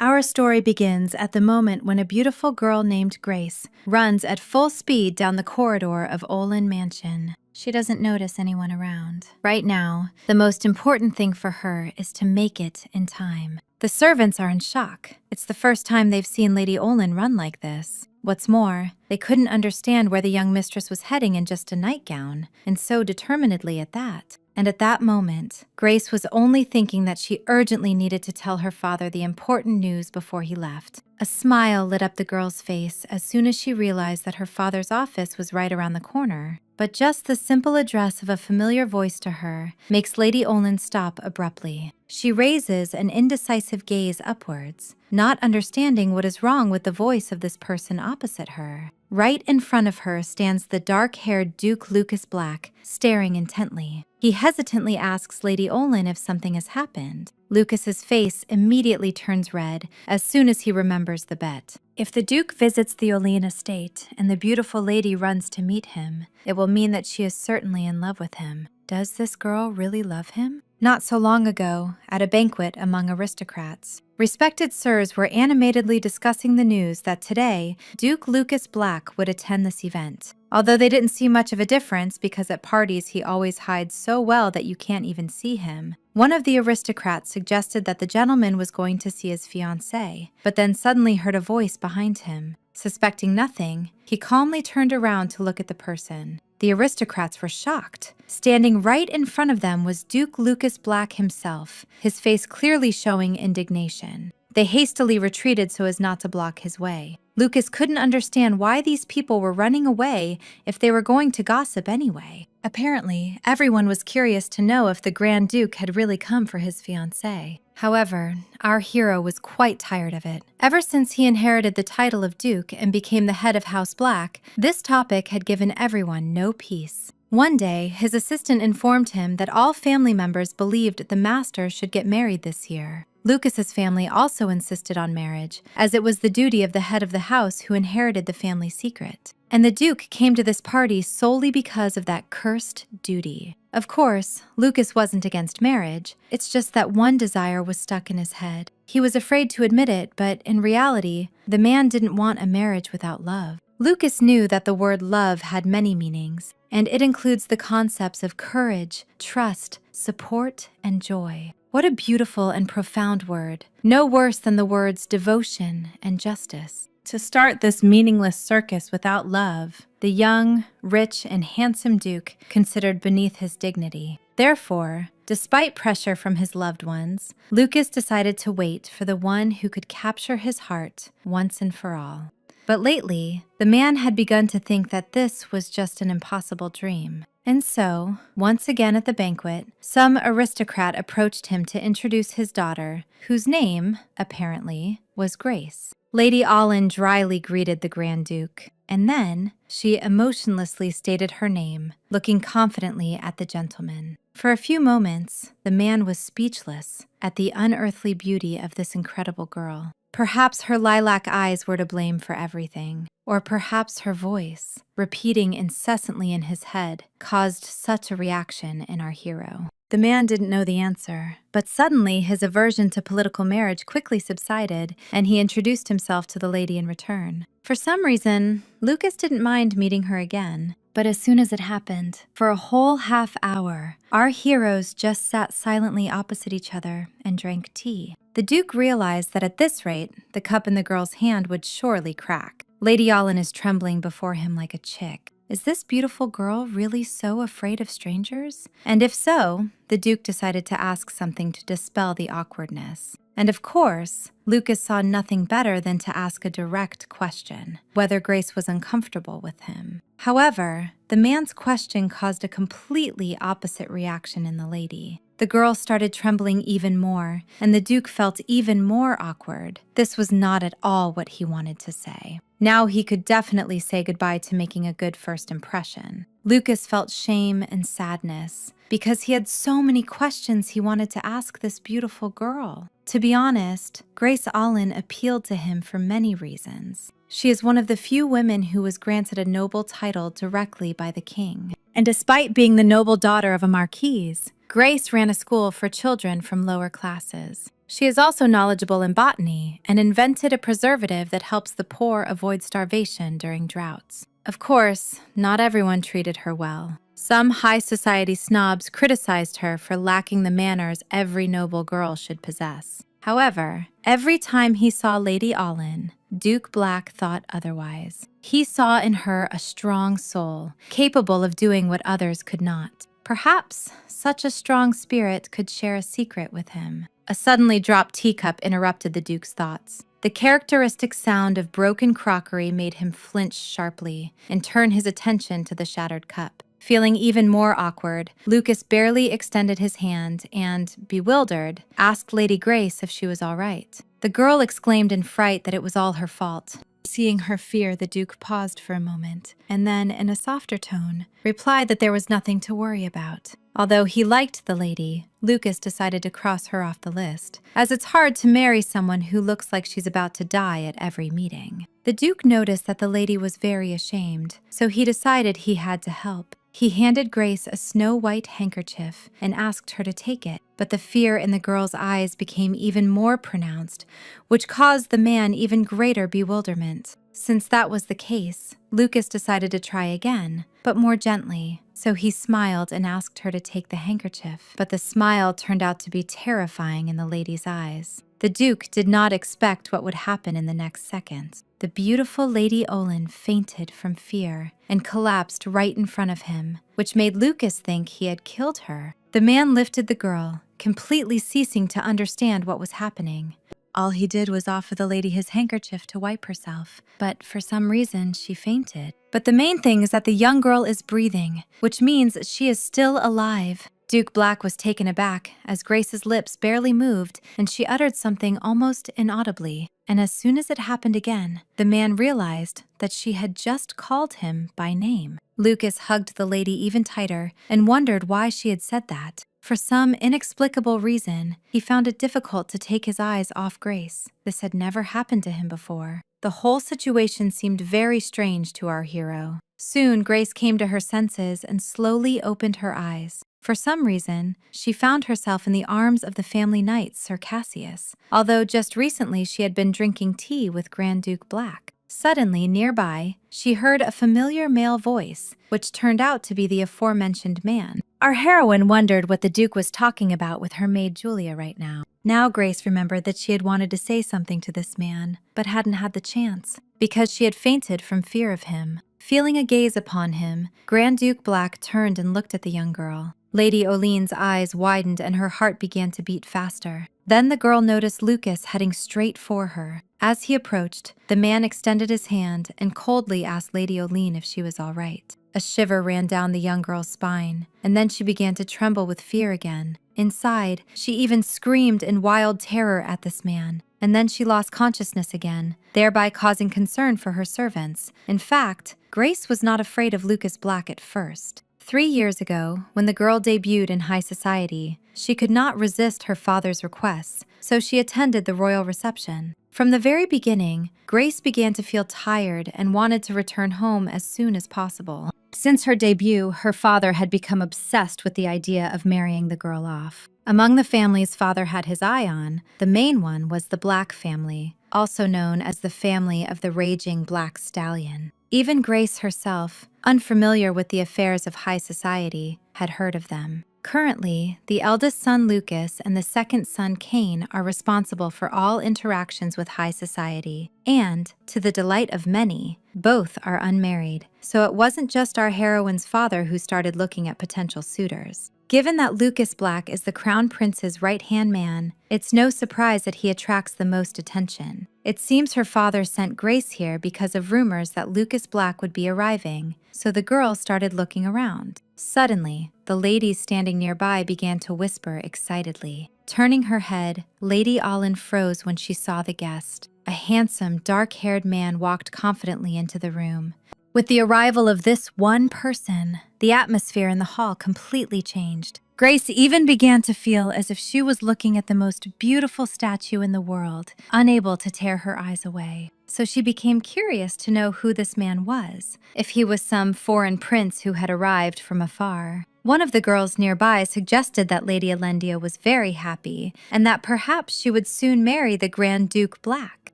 Our story begins at the moment when a beautiful girl named Grace runs at full speed down the corridor of Olin Mansion. She doesn't notice anyone around. Right now, the most important thing for her is to make it in time. The servants are in shock. It's the first time they've seen Lady Olin run like this. What's more, they couldn't understand where the young mistress was heading in just a nightgown, and so determinedly at that. And at that moment, Grace was only thinking that she urgently needed to tell her father the important news before he left. A smile lit up the girl's face as soon as she realized that her father's office was right around the corner. But just the simple address of a familiar voice to her makes Lady Olin stop abruptly. She raises an indecisive gaze upwards, not understanding what is wrong with the voice of this person opposite her. Right in front of her stands the dark-haired Duke Lucas Black, staring intently. He hesitantly asks Lady Olin if something has happened. Lucas's face immediately turns red as soon as he remembers the bet. If the Duke visits the Olin estate and the beautiful lady runs to meet him, it will mean that she is certainly in love with him. Does this girl really love him? Not so long ago, at a banquet among aristocrats, respected sirs were animatedly discussing the news that today, Duke Lucas Black would attend this event. Although they didn't see much of a difference because at parties he always hides so well that you can't even see him, one of the aristocrats suggested that the gentleman was going to see his fiancée, but then suddenly heard a voice behind him. Suspecting nothing, he calmly turned around to look at the person. The aristocrats were shocked. Standing right in front of them was Duke Lucas Black himself, his face clearly showing indignation. They hastily retreated so as not to block his way. Lucas couldn't understand why these people were running away if they were going to gossip anyway. Apparently, everyone was curious to know if the Grand Duke had really come for his fiancée. However, our hero was quite tired of it. Ever since he inherited the title of Duke and became the head of House Black, this topic had given everyone no peace. One day, his assistant informed him that all family members believed the master should get married this year. Lucas's family also insisted on marriage, as it was the duty of the head of the house who inherited the family secret. And the Duke came to this party solely because of that cursed duty. Of course, Lucas wasn't against marriage, it's just that one desire was stuck in his head. He was afraid to admit it, but in reality, the man didn't want a marriage without love. Lucas knew that the word love had many meanings, and it includes the concepts of courage, trust, support, and joy. What a beautiful and profound word, no worse than the words devotion and justice. To start this meaningless circus without love, the young, rich, and handsome Duke considered beneath his dignity. Therefore, despite pressure from his loved ones, Lucas decided to wait for the one who could capture his heart once and for all. But lately, the man had begun to think that this was just an impossible dream. And so, once again at the banquet, some aristocrat approached him to introduce his daughter, whose name, apparently, was Grace. Lady Olin dryly greeted the Grand Duke, and then she emotionlessly stated her name, looking confidently at the gentleman. For a few moments, the man was speechless at the unearthly beauty of this incredible girl. Perhaps her lilac eyes were to blame for everything, or perhaps her voice, repeating incessantly in his head, caused such a reaction in our hero. The man didn't know the answer, but suddenly his aversion to political marriage quickly subsided, and he introduced himself to the lady in return. For some reason, Lucas didn't mind meeting her again, but as soon as it happened, for a whole half hour, our heroes just sat silently opposite each other and drank tea. The Duke realized that at this rate, the cup in the girl's hand would surely crack. Lady Olin is trembling before him like a chick. Is this beautiful girl really so afraid of strangers? And if so, the Duke decided to ask something to dispel the awkwardness. And of course, Lucas saw nothing better than to ask a direct question, whether Grace was uncomfortable with him. However, the man's question caused a completely opposite reaction in the lady. The girl started trembling even more, and the Duke felt even more awkward. This was not at all what he wanted to say. Now he could definitely say goodbye to making a good first impression. Lucas felt shame and sadness because he had so many questions he wanted to ask this beautiful girl. To be honest, Grace Olin appealed to him for many reasons. She is one of the few women who was granted a noble title directly by the king. And despite being the noble daughter of a marquise, Grace ran a school for children from lower classes. She is also knowledgeable in botany and invented a preservative that helps the poor avoid starvation during droughts. Of course, not everyone treated her well. Some high society snobs criticized her for lacking the manners every noble girl should possess. However, every time he saw Lady Allin, Duke Black thought otherwise. He saw in her a strong soul, capable of doing what others could not. Perhaps such a strong spirit could share a secret with him. A suddenly dropped teacup interrupted the Duke's thoughts. The characteristic sound of broken crockery made him flinch sharply and turn his attention to the shattered cup. Feeling even more awkward, Lucas barely extended his hand and, bewildered, asked Lady Grace if she was all right. The girl exclaimed in fright that it was all her fault. Seeing her fear, the Duke paused for a moment, and then, in a softer tone, replied that there was nothing to worry about. Although he liked the lady, Lucas decided to cross her off the list, as it's hard to marry someone who looks like she's about to die at every meeting. The Duke noticed that the lady was very ashamed, so he decided he had to help. He handed Grace a snow-white handkerchief and asked her to take it, but the fear in the girl's eyes became even more pronounced, which caused the man even greater bewilderment. Since that was the case, Lucas decided to try again, but more gently, so he smiled and asked her to take the handkerchief, but the smile turned out to be terrifying in the lady's eyes. The Duke did not expect what would happen in the next second. The beautiful Lady Olin fainted from fear and collapsed right in front of him, which made Lucas think he had killed her. The man lifted the girl, completely ceasing to understand what was happening. All he did was offer the lady his handkerchief to wipe herself, but for some reason she fainted. But the main thing is that the young girl is breathing, which means she is still alive. Duke Black was taken aback as Grace's lips barely moved and she uttered something almost inaudibly. And as soon as it happened again, the man realized that she had just called him by name. Lucas hugged the lady even tighter and wondered why she had said that. For some inexplicable reason, he found it difficult to take his eyes off Grace. This had never happened to him before. The whole situation seemed very strange to our hero. Soon, Grace came to her senses and slowly opened her eyes. For some reason, she found herself in the arms of the family knight, Sir Cassius, although just recently she had been drinking tea with Grand Duke Black. Suddenly, nearby, she heard a familiar male voice, which turned out to be the aforementioned man. Our heroine wondered what the Duke was talking about with her maid Julia right now. Now Grace remembered that she had wanted to say something to this man, but hadn't had the chance, because she had fainted from fear of him. Feeling a gaze upon him, Grand Duke Black turned and looked at the young girl. Lady Oline's eyes widened and her heart began to beat faster. Then the girl noticed Lucas heading straight for her. As he approached, the man extended his hand and coldly asked Lady Oline if she was all right. A shiver ran down the young girl's spine, and then she began to tremble with fear again. Inside, she even screamed in wild terror at this man, and then she lost consciousness again, thereby causing concern for her servants. In fact, Grace was not afraid of Lucas Black at first. 3 years ago, when the girl debuted in high society, she could not resist her father's requests, so she attended the royal reception. From the very beginning, Grace began to feel tired and wanted to return home as soon as possible. Since her debut, her father had become obsessed with the idea of marrying the girl off. Among the families father had his eye on, the main one was the Black family, also known as the family of the raging Black Stallion. Even Grace herself, unfamiliar with the affairs of high society, had heard of them. Currently, the eldest son Lucas and the second son Cain are responsible for all interactions with high society, and, to the delight of many, both are unmarried, so it wasn't just our heroine's father who started looking at potential suitors. Given that Lucas Black is the Crown Prince's right-hand man, it's no surprise that he attracts the most attention. It seems her father sent Grace here because of rumors that Lucas Black would be arriving, so the girl started looking around. Suddenly, the ladies standing nearby began to whisper excitedly. Turning her head, Lady Olin froze when she saw the guest. A handsome, dark-haired man walked confidently into the room. With the arrival of this one person, the atmosphere in the hall completely changed. Grace even began to feel as if she was looking at the most beautiful statue in the world, unable to tear her eyes away. So she became curious to know who this man was, if he was some foreign prince who had arrived from afar. One of the girls nearby suggested that Lady Alendia was very happy and that perhaps she would soon marry the Grand Duke Black.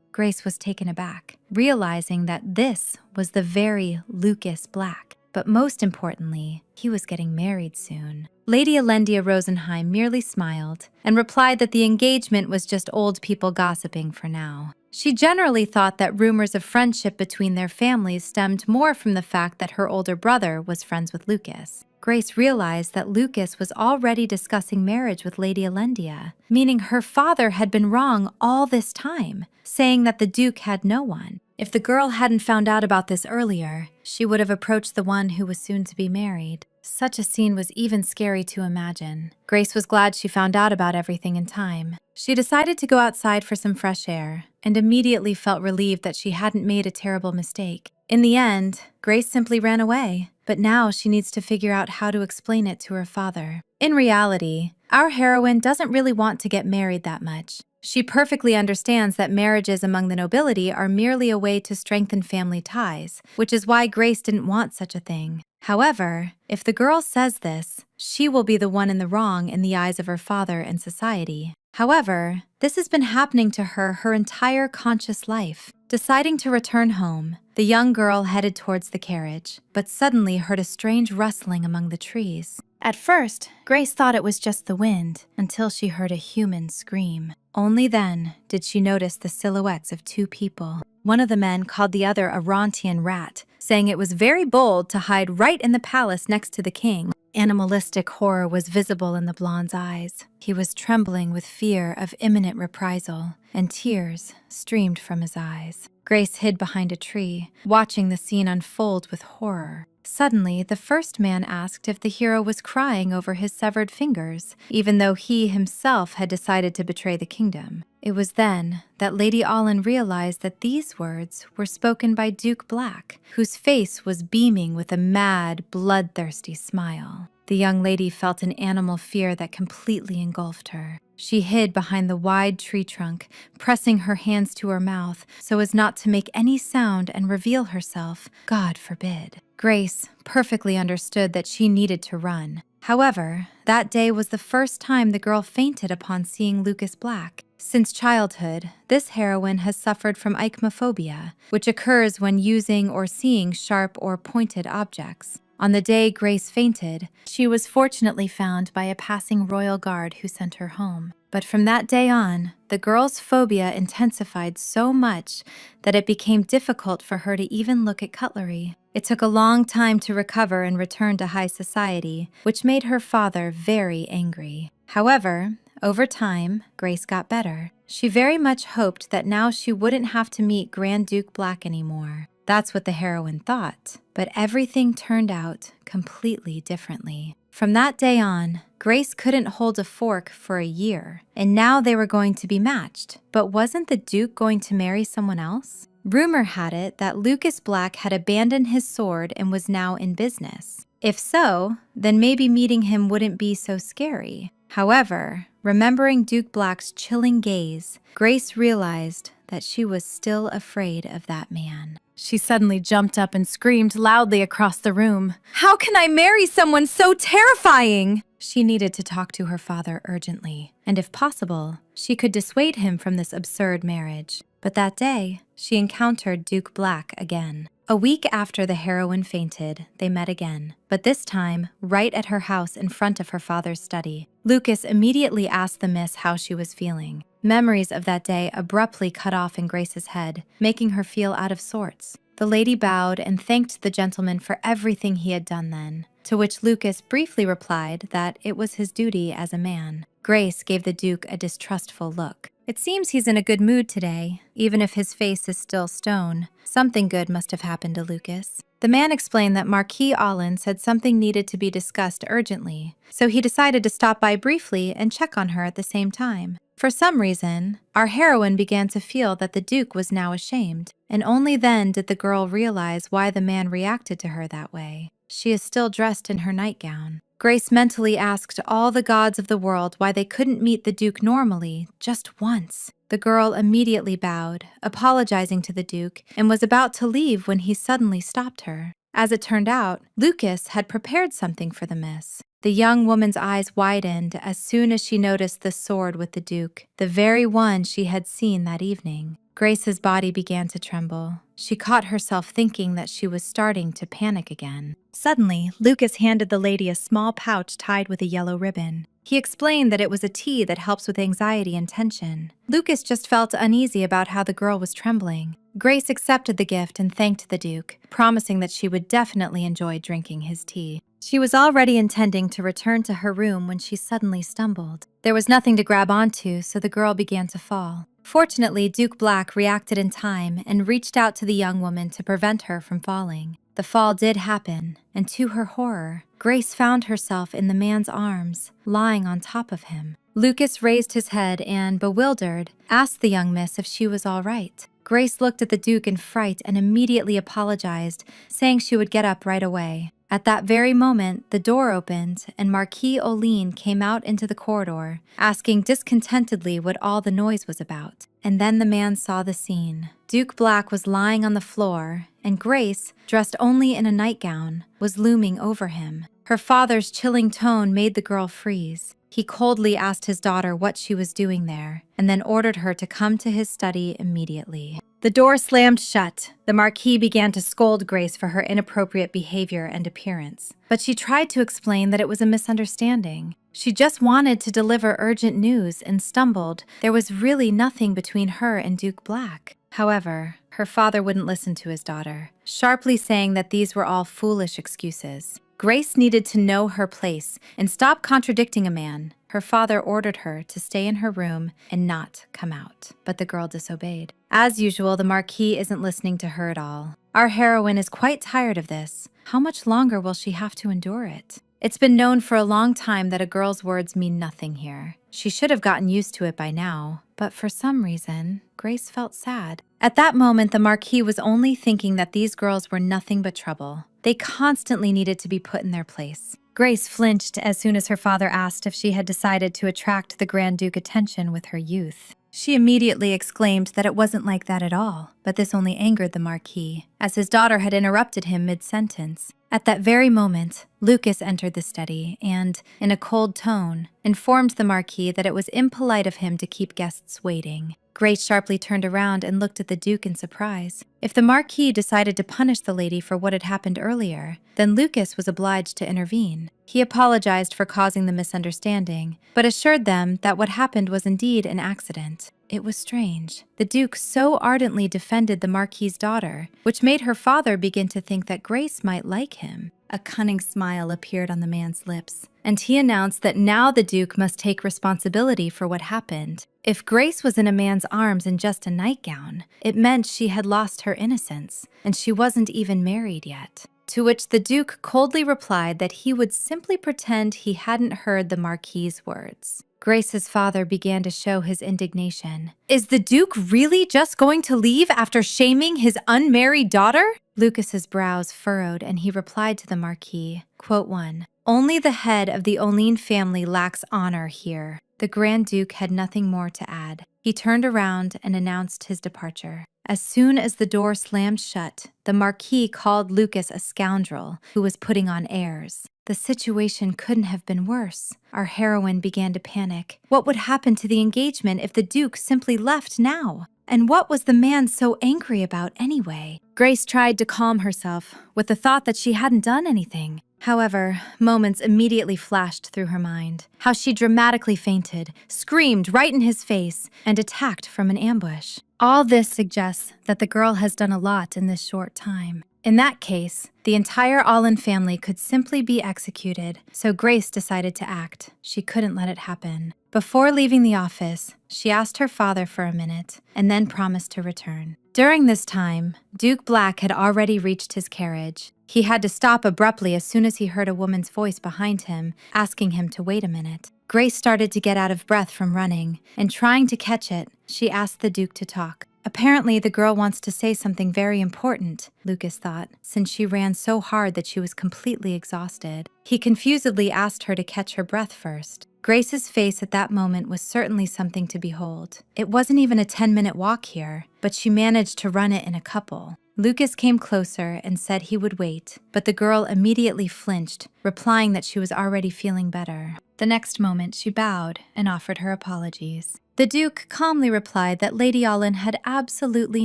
Grace was taken aback, realizing that this was the very Lucas Black. But most importantly, he was getting married soon. Lady Alendia Rosenheim merely smiled and replied that the engagement was just old people gossiping for now. She generally thought that rumors of friendship between their families stemmed more from the fact that her older brother was friends with Lucas. Grace realized that Lucas was already discussing marriage with Lady Alendia, meaning her father had been wrong all this time, saying that the Duke had no one. If the girl hadn't found out about this earlier, she would have approached the one who was soon to be married. Such a scene was even scary to imagine. Grace was glad she found out about everything in time. She decided to go outside for some fresh air, and immediately felt relieved that she hadn't made a terrible mistake. In the end, Grace simply ran away, but now she needs to figure out how to explain it to her father. In reality, our heroine doesn't really want to get married that much. She perfectly understands that marriages among the nobility are merely a way to strengthen family ties, which is why Grace didn't want such a thing. However, if the girl says this, she will be the one in the wrong in the eyes of her father and society. However, this has been happening to her entire conscious life. Deciding to return home, the young girl headed towards the carriage, but suddenly heard a strange rustling among the trees. At first, Grace thought it was just the wind, until she heard a human scream. Only then did she notice the silhouettes of two people. One of the men called the other a Rontian rat, saying it was very bold to hide right in the palace next to the king. Animalistic horror was visible in the blonde's eyes. He was trembling with fear of imminent reprisal, and tears streamed from his eyes. Grace hid behind a tree, watching the scene unfold with horror. Suddenly, the first man asked if the hero was crying over his severed fingers, even though he himself had decided to betray the kingdom. It was then that Lady Allen realized that these words were spoken by Duke Black, whose face was beaming with a mad, bloodthirsty smile. The young lady felt an animal fear that completely engulfed her. She hid behind the wide tree trunk, pressing her hands to her mouth so as not to make any sound and reveal herself, God forbid. Grace perfectly understood that she needed to run. However, that day was the first time the girl fainted upon seeing Lucas Black. Since childhood, this heroine has suffered from ichnophobia, which occurs when using or seeing sharp or pointed objects. On the day Grace fainted, she was fortunately found by a passing royal guard who sent her home. But from that day on, the girl's phobia intensified so much that it became difficult for her to even look at cutlery. It took a long time to recover and return to high society, which made her father very angry. However, over time, Grace got better. She very much hoped that now she wouldn't have to meet Grand Duke Black anymore. That's what the heroine thought. But everything turned out completely differently. From that day on, Grace couldn't hold a fork for a year, and now they were going to be matched. But wasn't the Duke going to marry someone else? Rumor had it that Lucas Black had abandoned his sword and was now in business. If so, then maybe meeting him wouldn't be so scary. However, remembering Duke Black's chilling gaze, Grace realized that she was still afraid of that man. She suddenly jumped up and screamed loudly across the room. "How can I marry someone so terrifying?" She needed to talk to her father urgently, and if possible, she could dissuade him from this absurd marriage. But that day, she encountered Duke Black again. A week after the heroine fainted, they met again, but this time, right at her house in front of her father's study. Lucas immediately asked the miss how she was feeling. Memories of that day abruptly cut off in Grace's head, making her feel out of sorts. The lady bowed and thanked the gentleman for everything he had done then, to which Lucas briefly replied that it was his duty as a man. Grace gave the Duke a distrustful look. It seems he's in a good mood today, even if his face is still stone. Something good must have happened to Lucas. The man explained that Marquis Allen said something needed to be discussed urgently, so he decided to stop by briefly and check on her at the same time. For some reason, our heroine began to feel that the Duke was now ashamed, and only then did the girl realize why the man reacted to her that way. She is still dressed in her nightgown. Grace mentally asked all the gods of the world why they couldn't meet the Duke normally, just once. The girl immediately bowed, apologizing to the Duke, and was about to leave when he suddenly stopped her. As it turned out, Lucas had prepared something for the miss. The young woman's eyes widened as soon as she noticed the sword with the Duke, the very one she had seen that evening. Grace's body began to tremble. She caught herself thinking that she was starting to panic again. Suddenly, Lucas handed the lady a small pouch tied with a yellow ribbon. He explained that it was a tea that helps with anxiety and tension. Lucas just felt uneasy about how the girl was trembling. Grace accepted the gift and thanked the Duke, promising that she would definitely enjoy drinking his tea. She was already intending to return to her room when she suddenly stumbled. There was nothing to grab onto, so the girl began to fall. Fortunately, Duke Black reacted in time and reached out to the young woman to prevent her from falling. The fall did happen, and to her horror, Grace found herself in the man's arms, lying on top of him. Lucas raised his head and, bewildered, asked the young miss if she was all right. Grace looked at the Duke in fright and immediately apologized, saying she would get up right away. At that very moment, the door opened and Marquis Oline came out into the corridor, asking discontentedly what all the noise was about. And then the man saw the scene. Duke Black was lying on the floor, and Grace, dressed only in a nightgown, was looming over him. Her father's chilling tone made the girl freeze. He coldly asked his daughter what she was doing there, and then ordered her to come to his study immediately. The door slammed shut. The Marquis began to scold Grace for her inappropriate behavior and appearance. But she tried to explain that it was a misunderstanding. She just wanted to deliver urgent news and stumbled. There was really nothing between her and Duke Black. However, her father wouldn't listen to his daughter, sharply saying that these were all foolish excuses. Grace needed to know her place and stop contradicting a man. Her father ordered her to stay in her room and not come out, but the girl disobeyed. As usual, the Marquis isn't listening to her at all. Our heroine is quite tired of this. How much longer will she have to endure it? It's been known for a long time that a girl's words mean nothing here. She should have gotten used to it by now, but for some reason, Grace felt sad. At that moment, the Marquis was only thinking that these girls were nothing but trouble. They constantly needed to be put in their place. Grace flinched as soon as her father asked if she had decided to attract the Grand Duke attention with her youth. She immediately exclaimed that it wasn't like that at all, but this only angered the Marquis, as his daughter had interrupted him mid-sentence. At that very moment, Lucas entered the study and, in a cold tone, informed the Marquis that it was impolite of him to keep guests waiting. Grace sharply turned around and looked at the Duke in surprise. If the Marquis decided to punish the lady for what had happened earlier, then Lucas was obliged to intervene. He apologized for causing the misunderstanding, but assured them that what happened was indeed an accident. It was strange. The Duke so ardently defended the Marquis's daughter, which made her father begin to think that Grace might like him. A cunning smile appeared on the man's lips, and he announced that now the Duke must take responsibility for what happened. If Grace was in a man's arms in just a nightgown, it meant she had lost her innocence, and she wasn't even married yet. To which the Duke coldly replied that he would simply pretend he hadn't heard the Marquis's words. Grace's father began to show his indignation. Is the Duke really just going to leave after shaming his unmarried daughter? Lucas's brows furrowed and he replied to the Marquis, quote 1, "Only the head of the Oline family lacks honor here." The Grand Duke had nothing more to add. He turned around and announced his departure. As soon as the door slammed shut, the Marquis called Lucas a scoundrel who was putting on airs. The situation couldn't have been worse. Our heroine began to panic. What would happen to the engagement if the Duke simply left now? And what was the man so angry about anyway? Grace tried to calm herself with the thought that she hadn't done anything. However, moments immediately flashed through her mind. How she dramatically fainted, screamed right in his face, and attacked from an ambush. All this suggests that the girl has done a lot in this short time. In that case, the entire Allin family could simply be executed, so Grace decided to act. She couldn't let it happen. Before leaving the office, she asked her father for a minute, and then promised to return. During this time, Duke Black had already reached his carriage. He had to stop abruptly as soon as he heard a woman's voice behind him, asking him to wait a minute. Grace started to get out of breath from running, and trying to catch it, she asked the Duke to talk. Apparently, the girl wants to say something very important, Lucas thought, since she ran so hard that she was completely exhausted. He confusedly asked her to catch her breath first. Grace's face at that moment was certainly something to behold. It wasn't even a 10-minute walk here, but she managed to run it in a couple. Lucas came closer and said he would wait, but the girl immediately flinched, replying that she was already feeling better. The next moment, she bowed and offered her apologies. The Duke calmly replied that Lady Olin had absolutely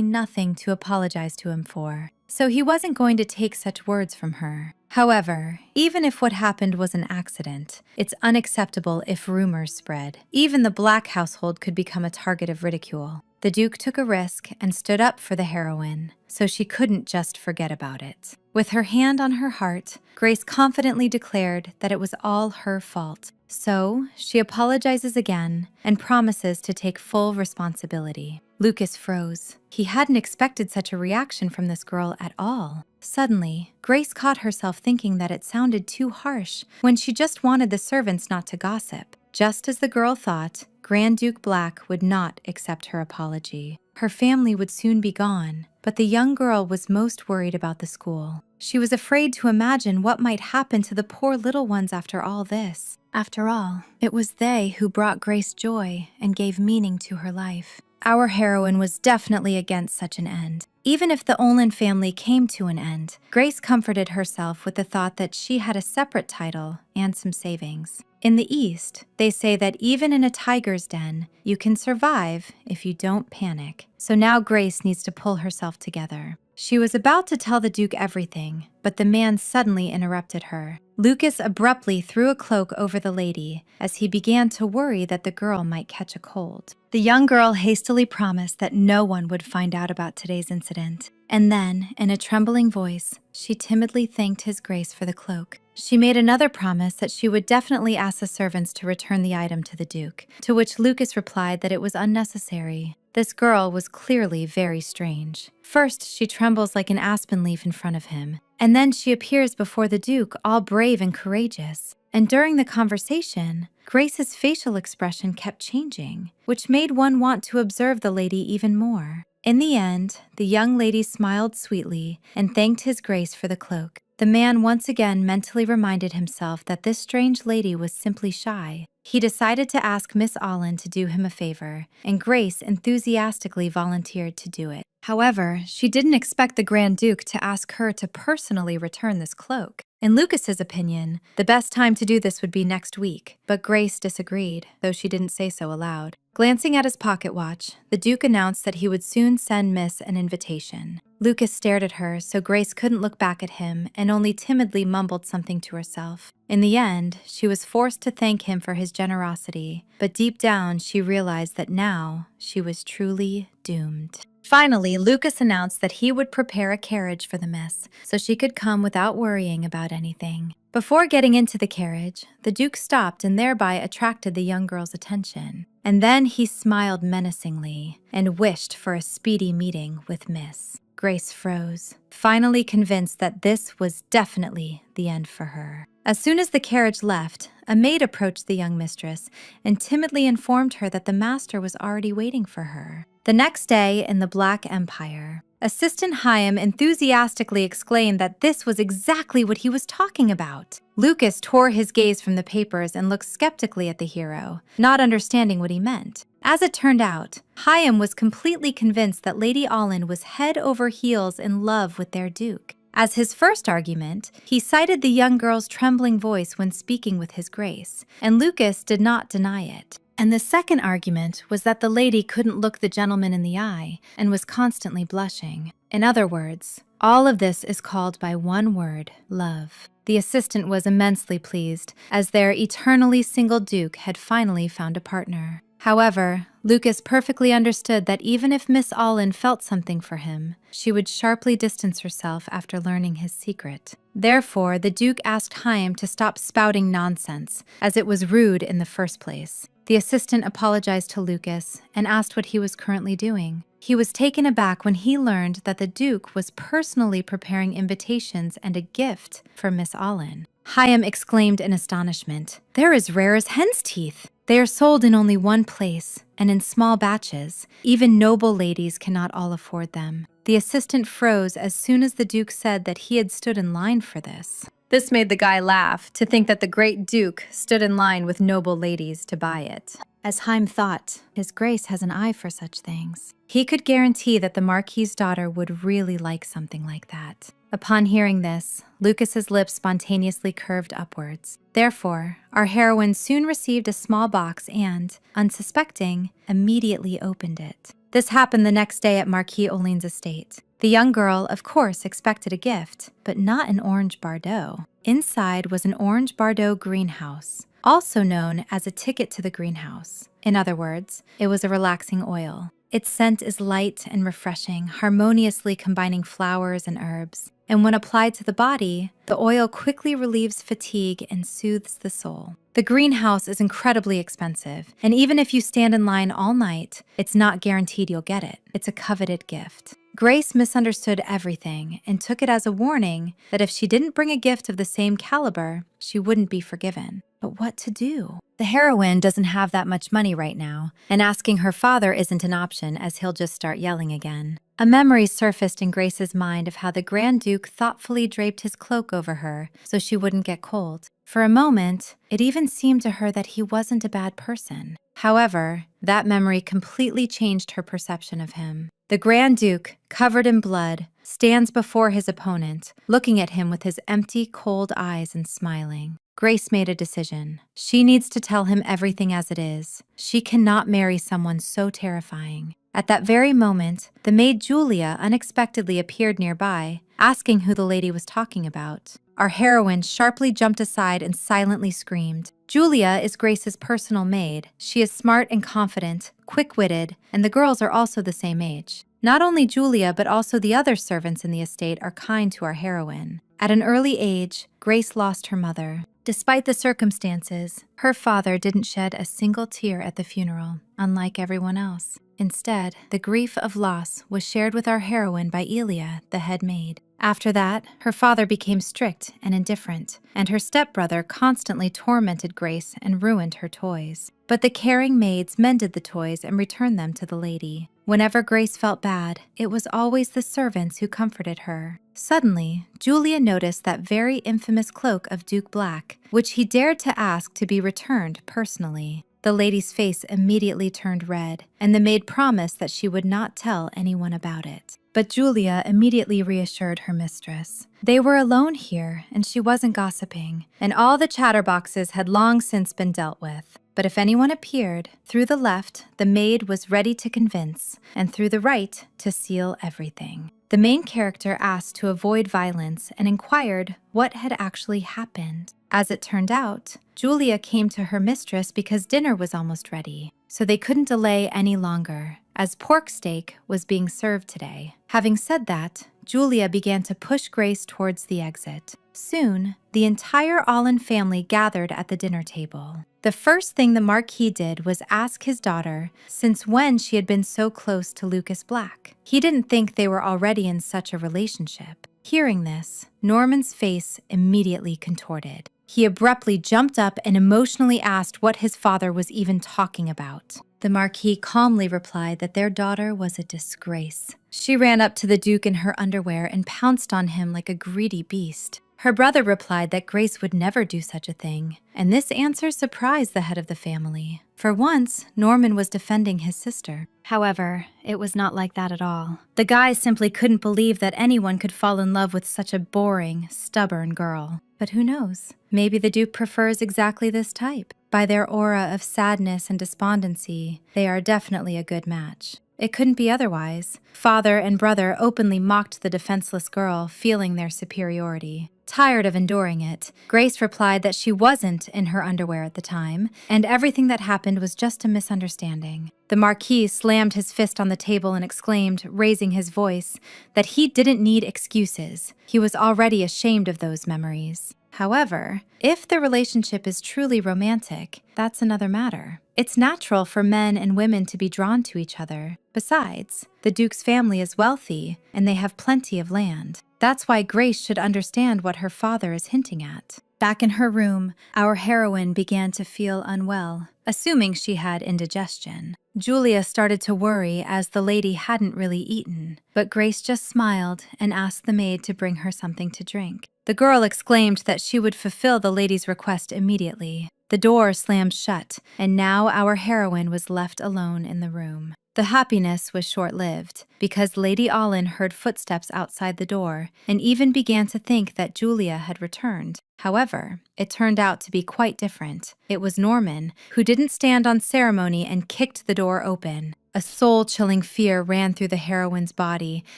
nothing to apologize to him for, so he wasn't going to take such words from her. However, even if what happened was an accident, it's unacceptable if rumors spread. Even the Black household could become a target of ridicule. The Duke took a risk and stood up for the heroine, so she couldn't just forget about it. With her hand on her heart, Grace confidently declared that it was all her fault. So, she apologizes again and promises to take full responsibility. Lucas froze. He hadn't expected such a reaction from this girl at all. Suddenly, Grace caught herself thinking that it sounded too harsh when she just wanted the servants not to gossip. Just as the girl thought, Grand Duke Black would not accept her apology. Her family would soon be gone, but the young girl was most worried about the school. She was afraid to imagine what might happen to the poor little ones after all this. After all, it was they who brought Grace joy and gave meaning to her life. Our heroine was definitely against such an end. Even if the Olin family came to an end, Grace comforted herself with the thought that she had a separate title and some savings. In the East, they say that even in a tiger's den, you can survive if you don't panic. So now Grace needs to pull herself together. She was about to tell the Duke everything, but the man suddenly interrupted her. Lucas abruptly threw a cloak over the lady as he began to worry that the girl might catch a cold. The young girl hastily promised that no one would find out about today's incident. And then, in a trembling voice, she timidly thanked His Grace for the cloak. She made another promise that she would definitely ask the servants to return the item to the Duke, to which Lucas replied that it was unnecessary. This girl was clearly very strange. First, she trembles like an aspen leaf in front of him, and then she appears before the Duke all brave and courageous. And during the conversation, Grace's facial expression kept changing, which made one want to observe the lady even more. In the end, the young lady smiled sweetly and thanked His Grace for the cloak. The man once again mentally reminded himself that this strange lady was simply shy. He decided to ask Miss Olin to do him a favor, and Grace enthusiastically volunteered to do it. However, she didn't expect the Grand Duke to ask her to personally return this cloak. In Lucas's opinion, the best time to do this would be next week, but Grace disagreed, though she didn't say so aloud. Glancing at his pocket watch, the Duke announced that he would soon send Miss an invitation. Lucas stared at her, so Grace couldn't look back at him and only timidly mumbled something to herself. In the end, she was forced to thank him for his generosity, but deep down she realized that now she was truly doomed. Finally, Lucas announced that he would prepare a carriage for the miss, so she could come without worrying about anything. Before getting into the carriage, the Duke stopped and thereby attracted the young girl's attention. And then he smiled menacingly and wished for a speedy meeting with Miss. Grace froze, finally convinced that this was definitely the end for her. As soon as the carriage left, a maid approached the young mistress and timidly informed her that the master was already waiting for her. The next day in the Black Empire, Assistant Chaim enthusiastically exclaimed that this was exactly what he was talking about. Lucas tore his gaze from the papers and looked skeptically at the hero, not understanding what he meant. As it turned out, Chaim was completely convinced that Lady Olin was head over heels in love with their Duke. As his first argument, he cited the young girl's trembling voice when speaking with His Grace, and Lucas did not deny it. And the second argument was that the lady couldn't look the gentleman in the eye and was constantly blushing. In other words, all of this is called by one word: love. The assistant was immensely pleased, as their eternally single Duke had finally found a partner. However, Lucas perfectly understood that even if Miss Olin felt something for him, she would sharply distance herself after learning his secret. Therefore, the Duke asked Chaim to stop spouting nonsense, as it was rude in the first place. The assistant apologized to Lucas and asked what he was currently doing. He was taken aback when he learned that the Duke was personally preparing invitations and a gift for Miss Olin. Chaim exclaimed in astonishment, "They're as rare as hen's teeth. They are sold in only one place, and in small batches. Even noble ladies cannot all afford them." The assistant froze as soon as the Duke said that he had stood in line for this. This made the guy laugh, to think that the great Duke stood in line with noble ladies to buy it. As Haim thought, His Grace has an eye for such things. He could guarantee that the Marquis's daughter would really like something like that. Upon hearing this, Lucas's lips spontaneously curved upwards. Therefore, our heroine soon received a small box and, unsuspecting, immediately opened it. This happened the next day at Marquis Oline's estate. The young girl, of course, expected a gift, but not an orange Bardot. Inside was an orange Bardot greenhouse, also known as a ticket to the greenhouse. In other words, it was a relaxing oil. Its scent is light and refreshing, harmoniously combining flowers and herbs. And when applied to the body, the oil quickly relieves fatigue and soothes the soul. The greenhouse is incredibly expensive, and even if you stand in line all night, it's not guaranteed you'll get it. It's a coveted gift. Grace misunderstood everything and took it as a warning that if she didn't bring a gift of the same caliber, she wouldn't be forgiven. But what to do? The heroine doesn't have that much money right now, and asking her father isn't an option as he'll just start yelling again. A memory surfaced in Grace's mind of how the Grand Duke thoughtfully draped his cloak over her so she wouldn't get cold. For a moment, it even seemed to her that he wasn't a bad person. However, that memory completely changed her perception of him. The Grand Duke, covered in blood, stands before his opponent, looking at him with his empty, cold eyes and smiling. Grace made a decision. She needs to tell him everything as it is. She cannot marry someone so terrifying. At that very moment, the maid Julia unexpectedly appeared nearby, asking who the lady was talking about. Our heroine sharply jumped aside and silently screamed. Julia is Grace's personal maid. She is smart and confident, quick-witted, and the girls are also the same age. Not only Julia, but also the other servants in the estate are kind to our heroine. At an early age, Grace lost her mother. Despite the circumstances, her father didn't shed a single tear at the funeral, unlike everyone else. Instead, the grief of loss was shared with our heroine by Elia, the head maid. After that, her father became strict and indifferent, and her stepbrother constantly tormented Grace and ruined her toys. But the caring maids mended the toys and returned them to the lady. Whenever Grace felt bad, it was always the servants who comforted her. Suddenly, Julia noticed that very infamous cloak of Duke Black, which he dared to ask to be returned personally. The lady's face immediately turned red, and the maid promised that she would not tell anyone about it. But Julia immediately reassured her mistress. They were alone here, and she wasn't gossiping, and all the chatterboxes had long since been dealt with. But if anyone appeared, through the left, the maid was ready to convince, and through the right, to seal everything. The main character asked to avoid violence and inquired what had actually happened. As it turned out, Julia came to her mistress because dinner was almost ready, so they couldn't delay any longer, as pork steak was being served today. Having said that, Julia began to push Grace towards the exit. Soon, the entire Allin family gathered at the dinner table. The first thing the Marquis did was ask his daughter since when she had been so close to Lucas Black. He didn't think they were already in such a relationship. Hearing this, Norman's face immediately contorted. He abruptly jumped up and emotionally asked what his father was even talking about. The Marquis calmly replied that their daughter was a disgrace. She ran up to the Duke in her underwear and pounced on him like a greedy beast. Her brother replied that Grace would never do such a thing, and this answer surprised the head of the family. For once, Norman was defending his sister. However, it was not like that at all. The guys simply couldn't believe that anyone could fall in love with such a boring, stubborn girl. But who knows? Maybe the Duke prefers exactly this type. By their aura of sadness and despondency, they are definitely a good match. It couldn't be otherwise. Father and brother openly mocked the defenseless girl, feeling their superiority. Tired of enduring it, Grace replied that she wasn't in her underwear at the time, and everything that happened was just a misunderstanding. The Marquis slammed his fist on the table and exclaimed, raising his voice, that he didn't need excuses. He was already ashamed of those memories. However, if the relationship is truly romantic, that's another matter. It's natural for men and women to be drawn to each other. Besides, the Duke's family is wealthy, and they have plenty of land. That's why Grace should understand what her father is hinting at. Back in her room, our heroine began to feel unwell, assuming she had indigestion. Julia started to worry as the lady hadn't really eaten, but Grace just smiled and asked the maid to bring her something to drink. The girl exclaimed that she would fulfill the lady's request immediately. The door slammed shut, and now our heroine was left alone in the room. The happiness was short-lived, because Lady Allen heard footsteps outside the door and even began to think that Julia had returned. However, it turned out to be quite different. It was Norman, who didn't stand on ceremony and kicked the door open. A soul-chilling fear ran through the heroine's body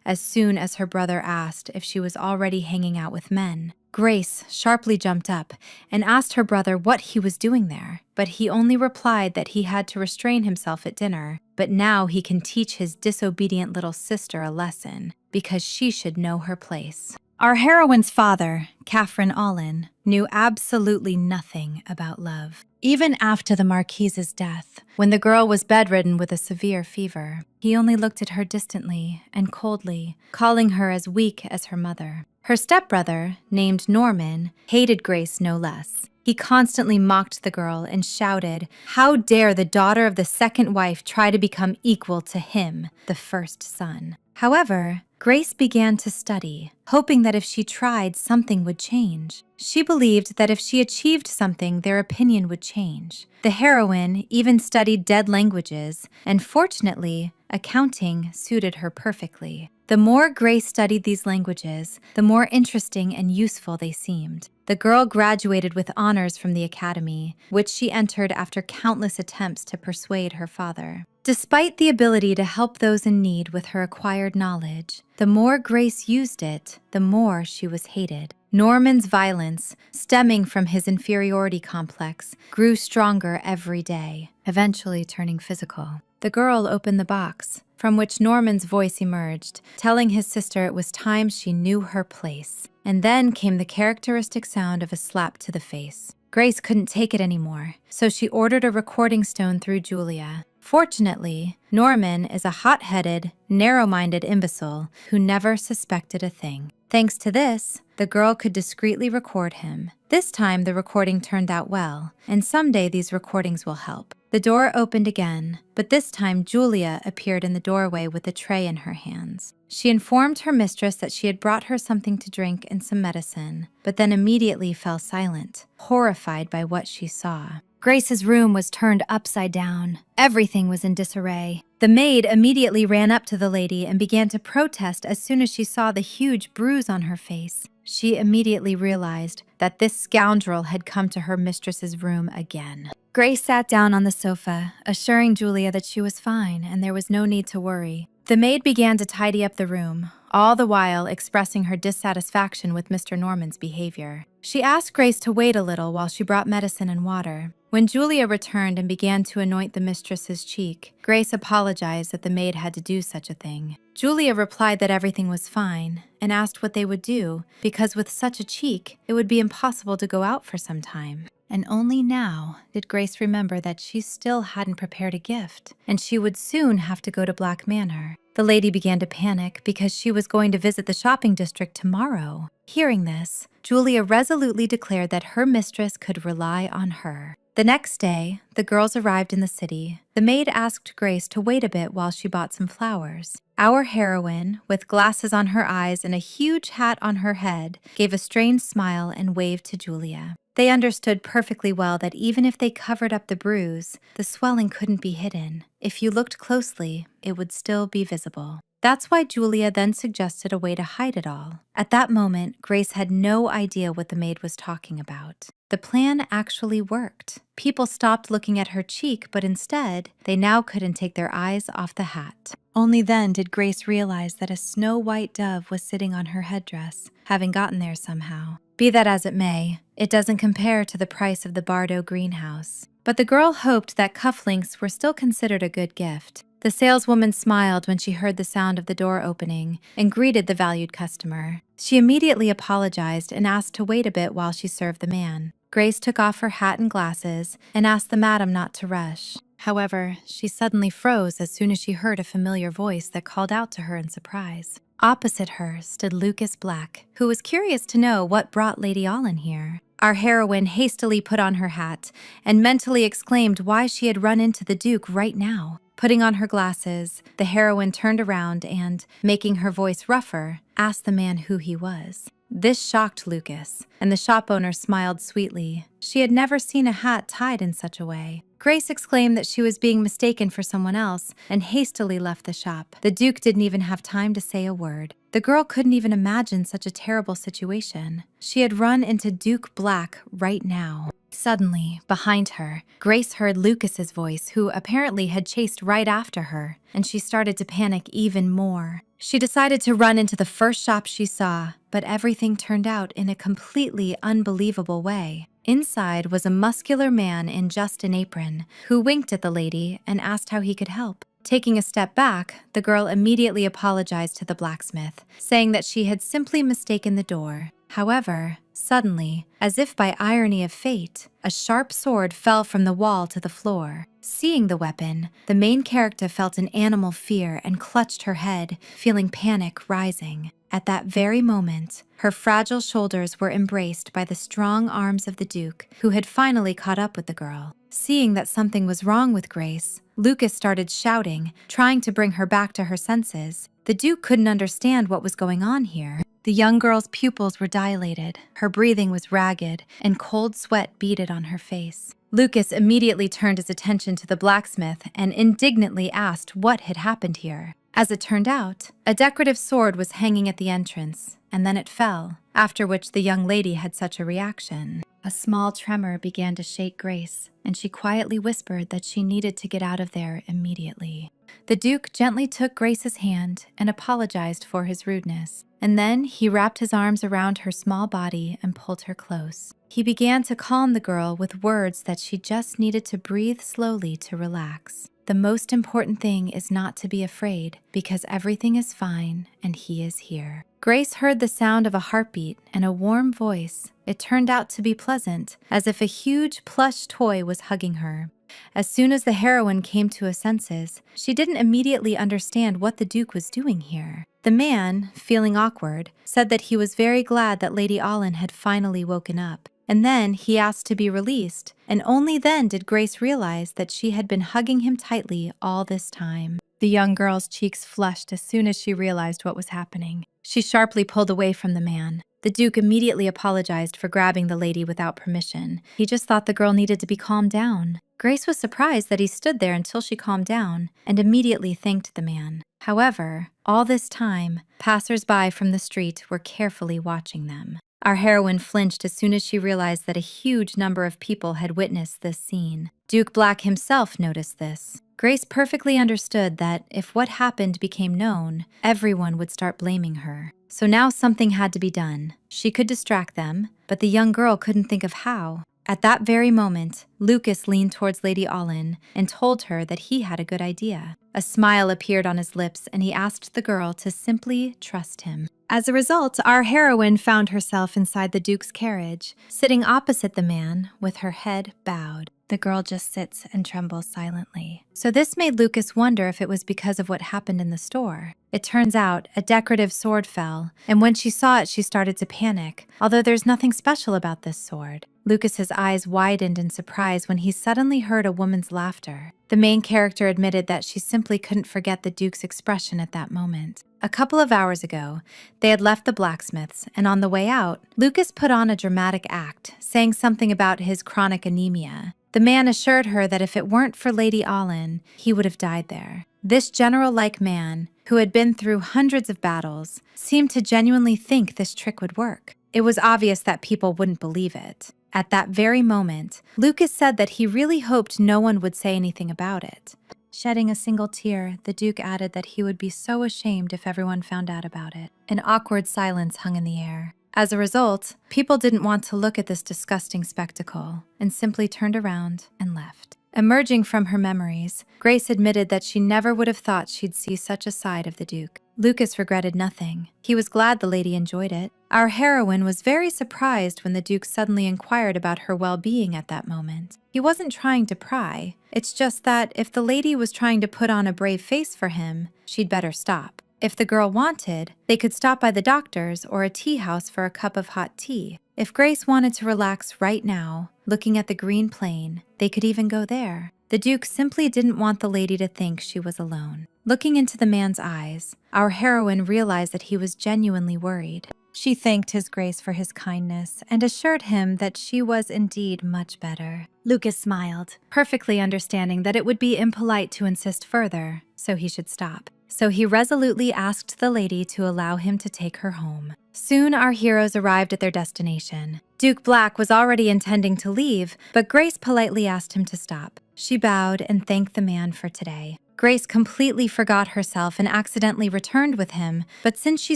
as soon as her brother asked if she was already hanging out with men. Grace sharply jumped up and asked her brother what he was doing there, but he only replied that he had to restrain himself at dinner. But now he can teach his disobedient little sister a lesson, because she should know her place. Our heroine's father, Catherine Allen, knew absolutely nothing about love. Even after the Marquise's death, when the girl was bedridden with a severe fever, he only looked at her distantly and coldly, calling her as weak as her mother. Her stepbrother, named Norman, hated Grace no less. He constantly mocked the girl and shouted, "How dare the daughter of the second wife try to become equal to him, the first son?" However, Grace began to study, hoping that if she tried, something would change. She believed that if she achieved something, their opinion would change. The heroine even studied dead languages, and fortunately, accounting suited her perfectly. The more Grace studied these languages, the more interesting and useful they seemed. The girl graduated with honors from the academy, which she entered after countless attempts to persuade her father. Despite the ability to help those in need with her acquired knowledge, the more Grace used it, the more she was hated. Norman's violence, stemming from his inferiority complex, grew stronger every day, eventually turning physical. The girl opened the box, from which Norman's voice emerged, telling his sister it was time she knew her place. And then came the characteristic sound of a slap to the face. Grace couldn't take it anymore, so she ordered a recording stone through Julia. Fortunately, Norman is a hot-headed, narrow-minded imbecile who never suspected a thing. Thanks to this, the girl could discreetly record him. This time the recording turned out well, and someday these recordings will help. The door opened again, but this time Julia appeared in the doorway with a tray in her hands. She informed her mistress that she had brought her something to drink and some medicine, but then immediately fell silent, horrified by what she saw. Grace's room was turned upside down. Everything was in disarray. The maid immediately ran up to the lady and began to protest as soon as she saw the huge bruise on her face. She immediately realized that this scoundrel had come to her mistress's room again. Grace sat down on the sofa, assuring Julia that she was fine and there was no need to worry. The maid began to tidy up the room, all the while expressing her dissatisfaction with Mr. Norman's behavior. She asked Grace to wait a little while she brought medicine and water. When Julia returned and began to anoint the mistress's cheek, Grace apologized that the maid had to do such a thing. Julia replied that everything was fine and asked what they would do, because with such a cheek, it would be impossible to go out for some time. And only now did Grace remember that she still hadn't prepared a gift, and she would soon have to go to Black Manor. The lady began to panic because she was going to visit the shopping district tomorrow. Hearing this, Julia resolutely declared that her mistress could rely on her. The next day, the girls arrived in the city. The maid asked Grace to wait a bit while she bought some flowers. Our heroine, with glasses on her eyes and a huge hat on her head, gave a strange smile and waved to Julia. They understood perfectly well that even if they covered up the bruise, the swelling couldn't be hidden. If you looked closely, it would still be visible. That's why Julia then suggested a way to hide it all. At that moment, Grace had no idea what the maid was talking about. The plan actually worked. People stopped looking at her cheek, but instead, they now couldn't take their eyes off the hat. Only then did Grace realize that a snow-white dove was sitting on her headdress, having gotten there somehow. Be that as it may, it doesn't compare to the price of the Bardo greenhouse. But the girl hoped that cufflinks were still considered a good gift. The saleswoman smiled when she heard the sound of the door opening and greeted the valued customer. She immediately apologized and asked to wait a bit while she served the man. Grace took off her hat and glasses and asked the madam not to rush. However, she suddenly froze as soon as she heard a familiar voice that called out to her in surprise. Opposite her stood Lucas Black, who was curious to know what brought Lady Allen here. Our heroine hastily put on her hat and mentally exclaimed why she had run into the Duke right now. Putting on her glasses, the heroine turned around and, making her voice rougher, asked the man who he was. This shocked Lucas, and the shop owner smiled sweetly. She had never seen a hat tied in such a way. Grace exclaimed that she was being mistaken for someone else and hastily left the shop. The Duke didn't even have time to say a word. The girl couldn't even imagine such a terrible situation. She had run into Duke Black right now. Suddenly, behind her, Grace heard Lucas's voice, who apparently had chased right after her, and she started to panic even more. She decided to run into the first shop she saw, but everything turned out in a completely unbelievable way. Inside was a muscular man in just an apron, who winked at the lady and asked how he could help. Taking a step back, the girl immediately apologized to the blacksmith, saying that she had simply mistaken the door. However, suddenly, as if by irony of fate, a sharp sword fell from the wall to the floor. Seeing the weapon, the main character felt an animal fear and clutched her head, feeling panic rising. At that very moment, her fragile shoulders were embraced by the strong arms of the Duke, who had finally caught up with the girl. Seeing that something was wrong with Grace, Lucas started shouting, trying to bring her back to her senses. The Duke couldn't understand what was going on here. The young girl's pupils were dilated, her breathing was ragged, and cold sweat beaded on her face. Lucas immediately turned his attention to the blacksmith and indignantly asked what had happened here. As it turned out, a decorative sword was hanging at the entrance, and then it fell, after which the young lady had such a reaction. A small tremor began to shake Grace, and she quietly whispered that she needed to get out of there immediately. The Duke gently took Grace's hand and apologized for his rudeness, and then he wrapped his arms around her small body and pulled her close. He began to calm the girl with words that she just needed to breathe slowly to relax. The most important thing is not to be afraid, because everything is fine and he is here. Grace heard the sound of a heartbeat and a warm voice. It turned out to be pleasant, as if a huge plush toy was hugging her. As soon as the heroine came to her senses, she didn't immediately understand what the Duke was doing here. The man, feeling awkward, said that he was very glad that Lady Allen had finally woken up. And then he asked to be released, and only then did Grace realize that she had been hugging him tightly all this time. The young girl's cheeks flushed as soon as she realized what was happening. She sharply pulled away from the man. The Duke immediately apologized for grabbing the lady without permission. He just thought the girl needed to be calmed down. Grace was surprised that he stood there until she calmed down and immediately thanked the man. However, all this time, passers-by from the street were carefully watching them. Our heroine flinched as soon as she realized that a huge number of people had witnessed this scene. Duke Black himself noticed this. Grace perfectly understood that if what happened became known, everyone would start blaming her. So now something had to be done. She could distract them, but the young girl couldn't think of how. At that very moment, Lucas leaned towards Lady Allen and told her that he had a good idea. A smile appeared on his lips, and he asked the girl to simply trust him. As a result, our heroine found herself inside the Duke's carriage, sitting opposite the man with her head bowed. The girl just sits and trembles silently. So this made Lucas wonder if it was because of what happened in the store. It turns out a decorative sword fell, and when she saw it, she started to panic, although there's nothing special about this sword. Lucas's eyes widened in surprise when he suddenly heard a woman's laughter. The main character admitted that she simply couldn't forget the Duke's expression at that moment. A couple of hours ago, they had left the blacksmith's, and on the way out, Lucas put on a dramatic act, saying something about his chronic anemia. The man assured her that if it weren't for Lady Allen, he would have died there. This general-like man, who had been through hundreds of battles, seemed to genuinely think this trick would work. It was obvious that people wouldn't believe it. At that very moment, Lucas said that he really hoped no one would say anything about it. Shedding a single tear, the Duke added that he would be so ashamed if everyone found out about it. An awkward silence hung in the air. As a result, people didn't want to look at this disgusting spectacle and simply turned around and left. Emerging from her memories, Grace admitted that she never would have thought she'd see such a side of the Duke. Lucas regretted nothing. He was glad the lady enjoyed it. Our heroine was very surprised when the Duke suddenly inquired about her well-being at that moment. He wasn't trying to pry. It's just that if the lady was trying to put on a brave face for him, she'd better stop. If the girl wanted, they could stop by the doctor's or a tea house for a cup of hot tea. If Grace wanted to relax right now, looking at the green plain, they could even go there. The Duke simply didn't want the lady to think she was alone. Looking into the man's eyes, our heroine realized that he was genuinely worried. She thanked His Grace for his kindness and assured him that she was indeed much better. Lucas smiled, perfectly understanding that it would be impolite to insist further, so he should stop. So he resolutely asked the lady to allow him to take her home. Soon our heroes arrived at their destination. Duke Black was already intending to leave, but Grace politely asked him to stop. She bowed and thanked the man for today. Grace completely forgot herself and accidentally returned with him, but since she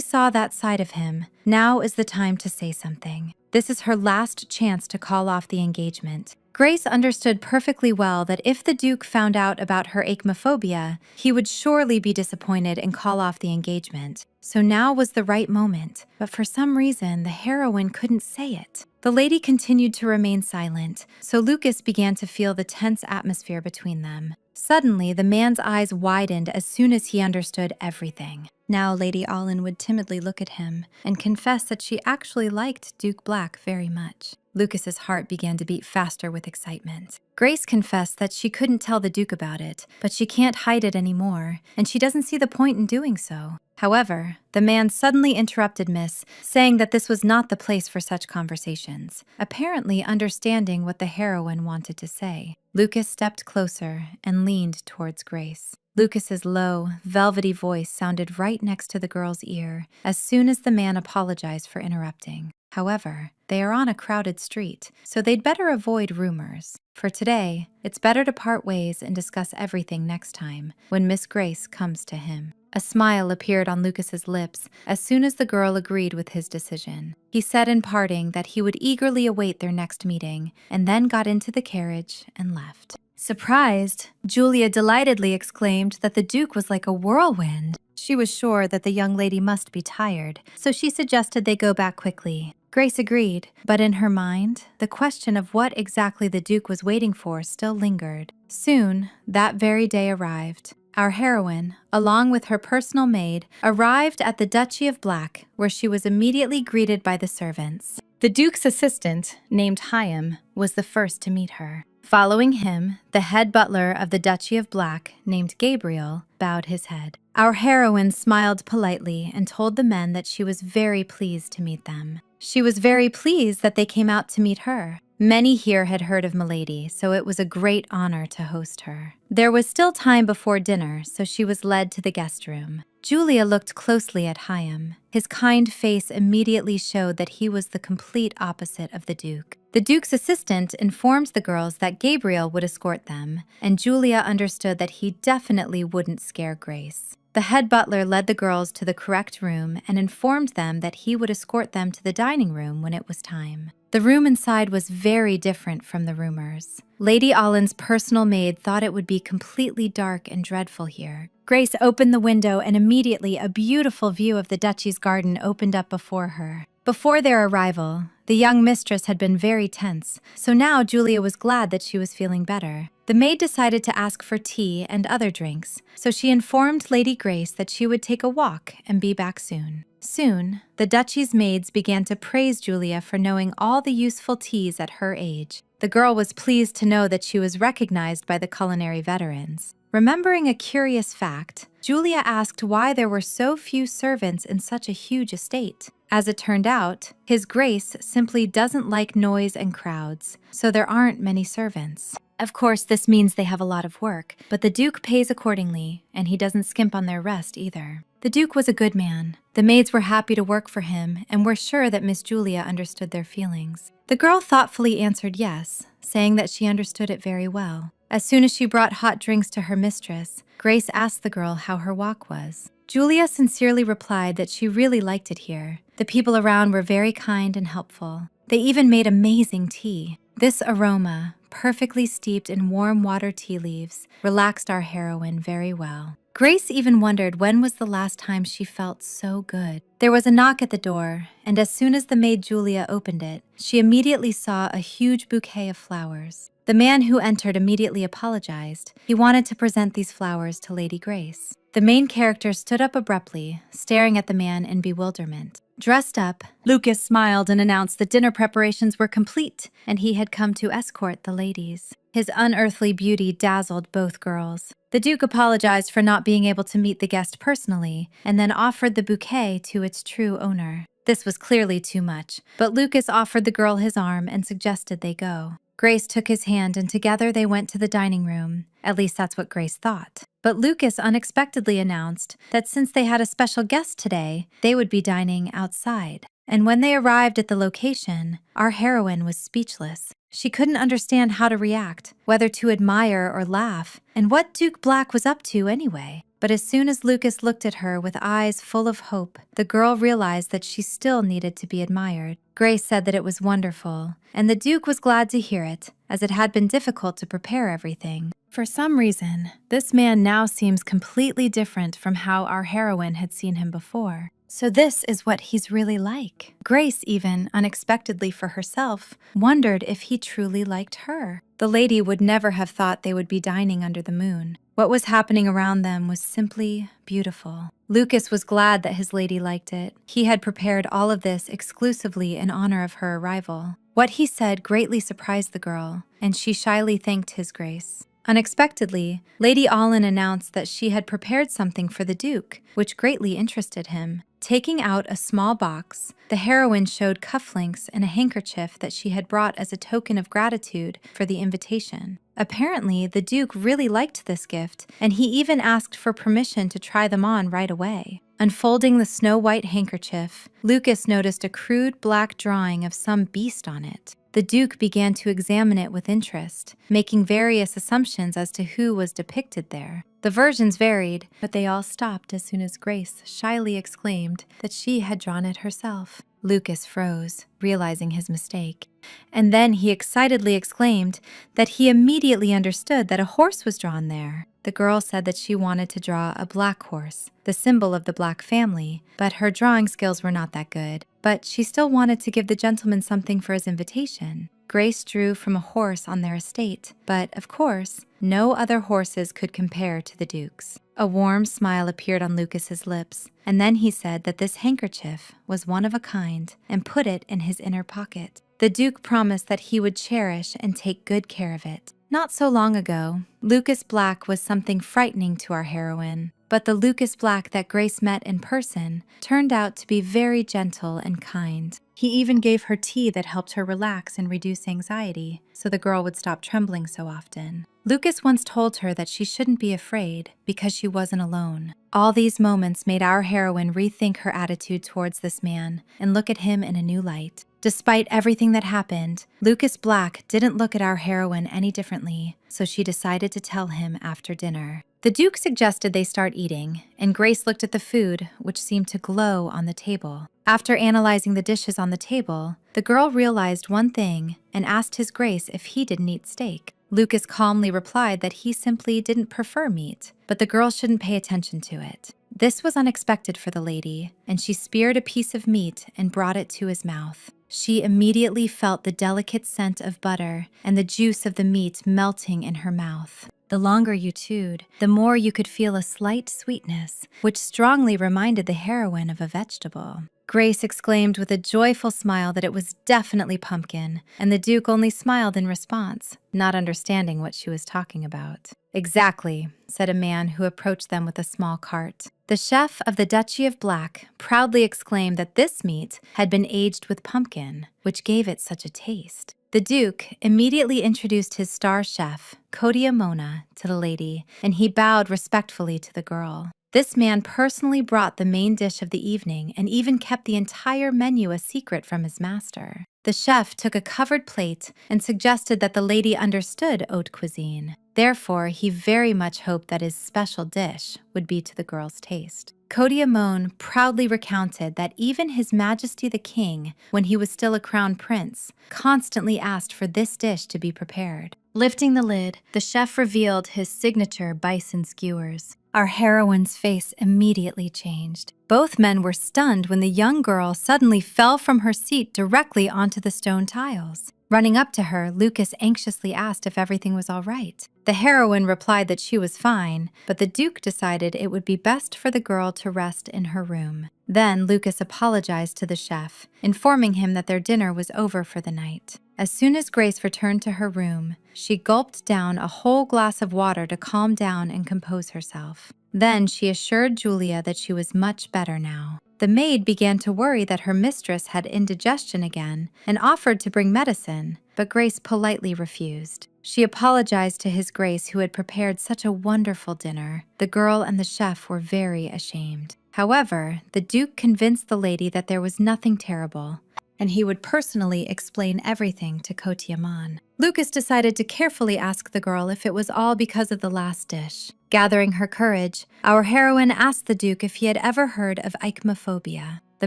saw that side of him, now is the time to say something. This is her last chance to call off the engagement. Grace understood perfectly well that if the Duke found out about her acmephobia, he would surely be disappointed and call off the engagement. So now was the right moment, but for some reason, the heroine couldn't say it. The lady continued to remain silent, so Lucas began to feel the tense atmosphere between them. Suddenly, the man's eyes widened as soon as he understood everything. Now Lady Allen would timidly look at him and confess that she actually liked Duke Black very much. Lucas's heart began to beat faster with excitement. Grace confessed that she couldn't tell the Duke about it, but she can't hide it anymore, and she doesn't see the point in doing so. However, the man suddenly interrupted Miss, saying that this was not the place for such conversations, apparently understanding what the heroine wanted to say. Lucas stepped closer and leaned towards Grace. Lucas's low, velvety voice sounded right next to the girl's ear as soon as the man apologized for interrupting. However, they are on a crowded street, so they'd better avoid rumors. For today, it's better to part ways and discuss everything next time when Miss Grace comes to him. A smile appeared on Lucas's lips as soon as the girl agreed with his decision. He said in parting that he would eagerly await their next meeting, and then got into the carriage and left. Surprised, Julia delightedly exclaimed that the Duke was like a whirlwind. She was sure that the young lady must be tired, so she suggested they go back quickly. Grace agreed, but in her mind, the question of what exactly the Duke was waiting for still lingered. Soon, that very day arrived. Our heroine, along with her personal maid, arrived at the Duchy of Black, where she was immediately greeted by the servants. The Duke's assistant, named Hyam, was the first to meet her. Following him, the head butler of the Duchy of Black, named Gabriel, bowed his head. Our heroine smiled politely and told the men that she was very pleased to meet them. She was very pleased that they came out to meet her. Many here had heard of Milady, so it was a great honor to host her. There was still time before dinner, so she was led to the guest room. Julia looked closely at Hyam. His kind face immediately showed that he was the complete opposite of the Duke. The Duke's assistant informed the girls that Gabriel would escort them, and Julia understood that he definitely wouldn't scare Grace. The head butler led the girls to the correct room and informed them that he would escort them to the dining room when it was time. The room inside was very different from the rumors. Lady Allen's personal maid thought it would be completely dark and dreadful here. Grace opened the window and immediately a beautiful view of the Duchy's garden opened up before her. Before their arrival, the young mistress had been very tense, so now Julia was glad that she was feeling better. The maid decided to ask for tea and other drinks, so she informed Lady Grace that she would take a walk and be back soon. Soon, the Duchy's maids began to praise Julia for knowing all the useful teas at her age. The girl was pleased to know that she was recognized by the culinary veterans. Remembering a curious fact, Julia asked why there were so few servants in such a huge estate. As it turned out, His Grace simply doesn't like noise and crowds, so there aren't many servants. Of course, this means they have a lot of work, but the Duke pays accordingly, and he doesn't skimp on their rest either. The Duke was a good man. The maids were happy to work for him and were sure that Miss Julia understood their feelings. The girl thoughtfully answered yes, saying that she understood it very well. As soon as she brought hot drinks to her mistress, Grace asked the girl how her walk was. Julia sincerely replied that she really liked it here. The people around were very kind and helpful. They even made amazing tea. This aroma, perfectly steeped in warm water tea leaves, relaxed our heroine very well. Grace even wondered when was the last time she felt so good. There was a knock at the door, and as soon as the maid Julia opened it, she immediately saw a huge bouquet of flowers. The man who entered immediately apologized. He wanted to present these flowers to Lady Grace. The main character stood up abruptly, staring at the man in bewilderment. Dressed up, Lucas smiled and announced that dinner preparations were complete, and he had come to escort the ladies. His unearthly beauty dazzled both girls. The Duke apologized for not being able to meet the guest personally, and then offered the bouquet to its true owner. This was clearly too much, but Lucas offered the girl his arm and suggested they go. Grace took his hand and together they went to the dining room. At least that's what Grace thought. But Lucas unexpectedly announced that since they had a special guest today, they would be dining outside. And when they arrived at the location, our heroine was speechless. She couldn't understand how to react, whether to admire or laugh, and what Duke Black was up to anyway. But as soon as Lucas looked at her with eyes full of hope, the girl realized that she still needed to be admired. Grace said that it was wonderful, and the Duke was glad to hear it, as it had been difficult to prepare everything. For some reason, this man now seems completely different from how our heroine had seen him before. So this is what he's really like. Grace even, unexpectedly for herself, wondered if he truly liked her. The lady would never have thought they would be dining under the moon. What was happening around them was simply beautiful. Lucas was glad that his lady liked it. He had prepared all of this exclusively in honor of her arrival. What he said greatly surprised the girl, and she shyly thanked his grace. Unexpectedly, Lady Allen announced that she had prepared something for the Duke, which greatly interested him. Taking out a small box, the heroine showed cufflinks and a handkerchief that she had brought as a token of gratitude for the invitation. Apparently, the Duke really liked this gift, and he even asked for permission to try them on right away. Unfolding the snow-white handkerchief, Lucas noticed a crude black drawing of some beast on it. The Duke began to examine it with interest, making various assumptions as to who was depicted there. The versions varied, but they all stopped as soon as Grace shyly exclaimed that she had drawn it herself. Lucas froze, realizing his mistake, and then he excitedly exclaimed that he immediately understood that a horse was drawn there. The girl said that she wanted to draw a black horse, the symbol of the Black family, but her drawing skills were not that good. But she still wanted to give the gentleman something for his invitation. Grace drew from a horse on their estate, but, of course, no other horses could compare to the Duke's. A warm smile appeared on Lucas's lips, and then he said that this handkerchief was one of a kind and put it in his inner pocket. The Duke promised that he would cherish and take good care of it. Not so long ago, Lucas Black was something frightening to our heroine, but the Lucas Black that Grace met in person turned out to be very gentle and kind. He even gave her tea that helped her relax and reduce anxiety, so the girl would stop trembling so often. Lucas once told her that she shouldn't be afraid because she wasn't alone. All these moments made our heroine rethink her attitude towards this man and look at him in a new light. Despite everything that happened, Lucas Black didn't look at our heroine any differently, so she decided to tell him after dinner. The Duke suggested they start eating, and Grace looked at the food, which seemed to glow on the table. After analyzing the dishes on the table, the girl realized one thing and asked his Grace if he didn't eat steak. Lucas calmly replied that he simply didn't prefer meat, but the girl shouldn't pay attention to it. This was unexpected for the lady, and she speared a piece of meat and brought it to his mouth. She immediately felt the delicate scent of butter and the juice of the meat melting in her mouth. The longer you chewed, the more you could feel a slight sweetness, which strongly reminded the heroine of a vegetable. Grace exclaimed with a joyful smile that it was definitely pumpkin, and the Duke only smiled in response, not understanding what she was talking about. "Exactly," said a man who approached them with a small cart. The chef of the Duchy of Black proudly exclaimed that this meat had been aged with pumpkin, which gave it such a taste. The Duke immediately introduced his star chef, Mona, to the lady, and he bowed respectfully to the girl. This man personally brought the main dish of the evening and even kept the entire menu a secret from his master. The chef took a covered plate and suggested that the lady understood haute cuisine. Therefore, he very much hoped that his special dish would be to the girl's taste. Kodiamon proudly recounted that even His Majesty the King, when he was still a crown prince, constantly asked for this dish to be prepared. Lifting the lid, the chef revealed his signature bison skewers. Our heroine's face immediately changed. Both men were stunned when the young girl suddenly fell from her seat directly onto the stone tiles. Running up to her, Lucas anxiously asked if everything was all right. The heroine replied that she was fine, but the Duke decided it would be best for the girl to rest in her room. Then Lucas apologized to the chef, informing him that their dinner was over for the night. As soon as Grace returned to her room, she gulped down a whole glass of water to calm down and compose herself. Then she assured Julia that she was much better now. The maid began to worry that her mistress had indigestion again and offered to bring medicine, but Grace politely refused. She apologized to His Grace, who had prepared such a wonderful dinner. The girl and the chef were very ashamed. However, the Duke convinced the lady that there was nothing terrible, and he would personally explain everything to Kotiaman. Lucas decided to carefully ask the girl if it was all because of the last dish. Gathering her courage, our heroine asked the Duke if he had ever heard of ichnophobia. The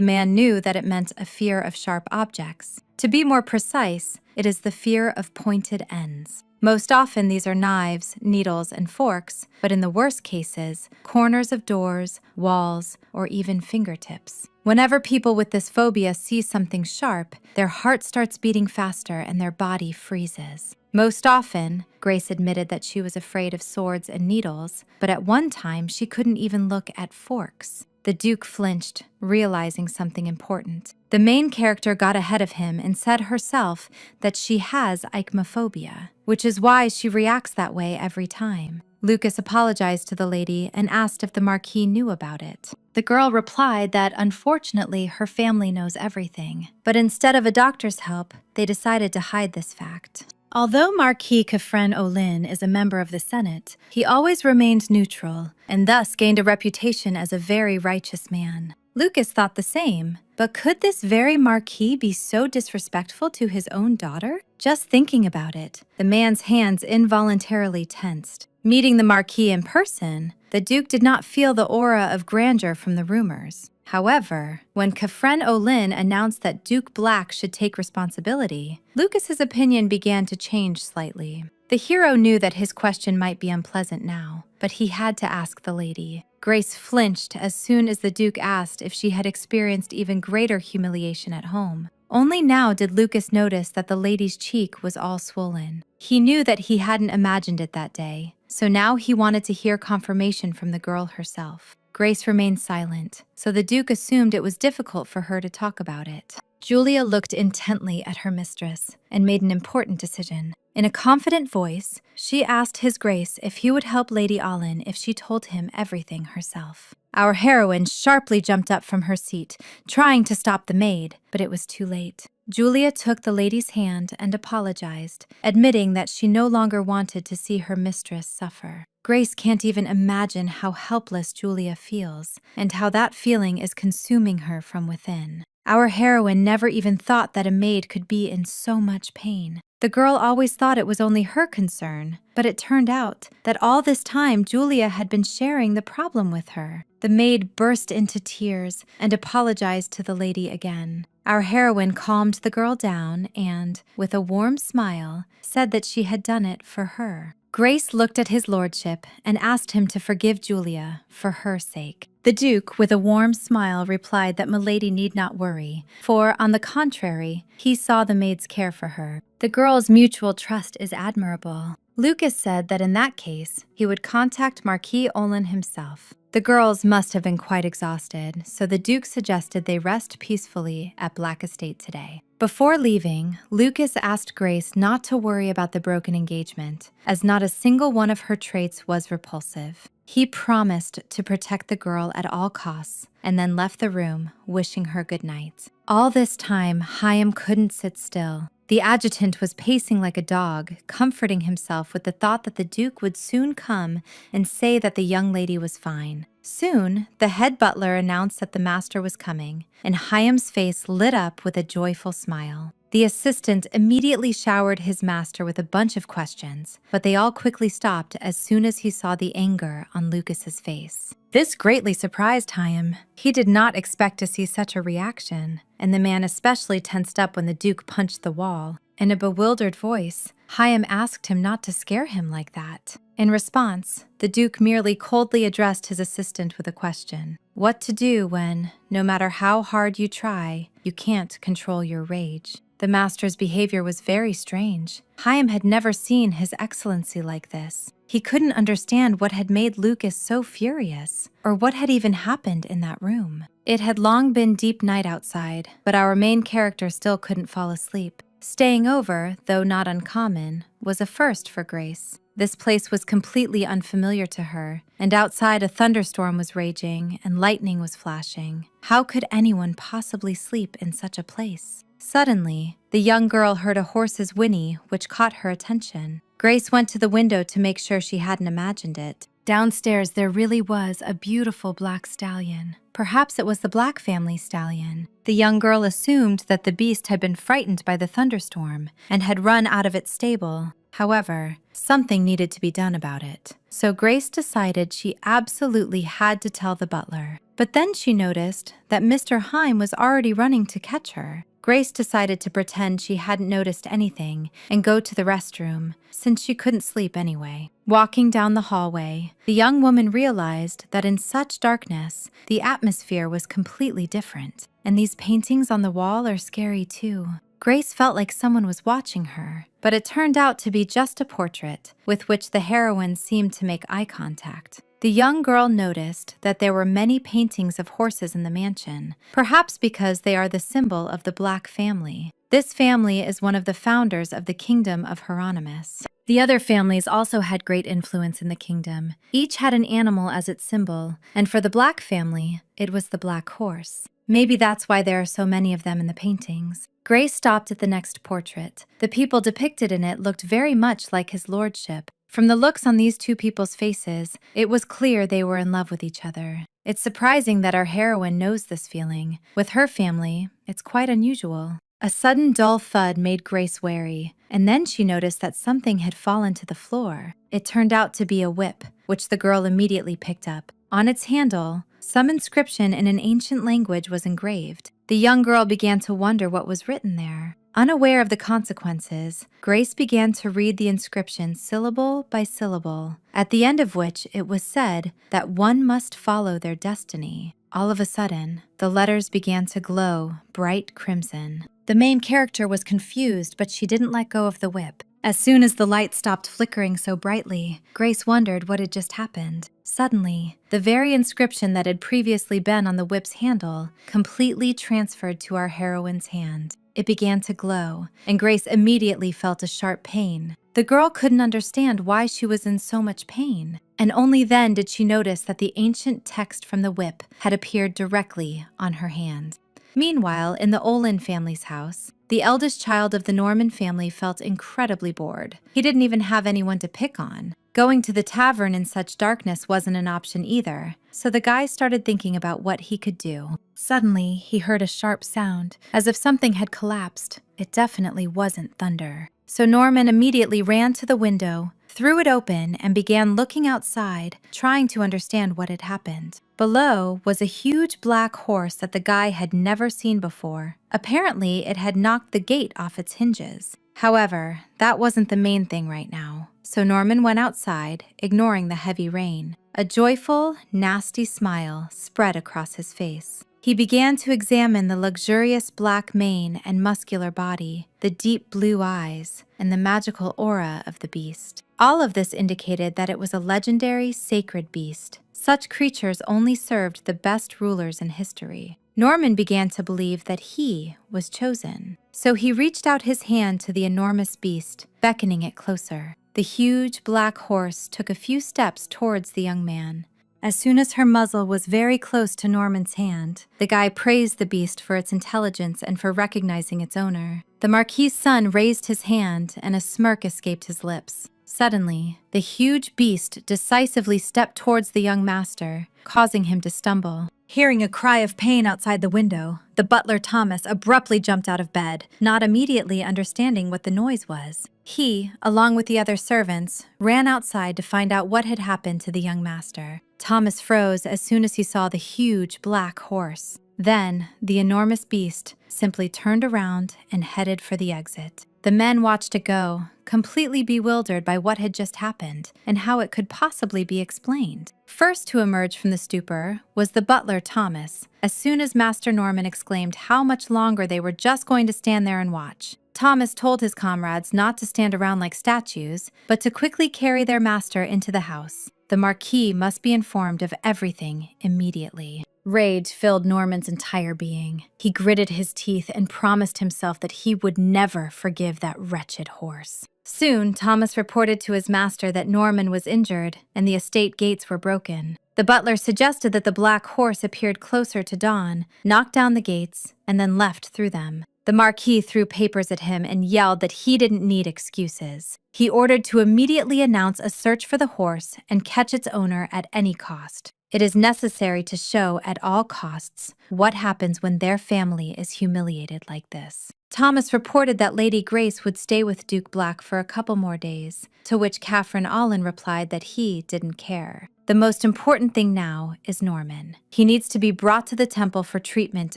man knew that it meant a fear of sharp objects. To be more precise, it is the fear of pointed ends. Most often these are knives, needles, and forks, but in the worst cases, corners of doors, walls, or even fingertips. Whenever people with this phobia see something sharp, their heart starts beating faster and their body freezes. Most often, Grace admitted that she was afraid of swords and needles, but at one time she couldn't even look at forks. The Duke flinched, realizing something important. The main character got ahead of him and said herself that she has ichnophobia, which is why she reacts that way every time. Lucas apologized to the lady and asked if the Marquis knew about it. The girl replied that unfortunately her family knows everything, but instead of a doctor's help, they decided to hide this fact. Although Marquis Kefren Olin is a member of the Senate, he always remained neutral and thus gained a reputation as a very righteous man. Lucas thought the same, but could this very Marquis be so disrespectful to his own daughter? Just thinking about it, the man's hands involuntarily tensed. Meeting the Marquis in person, the Duke did not feel the aura of grandeur from the rumors. However, when Kefren Olin announced that Duke Black should take responsibility, Lucas's opinion began to change slightly. The hero knew that his question might be unpleasant now, but he had to ask the lady. Grace flinched as soon as the Duke asked if she had experienced even greater humiliation at home. Only now did Lucas notice that the lady's cheek was all swollen. He knew that he hadn't imagined it that day, so now he wanted to hear confirmation from the girl herself. Grace remained silent, so the Duke assumed it was difficult for her to talk about it. Julia looked intently at her mistress and made an important decision. In a confident voice, she asked His Grace if he would help Lady Allen if she told him everything herself. Our heroine sharply jumped up from her seat, trying to stop the maid, but it was too late. Julia took the lady's hand and apologized, admitting that she no longer wanted to see her mistress suffer. Grace can't even imagine how helpless Julia feels, and how that feeling is consuming her from within. Our heroine never even thought that a maid could be in so much pain. The girl always thought it was only her concern, but it turned out that all this time Julia had been sharing the problem with her. The maid burst into tears and apologized to the lady again. Our heroine calmed the girl down and, with a warm smile, said that she had done it for her. Grace looked at his lordship and asked him to forgive Julia for her sake. The Duke, with a warm smile, replied that Milady need not worry, for, on the contrary, he saw the maid's care for her. The girl's mutual trust is admirable. Lucas said that in that case, he would contact Marquis Olin himself. The girls must have been quite exhausted, so the Duke suggested they rest peacefully at Black Estate today. Before leaving, Lucas asked Grace not to worry about the broken engagement, as not a single one of her traits was repulsive. He promised to protect the girl at all costs, and then left the room, wishing her good night. All this time, Chaim couldn't sit still. The adjutant was pacing like a dog, comforting himself with the thought that the Duke would soon come and say that the young lady was fine. Soon, the head butler announced that the master was coming, and Chaim's face lit up with a joyful smile. The assistant immediately showered his master with a bunch of questions, but they all quickly stopped as soon as he saw the anger on Lucas's face. This greatly surprised Chaim. He did not expect to see such a reaction, and the man especially tensed up when the Duke punched the wall. In a bewildered voice, Chaim asked him not to scare him like that. In response, the Duke merely coldly addressed his assistant with a question. What to do when, no matter how hard you try, you can't control your rage? The master's behavior was very strange. Chaim had never seen His Excellency like this. He couldn't understand what had made Lucas so furious, or what had even happened in that room. It had long been deep night outside, but our main character still couldn't fall asleep. Staying over, though not uncommon, was a first for Grace. This place was completely unfamiliar to her, and outside a thunderstorm was raging and lightning was flashing. How could anyone possibly sleep in such a place? Suddenly, the young girl heard a horse's whinny, which caught her attention. Grace went to the window to make sure she hadn't imagined it. Downstairs, there really was a beautiful black stallion. Perhaps it was the Black family stallion. The young girl assumed that the beast had been frightened by the thunderstorm and had run out of its stable. However, something needed to be done about it. So Grace decided she absolutely had to tell the butler. But then she noticed that Mr. Heim was already running to catch her. Grace decided to pretend she hadn't noticed anything and go to the restroom, since she couldn't sleep anyway. Walking down the hallway, the young woman realized that in such darkness, the atmosphere was completely different. And these paintings on the wall are scary too. Grace felt like someone was watching her, but it turned out to be just a portrait, with which the heroine seemed to make eye contact. The young girl noticed that there were many paintings of horses in the mansion, perhaps because they are the symbol of the Black family. This family is one of the founders of the kingdom of Hieronymus. The other families also had great influence in the kingdom. Each had an animal as its symbol, and for the Black family, it was the black horse. Maybe that's why there are so many of them in the paintings. Grace stopped at the next portrait. The people depicted in it looked very much like his lordship. From the looks on these two people's faces, it was clear they were in love with each other. It's surprising that our heroine knows this feeling. With her family, it's quite unusual. A sudden dull thud made Grace wary, and then she noticed that something had fallen to the floor. It turned out to be a whip, which the girl immediately picked up. On its handle, some inscription in an ancient language was engraved. The young girl began to wonder what was written there. Unaware of the consequences, Grace began to read the inscription syllable by syllable, at the end of which it was said that one must follow their destiny. All of a sudden, the letters began to glow bright crimson. The main character was confused, but she didn't let go of the whip. As soon as the light stopped flickering so brightly, Grace wondered what had just happened. Suddenly, the very inscription that had previously been on the whip's handle completely transferred to our heroine's hand. It began to glow, and Grace immediately felt a sharp pain. The girl couldn't understand why she was in so much pain, and only then did she notice that the ancient text from the whip had appeared directly on her hand. Meanwhile, in the Olin family's house, the eldest child of the Norman family felt incredibly bored. He didn't even have anyone to pick on. Going to the tavern in such darkness wasn't an option either, so the guy started thinking about what he could do. Suddenly, he heard a sharp sound, as if something had collapsed. It definitely wasn't thunder. So Norman immediately ran to the window, threw it open, and began looking outside, trying to understand what had happened. Below was a huge black horse that the guy had never seen before. Apparently, it had knocked the gate off its hinges. However, that wasn't the main thing right now. So Norman went outside, ignoring the heavy rain. A joyful, nasty smile spread across his face. He began to examine the luxurious black mane and muscular body, the deep blue eyes, and the magical aura of the beast. All of this indicated that it was a legendary, sacred beast. Such creatures only served the best rulers in history. Norman began to believe that he was chosen. So he reached out his hand to the enormous beast, beckoning it closer. The huge black horse took a few steps towards the young man. As soon as her muzzle was very close to Norman's hand, the guy praised the beast for its intelligence and for recognizing its owner. The Marquis's son raised his hand, and a smirk escaped his lips. Suddenly, the huge beast decisively stepped towards the young master, causing him to stumble. Hearing a cry of pain outside the window, the butler Thomas abruptly jumped out of bed, not immediately understanding what the noise was. He, along with the other servants, ran outside to find out what had happened to the young master. Thomas froze as soon as he saw the huge black horse. Then, the enormous beast simply turned around and headed for the exit. The men watched it go, completely bewildered by what had just happened and how it could possibly be explained. First to emerge from the stupor was the butler Thomas, as soon as Master Norman exclaimed how much longer they were just going to stand there and watch. Thomas told his comrades not to stand around like statues, but to quickly carry their master into the house. The Marquis must be informed of everything immediately. Rage filled Norman's entire being. He gritted his teeth and promised himself that he would never forgive that wretched horse. Soon, Thomas reported to his master that Norman was injured and the estate gates were broken. The butler suggested that the black horse appeared closer to dawn, knocked down the gates, and then left through them. The Marquis threw papers at him and yelled that he didn't need excuses. He ordered to immediately announce a search for the horse and catch its owner at any cost. It is necessary to show at all costs what happens when their family is humiliated like this. Thomas reported that Lady Grace would stay with Duke Black for a couple more days, to which Catherine Allen replied that he didn't care. The most important thing now is Norman. He needs to be brought to the temple for treatment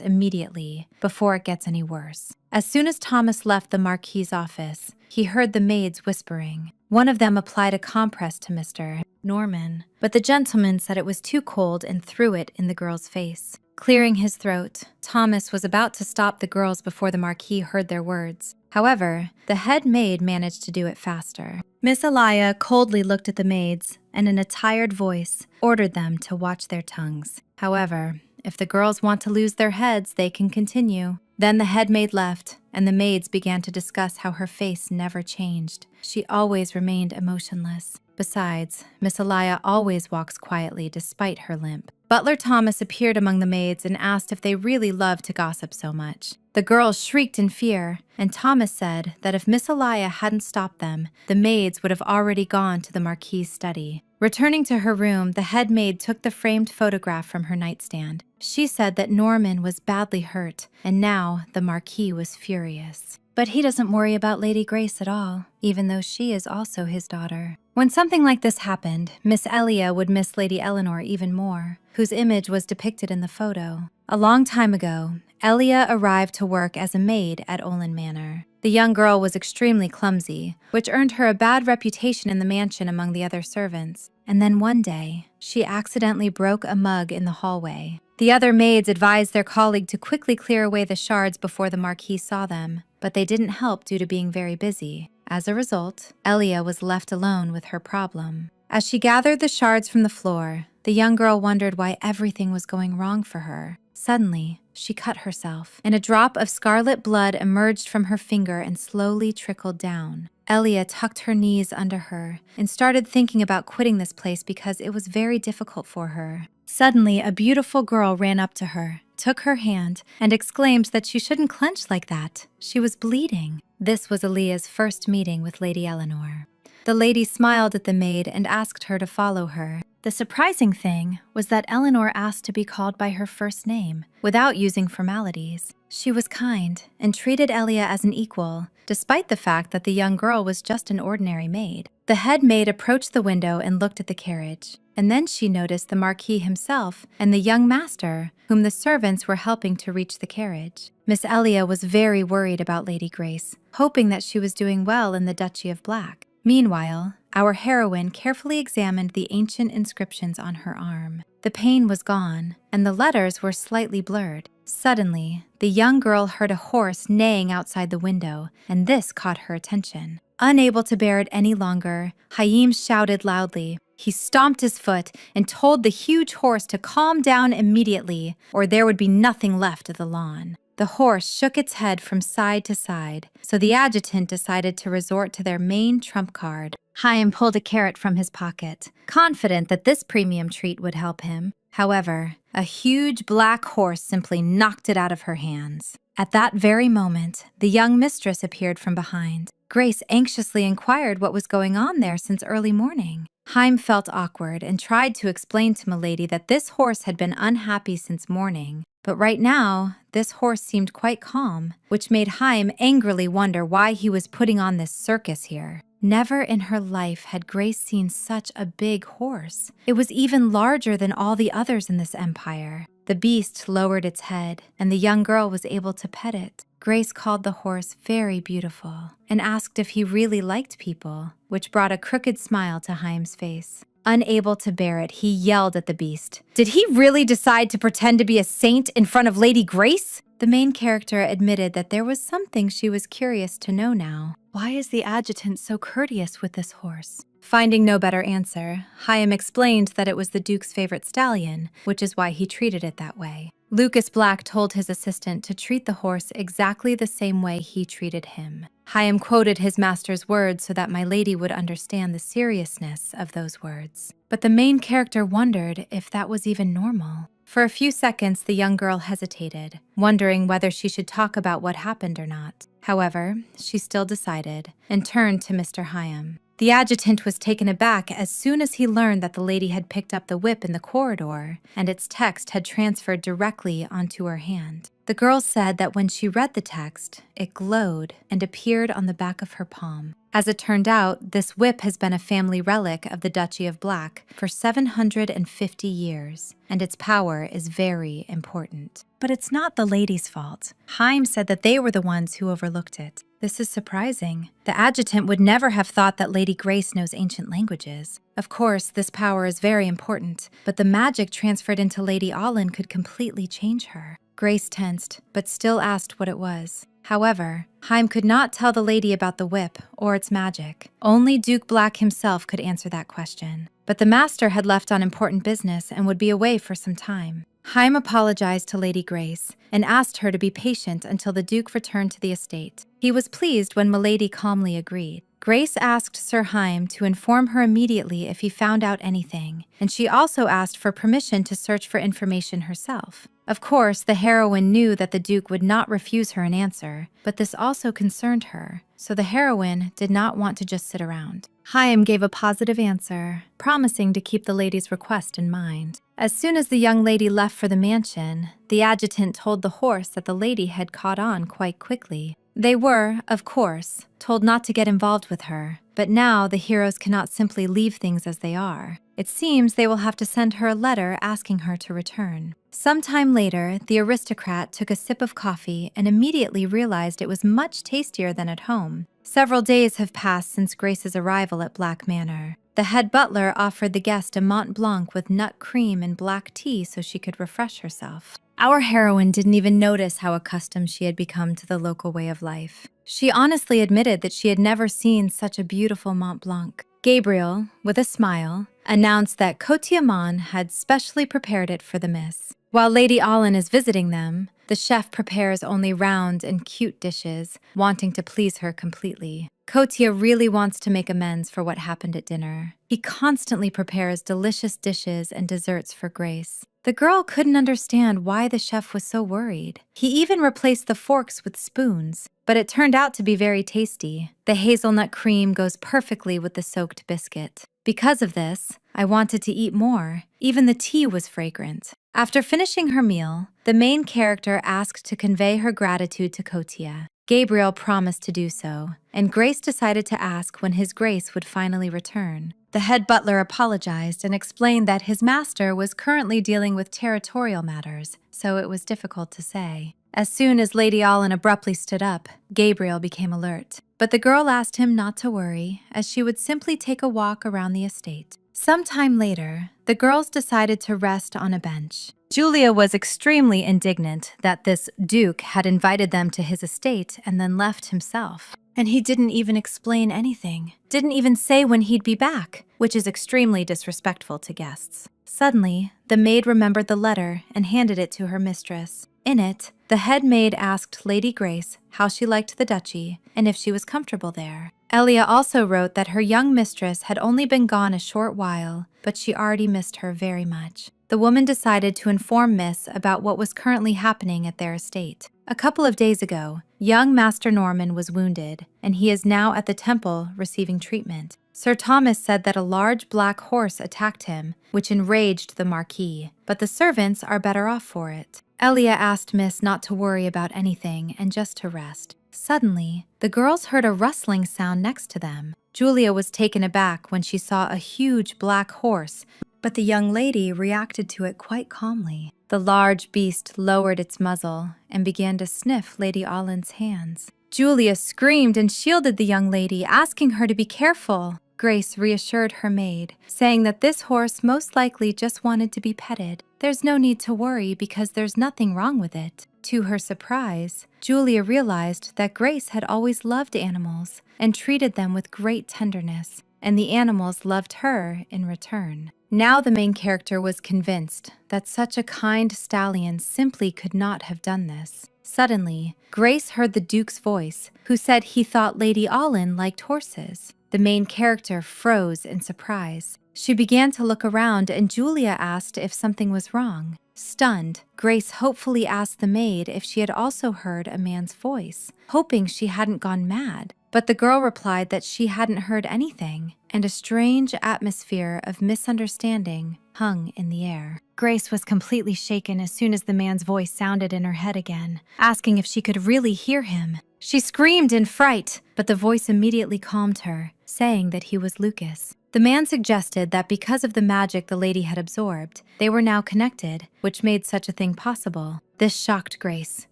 immediately, before it gets any worse. As soon as Thomas left the Marquis's office, he heard the maids whispering. One of them applied a compress to Mr. Norman, but the gentleman said it was too cold and threw it in the girl's face. Clearing his throat, Thomas was about to stop the girls before the Marquis heard their words. However, the head maid managed to do it faster. Miss Elia coldly looked at the maids and in a tired voice ordered them to watch their tongues. However, if the girls want to lose their heads, they can continue. Then the head maid left, and the maids began to discuss how her face never changed. She always remained emotionless. Besides, Miss Elia always walks quietly despite her limp. Butler Thomas appeared among the maids and asked if they really loved to gossip so much. The girls shrieked in fear, and Thomas said that if Miss Elia hadn't stopped them, the maids would have already gone to the Marquis's study. Returning to her room, the head maid took the framed photograph from her nightstand. She said that Norman was badly hurt, and now the Marquis was furious. But he doesn't worry about Lady Grace at all, even though she is also his daughter. When something like this happened, Miss Elia would miss Lady Eleanor even more, whose image was depicted in the photo. A long time ago, Elia arrived to work as a maid at Olin Manor. The young girl was extremely clumsy, which earned her a bad reputation in the mansion among the other servants. And then one day, she accidentally broke a mug in the hallway. The other maids advised their colleague to quickly clear away the shards before the Marquis saw them, but they didn't help due to being very busy. As a result, Elia was left alone with her problem. As she gathered the shards from the floor, the young girl wondered why everything was going wrong for her. Suddenly, she cut herself, and a drop of scarlet blood emerged from her finger and slowly trickled down. Elia tucked her knees under her and started thinking about quitting this place because it was very difficult for her. Suddenly, a beautiful girl ran up to her, took her hand, and exclaimed that she shouldn't clench like that. She was bleeding. This was Elia's first meeting with Lady Eleanor. The lady smiled at the maid and asked her to follow her. The surprising thing was that Eleanor asked to be called by her first name, without using formalities. She was kind and treated Elia as an equal, despite the fact that the young girl was just an ordinary maid. The head maid approached the window and looked at the carriage, and then she noticed the Marquis himself and the young master, whom the servants were helping to reach the carriage. Miss Elia was very worried about Lady Grace, hoping that she was doing well in the Duchy of Black. Meanwhile, our heroine carefully examined the ancient inscriptions on her arm. The pain was gone, and the letters were slightly blurred. Suddenly, the young girl heard a horse neighing outside the window, and this caught her attention. Unable to bear it any longer, Haim shouted loudly. He stomped his foot and told the huge horse to calm down immediately, or there would be nothing left of the lawn. The horse shook its head from side to side, so the adjutant decided to resort to their main trump card. Haim pulled a carrot from his pocket, confident that this premium treat would help him. However, a huge black horse simply knocked it out of her hands. At that very moment, the young mistress appeared from behind. Grace anxiously inquired what was going on there since early morning. Haim felt awkward and tried to explain to Milady that this horse had been unhappy since morning. But right now, this horse seemed quite calm, which made Haim angrily wonder why he was putting on this circus here. Never in her life had Grace seen such a big horse. It was even larger than all the others in this empire. The beast lowered its head, and the young girl was able to pet it. Grace called the horse very beautiful and asked if he really liked people, which brought a crooked smile to Haim's face. Unable to bear it, he yelled at the beast. Did he really decide to pretend to be a saint in front of Lady Grace? The main character admitted that there was something she was curious to know now. Why is the adjutant so courteous with this horse? Finding no better answer, Haim explained that it was the Duke's favorite stallion, which is why he treated it that way. Lucas Black told his assistant to treat the horse exactly the same way he treated him. Hyam quoted his master's words so that my lady would understand the seriousness of those words. But the main character wondered if that was even normal. For a few seconds, the young girl hesitated, wondering whether she should talk about what happened or not. However, she still decided and turned to Mr. Hyam. The adjutant was taken aback as soon as he learned that the lady had picked up the whip in the corridor and its text had transferred directly onto her hand. The girl said that when she read the text, it glowed and appeared on the back of her palm. As it turned out, this whip has been a family relic of the Duchy of Black for 750 years, and its power is very important. But it's not the lady's fault. Hyam said that they were the ones who overlooked it. This is surprising. The adjutant would never have thought that Lady Grace knows ancient languages. Of course, this power is very important, but the magic transferred into Lady Allen could completely change her. Grace tensed, but still asked what it was. However, Hyam could not tell the lady about the whip or its magic. Only Duke Black himself could answer that question. But the master had left on important business and would be away for some time. Hyam apologized to Lady Grace and asked her to be patient until the Duke returned to the estate. He was pleased when Milady calmly agreed. Grace asked Sir Hyam to inform her immediately if he found out anything, and she also asked for permission to search for information herself. Of course, the heroine knew that the Duke would not refuse her an answer, but this also concerned her, so the heroine did not want to just sit around. Hyam gave a positive answer, promising to keep the lady's request in mind. As soon as the young lady left for the mansion, the adjutant told the horse that the lady had caught on quite quickly. They were, of course, told not to get involved with her, but now the heroes cannot simply leave things as they are. It seems they will have to send her a letter asking her to return. Sometime later, the aristocrat took a sip of coffee and immediately realized it was much tastier than at home. Several days have passed since Grace's arrival at Black Manor. The head butler offered the guest a Mont Blanc with nut cream and black tea so she could refresh herself. Our heroine didn't even notice how accustomed she had become to the local way of life. She honestly admitted that she had never seen such a beautiful Mont Blanc. Gabriel, with a smile, announced that Kotiamon had specially prepared it for the miss. While Lady Allen is visiting them, the chef prepares only round and cute dishes, wanting to please her completely. Kotia really wants to make amends for what happened at dinner. He constantly prepares delicious dishes and desserts for Grace. The girl couldn't understand why the chef was so worried. He even replaced the forks with spoons, but it turned out to be very tasty. The hazelnut cream goes perfectly with the soaked biscuit. Because of this, I wanted to eat more. Even the tea was fragrant. After finishing her meal, the main character asked to convey her gratitude to Kotia. Gabriel promised to do so, and Grace decided to ask when his Grace would finally return. The head butler apologized and explained that his master was currently dealing with territorial matters, so it was difficult to say. As soon as Lady Allen abruptly stood up, Gabriel became alert. But the girl asked him not to worry, as she would simply take a walk around the estate. Sometime later, the girls decided to rest on a bench. Julia was extremely indignant that this duke had invited them to his estate and then left himself. And he didn't even explain anything, didn't even say when he'd be back, which is extremely disrespectful to guests. Suddenly, the maid remembered the letter and handed it to her mistress. In it, the head maid asked Lady Grace how she liked the duchy and if she was comfortable there. Elia also wrote that her young mistress had only been gone a short while, but she already missed her very much. The woman decided to inform Miss about what was currently happening at their estate. A couple of days ago, young Master Norman was wounded, and he is now at the temple receiving treatment. Sir Thomas said that a large black horse attacked him, which enraged the Marquis, but the servants are better off for it. Elia asked Miss not to worry about anything and just to rest. Suddenly, the girls heard a rustling sound next to them. Julia was taken aback when she saw a huge black horse, but the young lady reacted to it quite calmly. The large beast lowered its muzzle and began to sniff Lady Allen's hands. Julia screamed and shielded the young lady, asking her to be careful. Grace reassured her maid, saying that this horse most likely just wanted to be petted. There's no need to worry because there's nothing wrong with it. To her surprise, Julia realized that Grace had always loved animals and treated them with great tenderness, and the animals loved her in return. Now the main character was convinced that such a kind stallion simply could not have done this. Suddenly, Grace heard the Duke's voice, who said he thought Lady Allin liked horses. The main character froze in surprise. She began to look around, and Julia asked if something was wrong. Stunned, Grace hopefully asked the maid if she had also heard a man's voice, hoping she hadn't gone mad. But the girl replied that she hadn't heard anything, and a strange atmosphere of misunderstanding hung in the air. Grace was completely shaken as soon as the man's voice sounded in her head again, asking if she could really hear him. She screamed in fright, but the voice immediately calmed her, saying that he was Lucas. The man suggested that because of the magic the lady had absorbed, they were now connected, which made such a thing possible. This shocked Grace,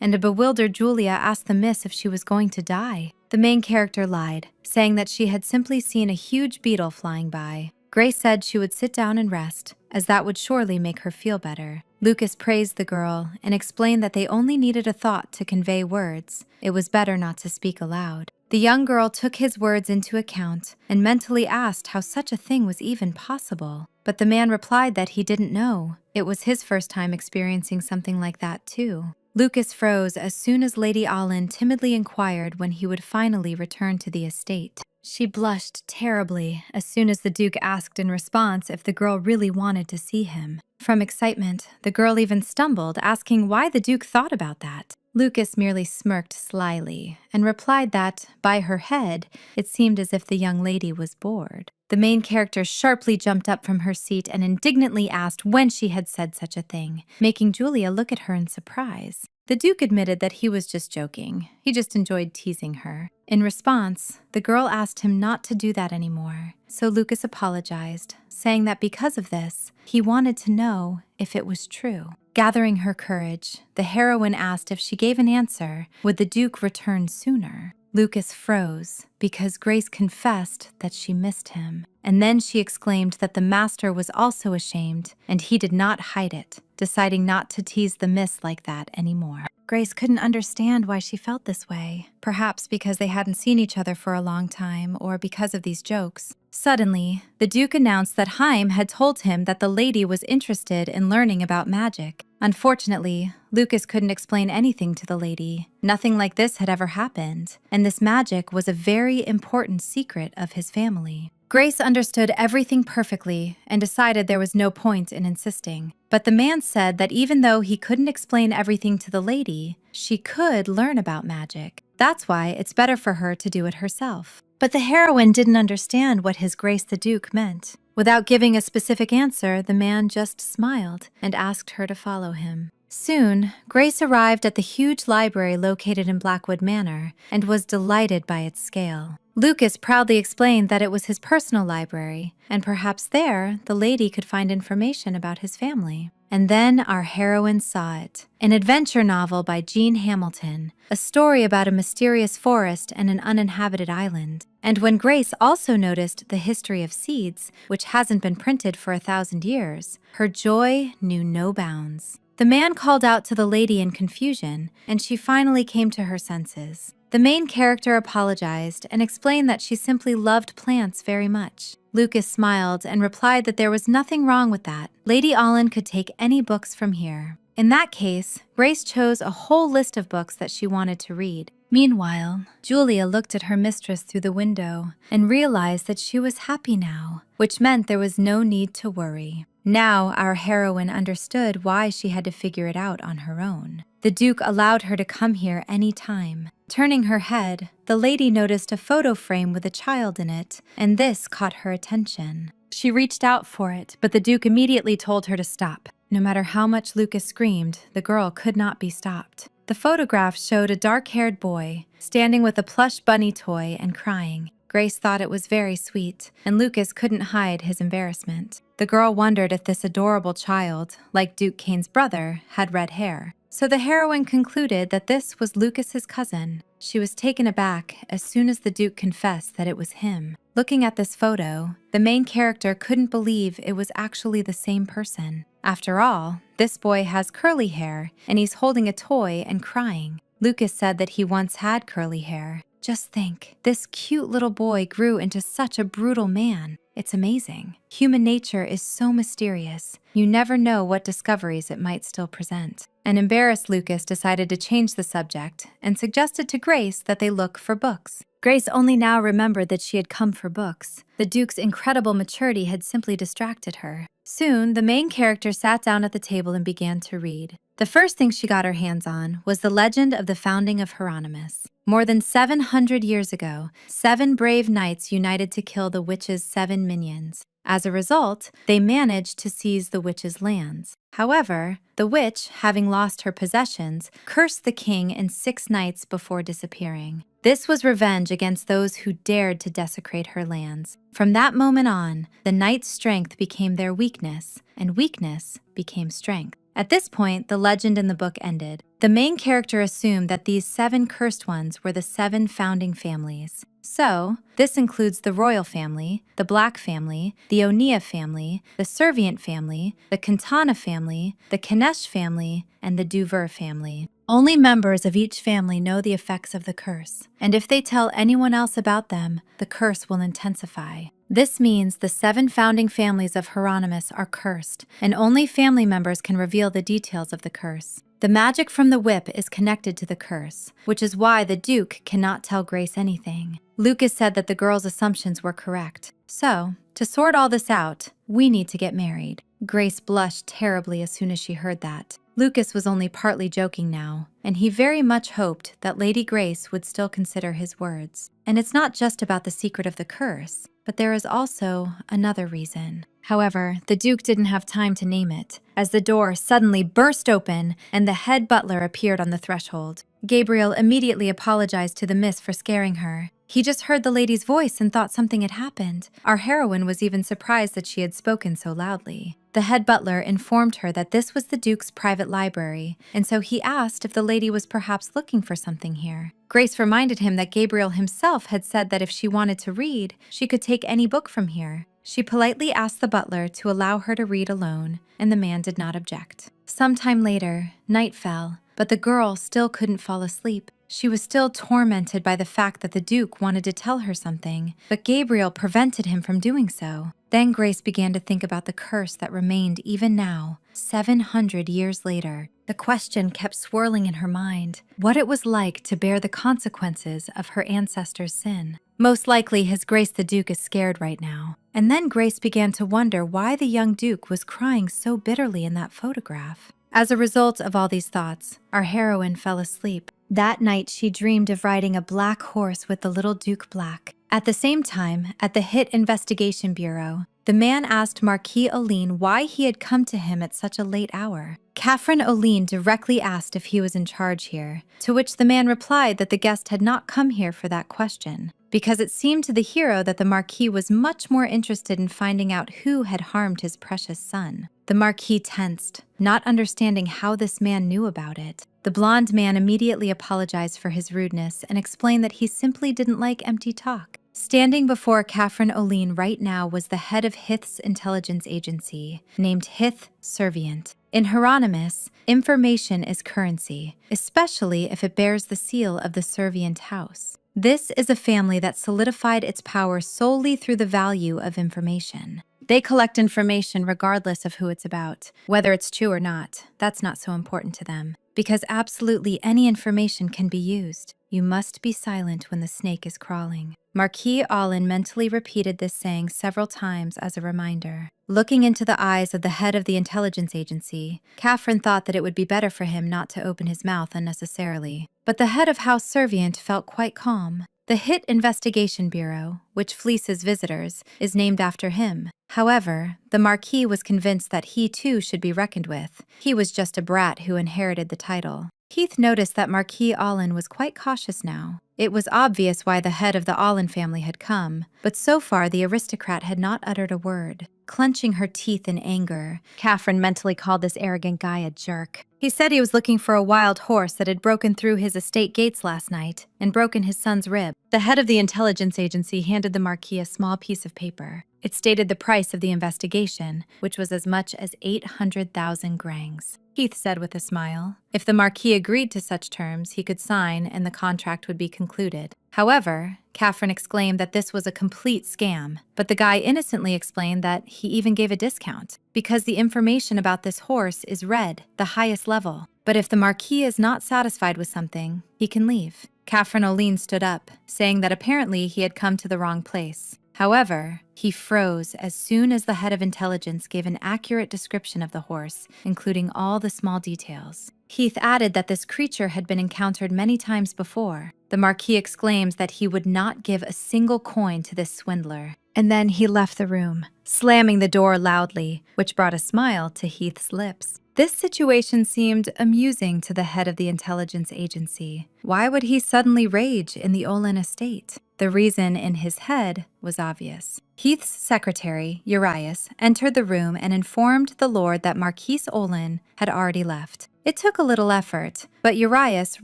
and a bewildered Julia asked the miss if she was going to die. The main character lied, saying that she had simply seen a huge beetle flying by. Grace said she would sit down and rest, as that would surely make her feel better. Lucas praised the girl and explained that they only needed a thought to convey words. It was better not to speak aloud. The young girl took his words into account and mentally asked how such a thing was even possible. But the man replied that he didn't know. It was his first time experiencing something like that too. Lucas froze as soon as Lady Allin timidly inquired when he would finally return to the estate. She blushed terribly as soon as the Duke asked in response if the girl really wanted to see him. From excitement, the girl even stumbled, asking why the Duke thought about that. Lucas merely smirked slyly and replied that, by her head, it seemed as if the young lady was bored. The main character sharply jumped up from her seat and indignantly asked when she had said such a thing, making Julia look at her in surprise. The Duke admitted that he was just joking. He just enjoyed teasing her. In response, the girl asked him not to do that anymore, so Lucas apologized, saying that because of this, he wanted to know if it was true. Gathering her courage, the heroine asked if she gave an answer, would the Duke return sooner? Lucas froze because Grace confessed that she missed him, and then she exclaimed that the master was also ashamed and he did not hide it, deciding not to tease the miss like that anymore. Grace couldn't understand why she felt this way, perhaps because they hadn't seen each other for a long time or because of these jokes. Suddenly, the Duke announced that Haim had told him that the lady was interested in learning about magic. Unfortunately, Lucas couldn't explain anything to the lady. Nothing like this had ever happened, and this magic was a very important secret of his family. Grace understood everything perfectly and decided there was no point in insisting. But the man said that even though he couldn't explain everything to the lady, she could learn about magic. That's why it's better for her to do it herself. But the heroine didn't understand what His Grace the Duke meant. Without giving a specific answer, the man just smiled and asked her to follow him. Soon, Grace arrived at the huge library located in Blackwood Manor and was delighted by its scale. Lucas proudly explained that it was his personal library, and perhaps there, the lady could find information about his family. And then our heroine saw it. An adventure novel by Jean Hamilton, a story about a mysterious forest and an uninhabited island. And when Grace also noticed the history of seeds, which hasn't been printed for 1,000 years, her joy knew no bounds. The man called out to the lady in confusion, and she finally came to her senses. The main character apologized and explained that she simply loved plants very much. Lucas smiled and replied that there was nothing wrong with that. Lady Allin could take any books from here. In that case, Grace chose a whole list of books that she wanted to read. Meanwhile, Julia looked at her mistress through the window and realized that she was happy now, which meant there was no need to worry. Now our heroine understood why she had to figure it out on her own. The Duke allowed her to come here any time. Turning her head, the lady noticed a photo frame with a child in it, and this caught her attention. She reached out for it, but the Duke immediately told her to stop. No matter how much Lucas screamed, the girl could not be stopped. The photograph showed a dark-haired boy standing with a plush bunny toy and crying. Grace thought it was very sweet, and Lucas couldn't hide his embarrassment. The girl wondered if this adorable child, like Duke Kane's brother, had red hair. So the heroine concluded that this was Lucas's cousin. She was taken aback as soon as the Duke confessed that it was him. Looking at this photo, the main character couldn't believe it was actually the same person. After all, this boy has curly hair, and he's holding a toy and crying. Lucas said that he once had curly hair, Just think, this cute little boy grew into such a brutal man. It's amazing. Human nature is so mysterious. You never know what discoveries it might still present. An embarrassed Lucas decided to change the subject and suggested to Grace that they look for books. Grace only now remembered that she had come for books. The Duke's incredible maturity had simply distracted her. Soon, the main character sat down at the table and began to read. The first thing she got her hands on was the legend of the founding of Hieronymus. More than 700 years ago, 7 brave knights united to kill the witch's 7 minions. As a result, they managed to seize the witch's lands. However, the witch, having lost her possessions, cursed the king and 6 knights before disappearing. This was revenge against those who dared to desecrate her lands. From that moment on, the knights' strength became their weakness, and weakness became strength. At this point, the legend in the book ended. The main character assumed that these 7 cursed ones were the 7 founding families. So, this includes the royal family, the Black family, the Onia family, the Servient family, the Quintana family, the Kanesh family, and the Duver family. Only members of each family know the effects of the curse, and if they tell anyone else about them, the curse will intensify. This means the 7 founding families of Hieronymus are cursed, and only family members can reveal the details of the curse. The magic from the whip is connected to the curse, which is why the Duke cannot tell Grace anything. Lucas said that the girl's assumptions were correct. So, to sort all this out, we need to get married. Grace blushed terribly as soon as she heard that. Lucas was only partly joking now, and he very much hoped that Lady Grace would still consider his words. And it's not just about the secret of the curse, but there is also another reason. However, the Duke didn't have time to name it, as the door suddenly burst open and the head butler appeared on the threshold. Gabriel immediately apologized to the miss for scaring her. He just heard the lady's voice and thought something had happened. Our heroine was even surprised that she had spoken so loudly. The head butler informed her that this was the Duke's private library, and so he asked if the lady was perhaps looking for something here. Grace reminded him that Gabriel himself had said that if she wanted to read, she could take any book from here. She politely asked the butler to allow her to read alone, and the man did not object. Sometime later, night fell, but the girl still couldn't fall asleep. She was still tormented by the fact that the Duke wanted to tell her something, but Gabriel prevented him from doing so. Then Grace began to think about the curse that remained even now, 700 years later. The question kept swirling in her mind, what it was like to bear the consequences of her ancestors' sin. Most likely his Grace the Duke is scared right now. And then Grace began to wonder why the young Duke was crying so bitterly in that photograph. As a result of all these thoughts, our heroine fell asleep. That night, she dreamed of riding a black horse with the little Duke Black. At the same time, at the Hit Investigation Bureau, the man asked Marquis Oline why he had come to him at such a late hour. Catherine Oline directly asked if he was in charge here, to which the man replied that the guest had not come here for that question, because it seemed to the hero that the Marquis was much more interested in finding out who had harmed his precious son. The Marquis tensed, not understanding how this man knew about it. The blonde man immediately apologized for his rudeness and explained that he simply didn't like empty talk. Standing before Catherine Oline right now was the head of Hith's intelligence agency, named Hith Servient. In Hieronymus, information is currency, especially if it bears the seal of the Servient house. This is a family that solidified its power solely through the value of information. They collect information regardless of who it's about. Whether it's true or not, that's not so important to them, because absolutely any information can be used. You must be silent when the snake is crawling. Marquis Oline mentally repeated this saying several times as a reminder. Looking into the eyes of the head of the intelligence agency, Catherine thought that it would be better for him not to open his mouth unnecessarily. But the head of House Servient felt quite calm. The Hit Investigation Bureau, which fleeces visitors, is named after him. However, the Marquis was convinced that he too should be reckoned with. He was just a brat who inherited the title. Heath noticed that Marquis Oline was quite cautious now. It was obvious why the head of the Oline family had come, but so far the aristocrat had not uttered a word. Clenching her teeth in anger, Catherine mentally called this arrogant guy a jerk. He said he was looking for a wild horse that had broken through his estate gates last night and broken his son's rib. The head of the intelligence agency handed the Marquis a small piece of paper. It stated the price of the investigation, which was as much as 800,000 grangs. Heath said with a smile. If the Marquis agreed to such terms, he could sign and the contract would be concluded. However, Catherine exclaimed that this was a complete scam, but the guy innocently explained that he even gave a discount, because the information about this horse is red, the highest level. But if the Marquis is not satisfied with something, he can leave. Catherine O'Lean stood up, saying that apparently he had come to the wrong place. However, he froze as soon as the head of intelligence gave an accurate description of the horse, including all the small details. Heath added that this creature had been encountered many times before. The Marquis exclaims that he would not give a single coin to this swindler. And then he left the room, slamming the door loudly, which brought a smile to Heath's lips. This situation seemed amusing to the head of the intelligence agency. Why would he suddenly rage in the Olin estate? The reason in his head was obvious. Heath's secretary, Urias, entered the room and informed the lord that Marquis Olin had already left. It took a little effort, but Urias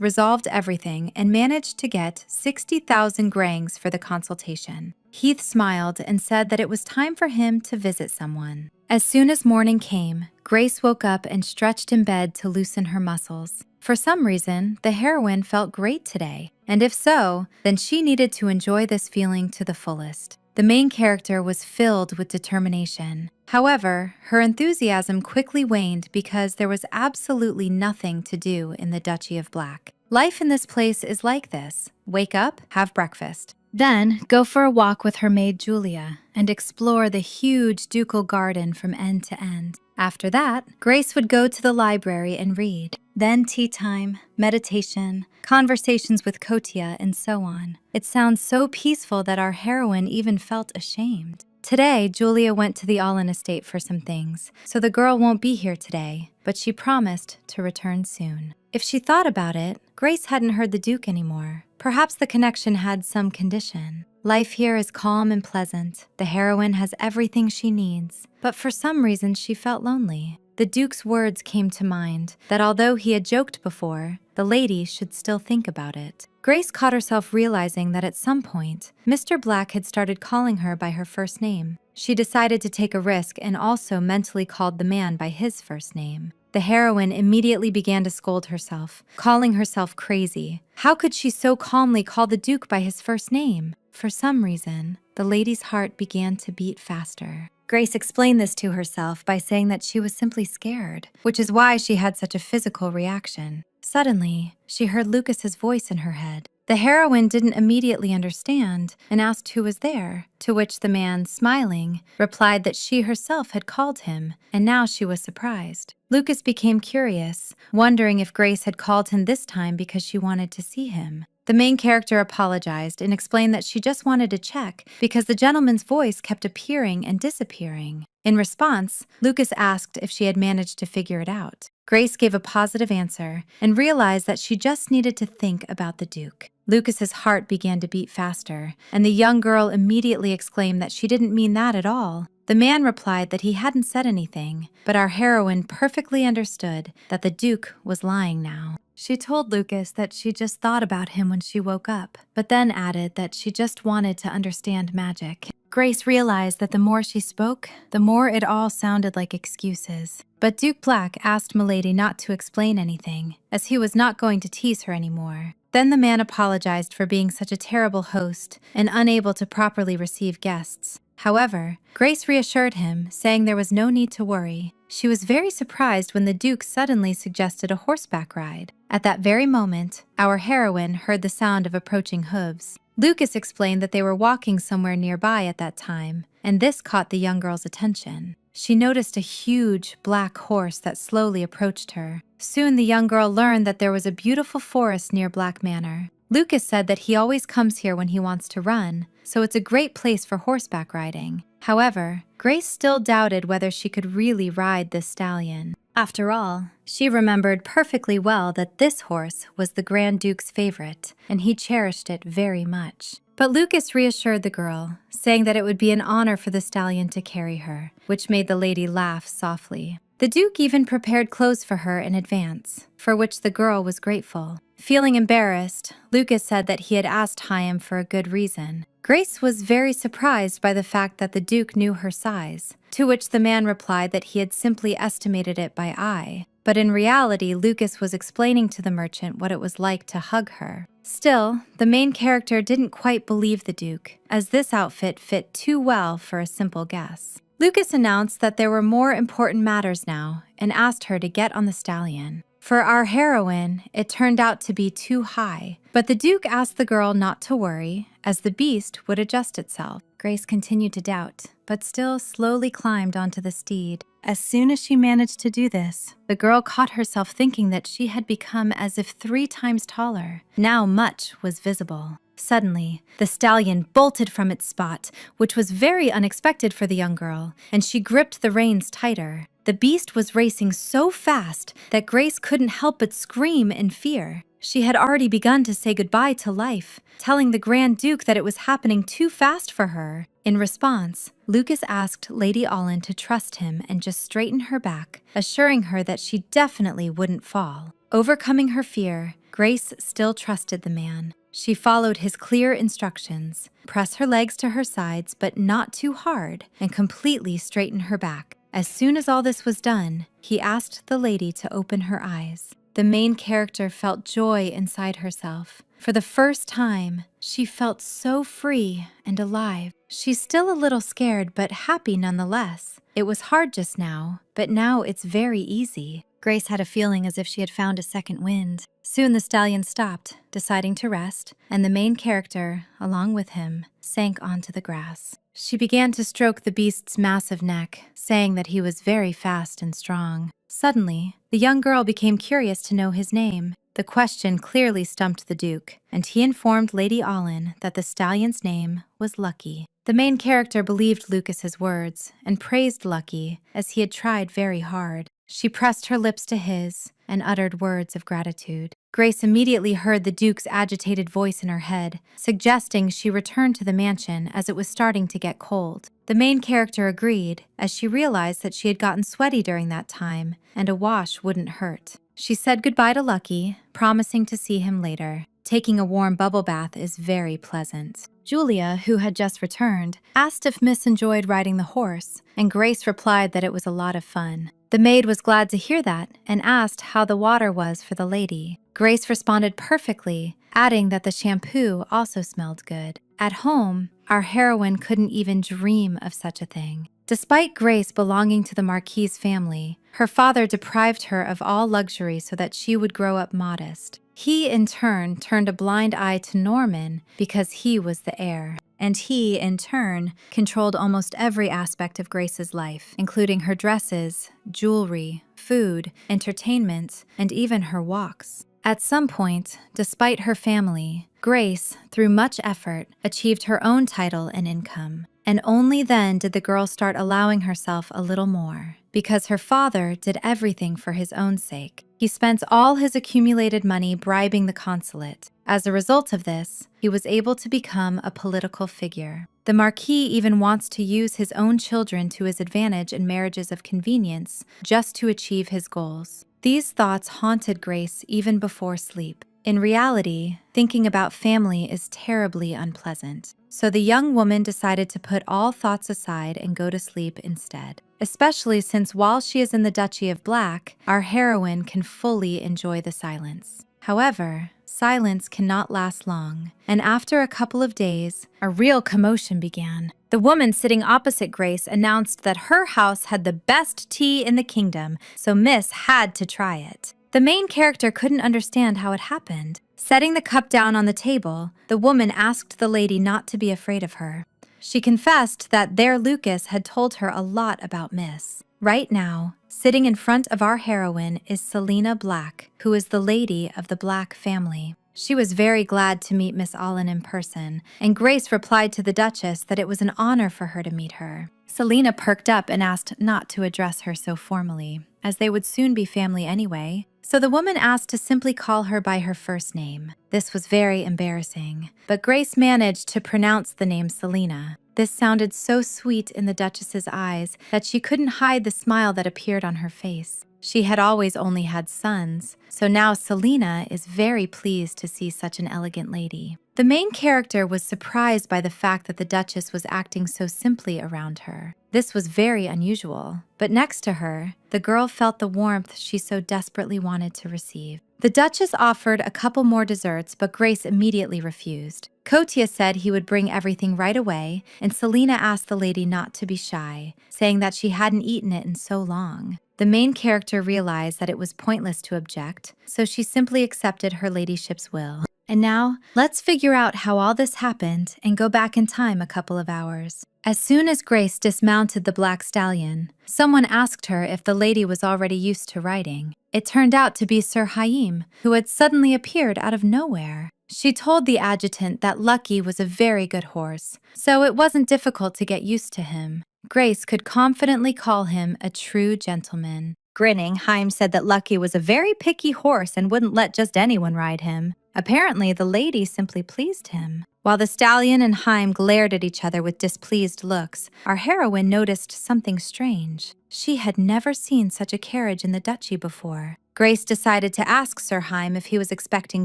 resolved everything and managed to get 60,000 grangs for the consultation. Heath smiled and said that it was time for him to visit someone. As soon as morning came, Grace woke up and stretched in bed to loosen her muscles. For some reason, the heroine felt great today, and if so, then she needed to enjoy this feeling to the fullest. The main character was filled with determination. However, her enthusiasm quickly waned because there was absolutely nothing to do in the Duchy of Black. Life in this place is like this. Wake up, have breakfast. Then, go for a walk with her maid Julia and explore the huge ducal garden from end to end. After that, Grace would go to the library and read. Then tea time, meditation, conversations with Kotia, and so on. It sounds so peaceful that our heroine even felt ashamed. Today, Julia went to the Olin estate for some things, so the girl won't be here today, but she promised to return soon. If she thought about it, Grace hadn't heard the Duke anymore. Perhaps the connection had some condition. Life here is calm and pleasant. The heroine has everything she needs, but for some reason she felt lonely. The Duke's words came to mind, that although he had joked before, the lady should still think about it. Grace caught herself realizing that at some point, Mr. Black had started calling her by her first name. She decided to take a risk and also mentally called the man by his first name. The heroine immediately began to scold herself, calling herself crazy. How could she so calmly call the Duke by his first name? For some reason, the lady's heart began to beat faster. Grace explained this to herself by saying that she was simply scared, which is why she had such a physical reaction. Suddenly, she heard Lucas's voice in her head. The heroine didn't immediately understand and asked who was there, to which the man, smiling, replied that she herself had called him, and now she was surprised. Lucas became curious, wondering if Grace had called him this time because she wanted to see him. The main character apologized and explained that she just wanted to check because the gentleman's voice kept appearing and disappearing. In response, Lucas asked if she had managed to figure it out. Grace gave a positive answer and realized that she just needed to think about the Duke. Lucas's heart began to beat faster, and the young girl immediately exclaimed that she didn't mean that at all. The man replied that he hadn't said anything, but our heroine perfectly understood that the Duke was lying now. She told Lucas that she just thought about him when she woke up, but then added that she just wanted to understand magic. Grace realized that the more she spoke, the more it all sounded like excuses. But Duke Black asked Milady not to explain anything, as he was not going to tease her anymore. Then the man apologized for being such a terrible host and unable to properly receive guests. However, Grace reassured him, saying there was no need to worry. She was very surprised when the Duke suddenly suggested a horseback ride. At that very moment, our heroine heard the sound of approaching hooves. Lucas explained that they were walking somewhere nearby at that time, and this caught the young girl's attention. She noticed a huge black horse that slowly approached her. Soon the young girl learned that there was a beautiful forest near Black Manor. Lucas said that he always comes here when he wants to run, so it's a great place for horseback riding. However, Grace still doubted whether she could really ride this stallion. After all, she remembered perfectly well that this horse was the Grand Duke's favorite, and he cherished it very much. But Lucas reassured the girl, saying that it would be an honor for the stallion to carry her, which made the lady laugh softly. The Duke even prepared clothes for her in advance, for which the girl was grateful. Feeling embarrassed, Lucas said that he had asked Chaim for a good reason. Grace was very surprised by the fact that the Duke knew her size, to which the man replied that he had simply estimated it by eye. But in reality, Lucas was explaining to the merchant what it was like to hug her. Still, the main character didn't quite believe the Duke, as this outfit fit too well for a simple guess. Lucas announced that there were more important matters now and asked her to get on the stallion. For our heroine, it turned out to be too high, but the Duke asked the girl not to worry, as the beast would adjust itself. Grace continued to doubt, but still slowly climbed onto the steed. As soon as she managed to do this, the girl caught herself thinking that she had become as if 3 times taller. Now much was visible. Suddenly, the stallion bolted from its spot, which was very unexpected for the young girl, and she gripped the reins tighter. The beast was racing so fast that Grace couldn't help but scream in fear. She had already begun to say goodbye to life, telling the Grand Duke that it was happening too fast for her. In response, Lucas asked Lady Olin to trust him and just straighten her back, assuring her that she definitely wouldn't fall. Overcoming her fear, Grace still trusted the man. She followed his clear instructions: press her legs to her sides but not too hard, and completely straighten her back. As soon as all this was done, he asked the lady to open her eyes. The main character felt joy inside herself. For the first time, she felt so free and alive. She's still a little scared, but happy nonetheless. It was hard just now, but now it's very easy. Grace had a feeling as if she had found a second wind. Soon the stallion stopped, deciding to rest, and the main character, along with him, sank onto the grass. She began to stroke the beast's massive neck, saying that he was very fast and strong. Suddenly, the young girl became curious to know his name. The question clearly stumped the Duke, and he informed Lady Olin that the stallion's name was Lucky. The main character believed Lucas's words and praised Lucky, as he had tried very hard. She pressed her lips to his and uttered words of gratitude. Grace immediately heard the Duke's agitated voice in her head, suggesting she return to the mansion as it was starting to get cold. The main character agreed, as she realized that she had gotten sweaty during that time, and a wash wouldn't hurt. She said goodbye to Lucky, promising to see him later. Taking a warm bubble bath is very pleasant. Julia, who had just returned, asked if Miss enjoyed riding the horse, and Grace replied that it was a lot of fun. The maid was glad to hear that and asked how the water was for the lady. Grace responded perfectly, adding that the shampoo also smelled good. At home, our heroine couldn't even dream of such a thing. Despite Grace belonging to the Marquis's family, her father deprived her of all luxury so that she would grow up modest. He, in turn, turned a blind eye to Norman because he was the heir. And he, in turn, controlled almost every aspect of Grace's life, including her dresses, jewelry, food, entertainment, and even her walks. At some point, despite her family, Grace, through much effort, achieved her own title and income. And only then did the girl start allowing herself a little more, because her father did everything for his own sake. He spent all his accumulated money bribing the consulate. As a result of this, he was able to become a political figure. The Marquis even wants to use his own children to his advantage in marriages of convenience just to achieve his goals. These thoughts haunted Grace even before sleep. In reality, thinking about family is terribly unpleasant. So the young woman decided to put all thoughts aside and go to sleep instead. Especially since while she is in the Duchy of Black, our heroine can fully enjoy the silence. However, silence cannot last long, and after a couple of days, a real commotion began. The woman sitting opposite Grace announced that her house had the best tea in the kingdom, so Miss had to try it. The main character couldn't understand how it happened. Setting the cup down on the table, the woman asked the lady not to be afraid of her. She confessed that their Lucas had told her a lot about Miss. Right now, sitting in front of our heroine is Selina Black, who is the lady of the Black family. She was very glad to meet Miss Olin in person, and Grace replied to the Duchess that it was an honor for her to meet her. Selina perked up and asked not to address her so formally, as they would soon be family anyway. So the woman asked to simply call her by her first name. This was very embarrassing, but Grace managed to pronounce the name Selina. This sounded so sweet in the Duchess's eyes that she couldn't hide the smile that appeared on her face. She had always only had sons, so now Selena is very pleased to see such an elegant lady. The main character was surprised by the fact that the Duchess was acting so simply around her. This was very unusual, but next to her, the girl felt the warmth she so desperately wanted to receive. The Duchess offered a couple more desserts, but Grace immediately refused. Kotia said he would bring everything right away, and Selena asked the lady not to be shy, saying that she hadn't eaten it in so long. The main character realized that it was pointless to object, so she simply accepted her ladyship's will. And now, let's figure out how all this happened and go back in time a couple of hours. As soon as Grace dismounted the black stallion, someone asked her if the lady was already used to riding. It turned out to be Sir Haim, who had suddenly appeared out of nowhere. She told the adjutant that Lucky was a very good horse, so it wasn't difficult to get used to him. Grace could confidently call him a true gentleman. Grinning, Haim said that Lucky was a very picky horse and wouldn't let just anyone ride him. Apparently, the lady simply pleased him. While the stallion and Haim glared at each other with displeased looks, our heroine noticed something strange. She had never seen such a carriage in the duchy before. Grace decided to ask Sir Haim if he was expecting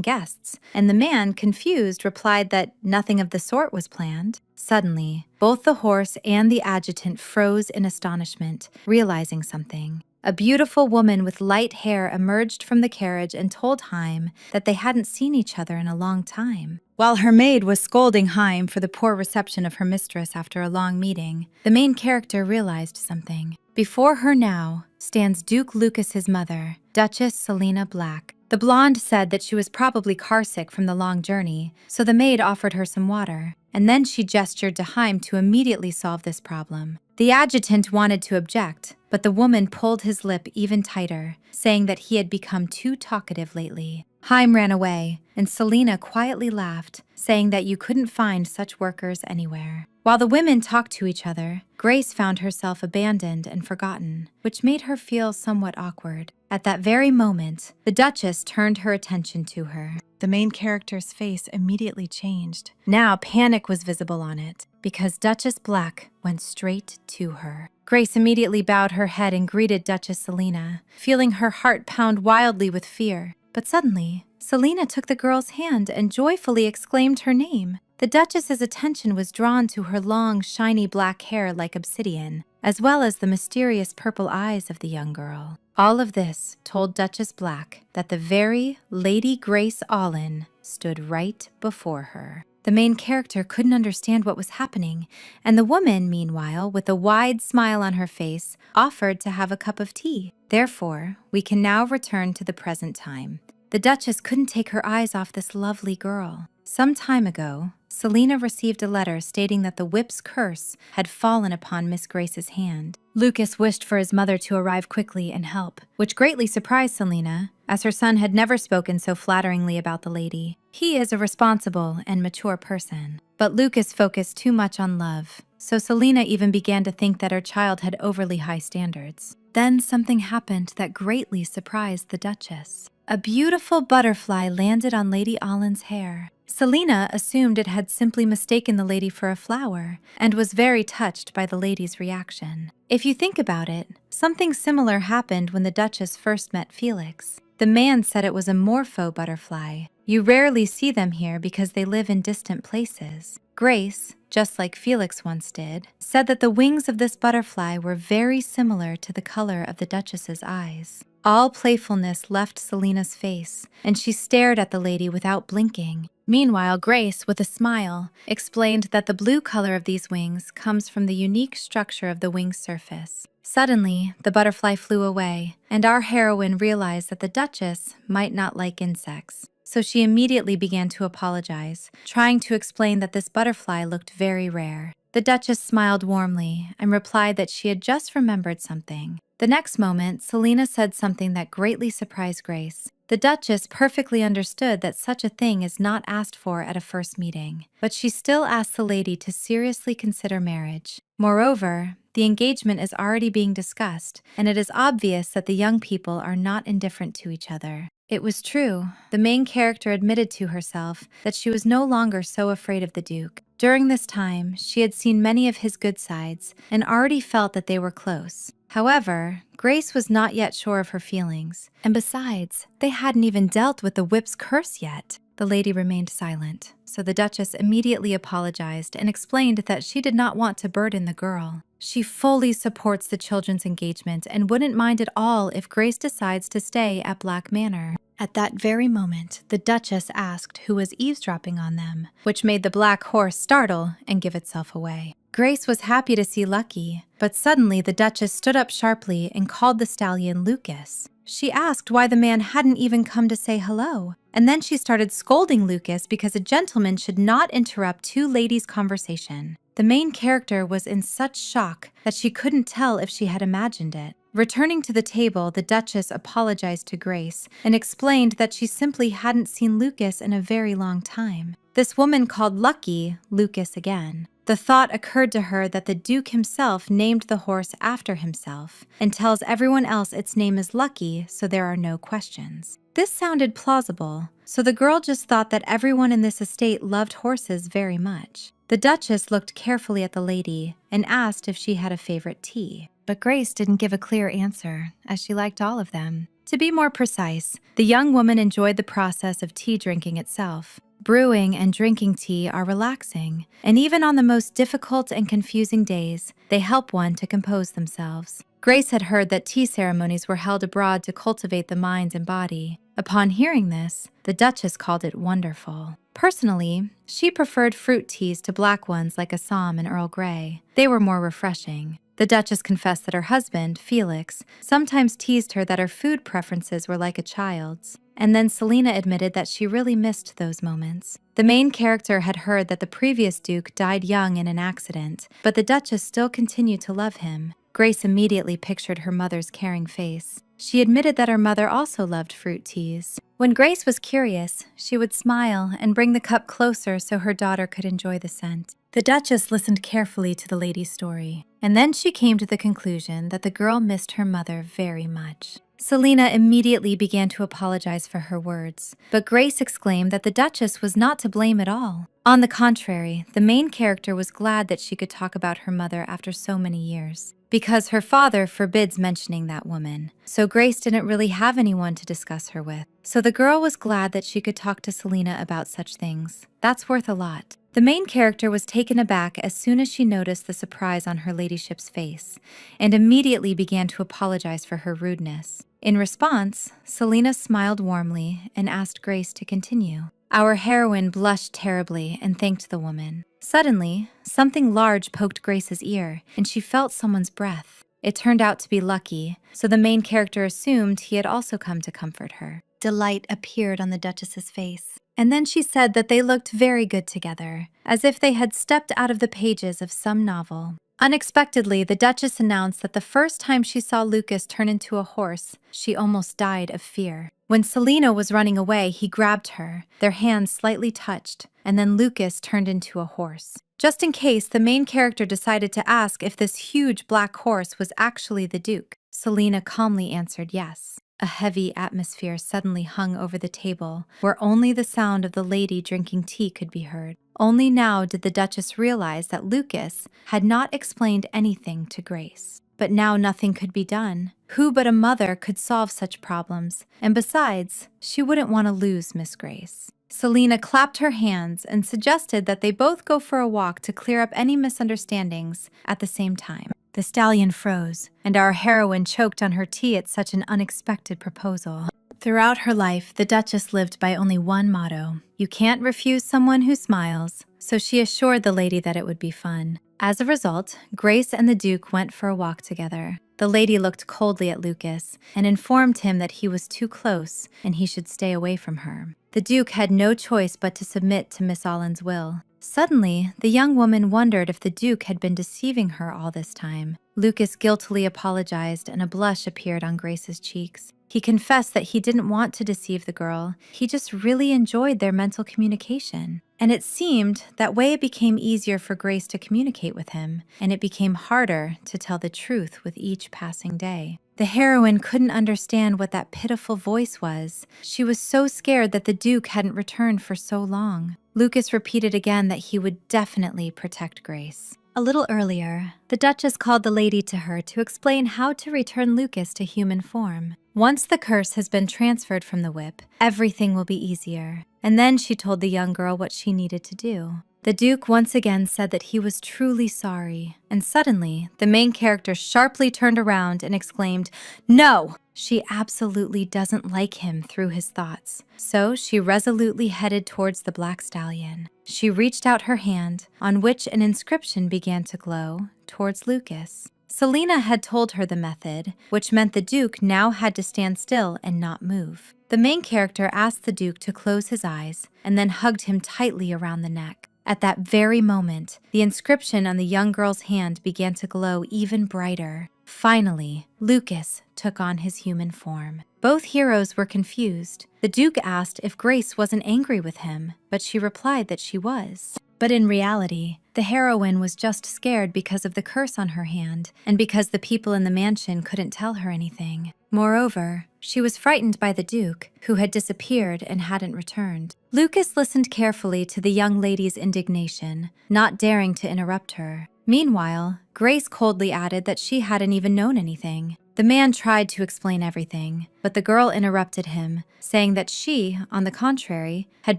guests, and the man, confused, replied that nothing of the sort was planned. Suddenly, both the horse and the adjutant froze in astonishment, realizing something. A beautiful woman with light hair emerged from the carriage and told Haim that they hadn't seen each other in a long time. While her maid was scolding Haim for the poor reception of her mistress after a long meeting, the main character realized something. Before her now stands Duke Lucas's mother, Duchess Selena Black. The blonde said that she was probably carsick from the long journey, so the maid offered her some water, and then she gestured to Haim to immediately solve this problem. The adjutant wanted to object, but the woman pulled his lip even tighter, saying that he had become too talkative lately. Haim ran away, and Selena quietly laughed, saying that you couldn't find such workers anywhere. While the women talked to each other, Grace found herself abandoned and forgotten, which made her feel somewhat awkward. At that very moment, the Duchess turned her attention to her. The main character's face immediately changed. Now panic was visible on it, because Duchess Black went straight to her. Grace immediately bowed her head and greeted Duchess Selena, feeling her heart pound wildly with fear. But suddenly, Selena took the girl's hand and joyfully exclaimed her name. The Duchess's attention was drawn to her long, shiny black hair like obsidian, as well as the mysterious purple eyes of the young girl. All of this told Duchess Black that the very Lady Grace Allin stood right before her. The main character couldn't understand what was happening, and the woman, meanwhile, with a wide smile on her face, offered to have a cup of tea. Therefore, we can now return to the present time. The Duchess couldn't take her eyes off this lovely girl. Some time ago, Selena received a letter stating that the whip's curse had fallen upon Miss Grace's hand. Lucas wished for his mother to arrive quickly and help, which greatly surprised Selena, as her son had never spoken so flatteringly about the lady. He is a responsible and mature person. But Lucas focused too much on love, so Selena even began to think that her child had overly high standards. Then something happened that greatly surprised the Duchess. A beautiful butterfly landed on Lady Allin's hair. Selena assumed it had simply mistaken the lady for a flower, and was very touched by the lady's reaction. If you think about it, something similar happened when the Duchess first met Felix. The man said it was a morpho butterfly. You rarely see them here because they live in distant places. Grace, just like Felix once did, said that the wings of this butterfly were very similar to the color of the Duchess's eyes. All playfulness left Selena's face, and she stared at the lady without blinking. Meanwhile, Grace, with a smile, explained that the blue color of these wings comes from the unique structure of the wing surface. Suddenly, the butterfly flew away, and our heroine realized that the Duchess might not like insects. So she immediately began to apologize, trying to explain that this butterfly looked very rare. The Duchess smiled warmly and replied that she had just remembered something. The next moment, Selena said something that greatly surprised Grace. The Duchess perfectly understood that such a thing is not asked for at a first meeting, but she still asked the lady to seriously consider marriage. Moreover, the engagement is already being discussed, and it is obvious that the young people are not indifferent to each other. It was true. The main character admitted to herself that she was no longer so afraid of the Duke. During this time, she had seen many of his good sides and already felt that they were close. However, Grace was not yet sure of her feelings, and besides, they hadn't even dealt with the whip's curse yet. The lady remained silent, so the Duchess immediately apologized and explained that she did not want to burden the girl. She fully supports the children's engagement and wouldn't mind at all if Grace decides to stay at Black Manor. At that very moment, the Duchess asked who was eavesdropping on them, which made the black horse startle and give itself away. Grace was happy to see Lucky, but suddenly the Duchess stood up sharply and called the stallion Lucas. She asked why the man hadn't even come to say hello, and then she started scolding Lucas because a gentleman should not interrupt two ladies' conversation. The main character was in such shock that she couldn't tell if she had imagined it. Returning to the table, the Duchess apologized to Grace and explained that she simply hadn't seen Lucas in a very long time. This woman called Lucky Lucas again. The thought occurred to her that the Duke himself named the horse after himself and tells everyone else its name is Lucky, so there are no questions. This sounded plausible, so the girl just thought that everyone in this estate loved horses very much. The Duchess looked carefully at the lady and asked if she had a favorite tea. But Grace didn't give a clear answer, as she liked all of them. To be more precise, the young woman enjoyed the process of tea drinking itself. Brewing and drinking tea are relaxing, and even on the most difficult and confusing days, they help one to compose themselves. Grace had heard that tea ceremonies were held abroad to cultivate the mind and body. Upon hearing this, the Duchess called it wonderful. Personally, she preferred fruit teas to black ones like Assam and Earl Grey. They were more refreshing. The Duchess confessed that her husband, Felix, sometimes teased her that her food preferences were like a child's. And then Selena admitted that she really missed those moments. The main character had heard that the previous Duke died young in an accident, but the Duchess still continued to love him. Grace immediately pictured her mother's caring face. She admitted that her mother also loved fruit teas. When Grace was curious, she would smile and bring the cup closer so her daughter could enjoy the scent. The Duchess listened carefully to the lady's story, and then she came to the conclusion that the girl missed her mother very much. Selena immediately began to apologize for her words, but Grace exclaimed that the Duchess was not to blame at all. On the contrary, the main character was glad that she could talk about her mother after so many years, because her father forbids mentioning that woman, so Grace didn't really have anyone to discuss her with. So the girl was glad that she could talk to Selena about such things. That's worth a lot. The main character was taken aback as soon as she noticed the surprise on her ladyship's face, and immediately began to apologize for her rudeness. In response, Selena smiled warmly and asked Grace to continue. Our heroine blushed terribly and thanked the woman. Suddenly, something large poked Grace's ear, and she felt someone's breath. It turned out to be Lucky, so the main character assumed he had also come to comfort her. Delight appeared on the Duchess's face, and then she said that they looked very good together, as if they had stepped out of the pages of some novel. Unexpectedly, the Duchess announced that the first time she saw Lucas turn into a horse, she almost died of fear. When Selena was running away, he grabbed her. Their hands slightly touched, and then Lucas turned into a horse. Just in case, the main character decided to ask if this huge black horse was actually the Duke. Selena calmly answered yes. A heavy atmosphere suddenly hung over the table, where only the sound of the lady drinking tea could be heard. Only now did the Duchess realize that Lucas had not explained anything to Grace. But now nothing could be done. Who but a mother could solve such problems? And besides, she wouldn't want to lose Miss Grace. Selena clapped her hands and suggested that they both go for a walk to clear up any misunderstandings at the same time. The stallion froze, and our heroine choked on her tea at such an unexpected proposal. Throughout her life, the Duchess lived by only one motto: you can't refuse someone who smiles, so she assured the lady that it would be fun. As a result, Grace and the Duke went for a walk together. The lady looked coldly at Lucas and informed him that he was too close and he should stay away from her. The Duke had no choice but to submit to Miss Allen's will. Suddenly, the young woman wondered if the Duke had been deceiving her all this time. Lucas guiltily apologized and a blush appeared on Grace's cheeks. He confessed that he didn't want to deceive the girl. He just really enjoyed their mental communication. And it seemed that way it became easier for Grace to communicate with him, and it became harder to tell the truth with each passing day. The heroine couldn't understand what that pitiful voice was. She was so scared that the Duke hadn't returned for so long. Lucas repeated again that he would definitely protect Grace. A little earlier, the Duchess called the lady to her to explain how to return Lucas to human form. Once the curse has been transferred from the whip, everything will be easier. And then she told the young girl what she needed to do. The Duke once again said that he was truly sorry, and suddenly, the main character sharply turned around and exclaimed, "No!" She absolutely doesn't like him through his thoughts, so she resolutely headed towards the black stallion. She reached out her hand, on which an inscription began to glow, towards Lucas. Selena had told her the method, which meant the Duke now had to stand still and not move. The main character asked the Duke to close his eyes and then hugged him tightly around the neck. At that very moment, the inscription on the young girl's hand began to glow even brighter. Finally, Lucas took on his human form. Both heroes were confused. The Duke asked if Grace wasn't angry with him, but she replied that she was. But in reality, the heroine was just scared because of the curse on her hand and because the people in the mansion couldn't tell her anything. Moreover, she was frightened by the Duke, who had disappeared and hadn't returned. Lucas listened carefully to the young lady's indignation, not daring to interrupt her. Meanwhile, Grace coldly added that she hadn't even known anything. The man tried to explain everything, but the girl interrupted him, saying that she, on the contrary, had